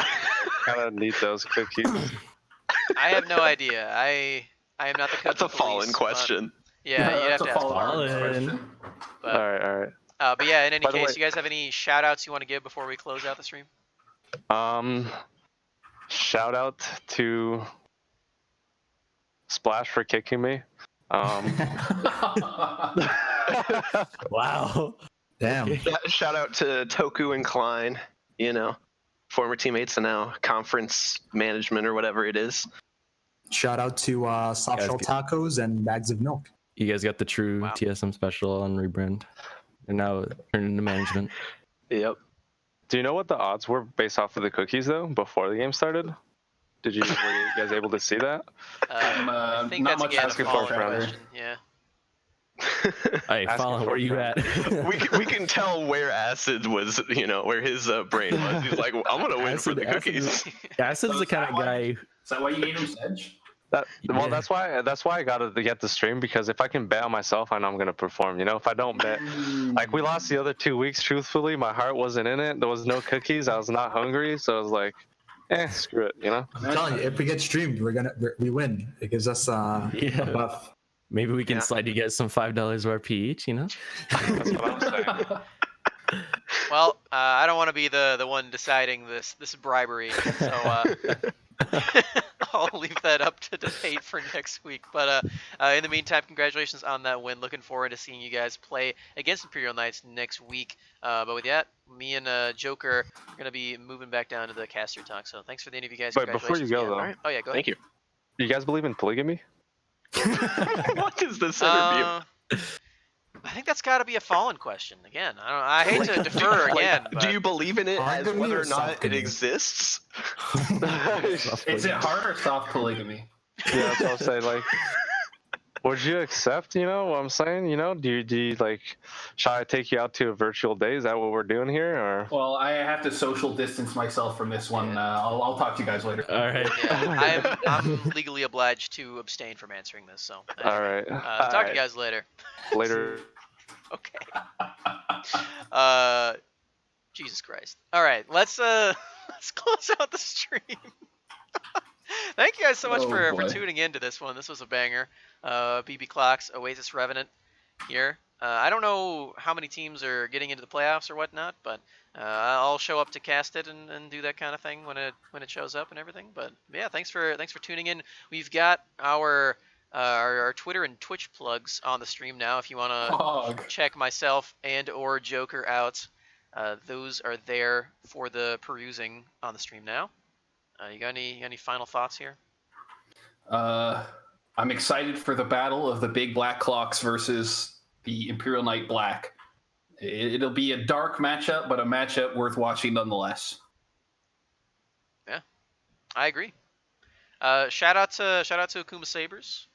Kind of need those cookies. I have no idea. I am not the cookie That's a police, fallen but- question. Yeah, you'd have to ask. follow-up Fallen. question. But, All right. but yeah, in any By the case, way- you guys have any shout outs you want to give before we close out the stream? Shout out to Splash for kicking me. Wow. Damn. Yeah, shout out to Toku and Klein, former teammates and now conference management or whatever it is. Shout out to soft Guys, shell tacos and bags of milk. You guys got the true Wow. TSM special on rebrand. And now turned into management. Yep. Do you know what the odds were based off of the cookies though before the game started? Were you guys able to see that? I think not that's much again a asking for fallen it, brother. question. Yeah. Hey, Asking Fallon, for where a you friend. at? we can tell where Acid was, where his brain was. He's like, I'm gonna win for the Acid- cookies. Acid's the kind of guy. Is that why you gave him Sedge? Yeah. That's why I got to get the stream because if I can bet on myself, I know I'm gonna perform. If I don't bet, like we lost the other 2 weeks. Truthfully, my heart wasn't in it. There was no cookies. I was not hungry, so I was like, screw it. I'm telling you, if we get streamed, we win. It gives us a buff. Maybe we can Yeah. slide you guys some $5 RP each, That's what I'm saying. Well, I don't want to be the one deciding this bribery, so I'll leave that up to debate for next week. But in the meantime, congratulations on that win. Looking forward to seeing you guys play against Imperial Knights next week. But with that, me and Joker are gonna be moving back down to the caster talk. So thanks for the interview, guys. But before you Congratulations go, again. though- All right. Oh yeah, go ahead. Thank you. You guys believe in polygamy? What is this interview? I think that's got to be a fallen question again. I hate to defer Like, again. do you believe in it as Polygamy whether or or not it softgamy? exists? Is it hard or soft polygamy? Yeah, that's what I'm saying. Like, would you accept? What I'm saying? Do you like? Shall I take you out to a virtual day? Is that what we're doing here, or? Well, I have to social distance myself from this one. I'll talk to you guys later. All right. Yeah, I'm legally obliged to abstain from answering this. So. All right. Talk to you guys later. Later. Okay. Jesus Christ. All right, let's close out the stream. Thank you guys so much Oh, for boy. tuning into this one. This was a banger. BB Clocks, Oasis Revenant here. I don't know how many teams are getting into the playoffs or whatnot, but I'll show up to cast it and do that kind of thing when it shows up and everything. But yeah, thanks for tuning in. We've got our Twitter and Twitch plugs on the stream now. If you want to Hog. check myself and or Joker out, those are there for the perusing on the stream now. You got any final thoughts here? I'm excited for the battle of the big black clocks versus the Imperial Knight Black. It'll be a dark matchup, but a matchup worth watching nonetheless. Yeah, I agree. Shout out to Akuma Sabres.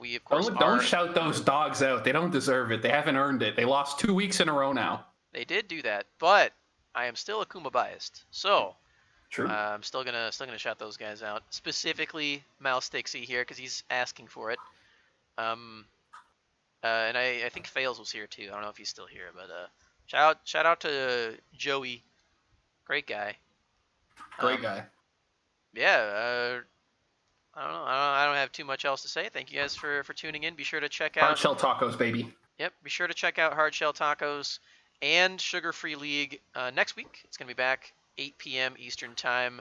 We of course Don't shout those dogs out. They don't deserve it. They haven't earned it. They lost 2 weeks in a row now. They did do that, but I am still Akuma biased. So True. I'm still gonna shout those guys out. Specifically Mouse Dixie here because he's asking for it. And I think Fails was here too. I don't know if he's still here, but shout out to Joey, great guy. Great guy. Yeah. I don't know. I don't have too much else to say. Thank you guys for tuning in. Be sure to check Hard out. shell tacos, baby. Yep. Be sure to check out Hard Shell Tacos and Sugar Free League next week. It's gonna be back 8 p.m. Eastern Time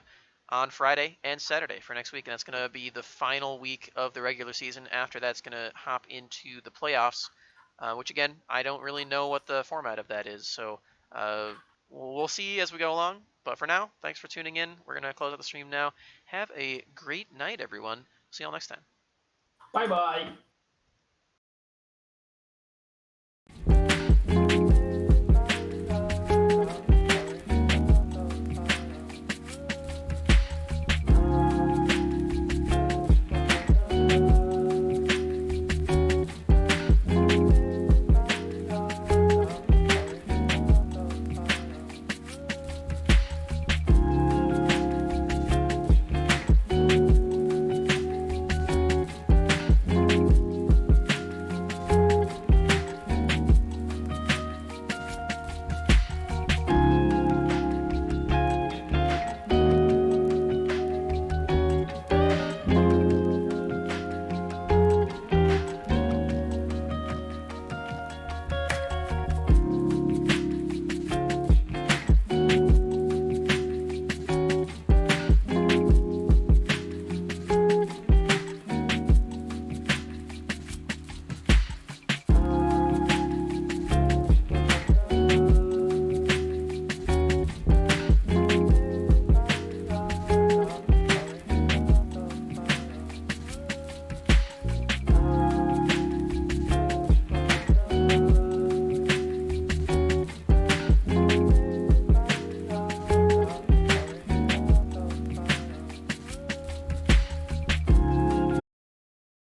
on Friday and Saturday for next week, and that's gonna be the final week of the regular season. After that's gonna hop into the playoffs, which again I don't really know what the format of that is. So We'll see as we go along. But for now, thanks for tuning in. We're going to close out the stream now. Have a great night, everyone. See y'all next time. Bye bye.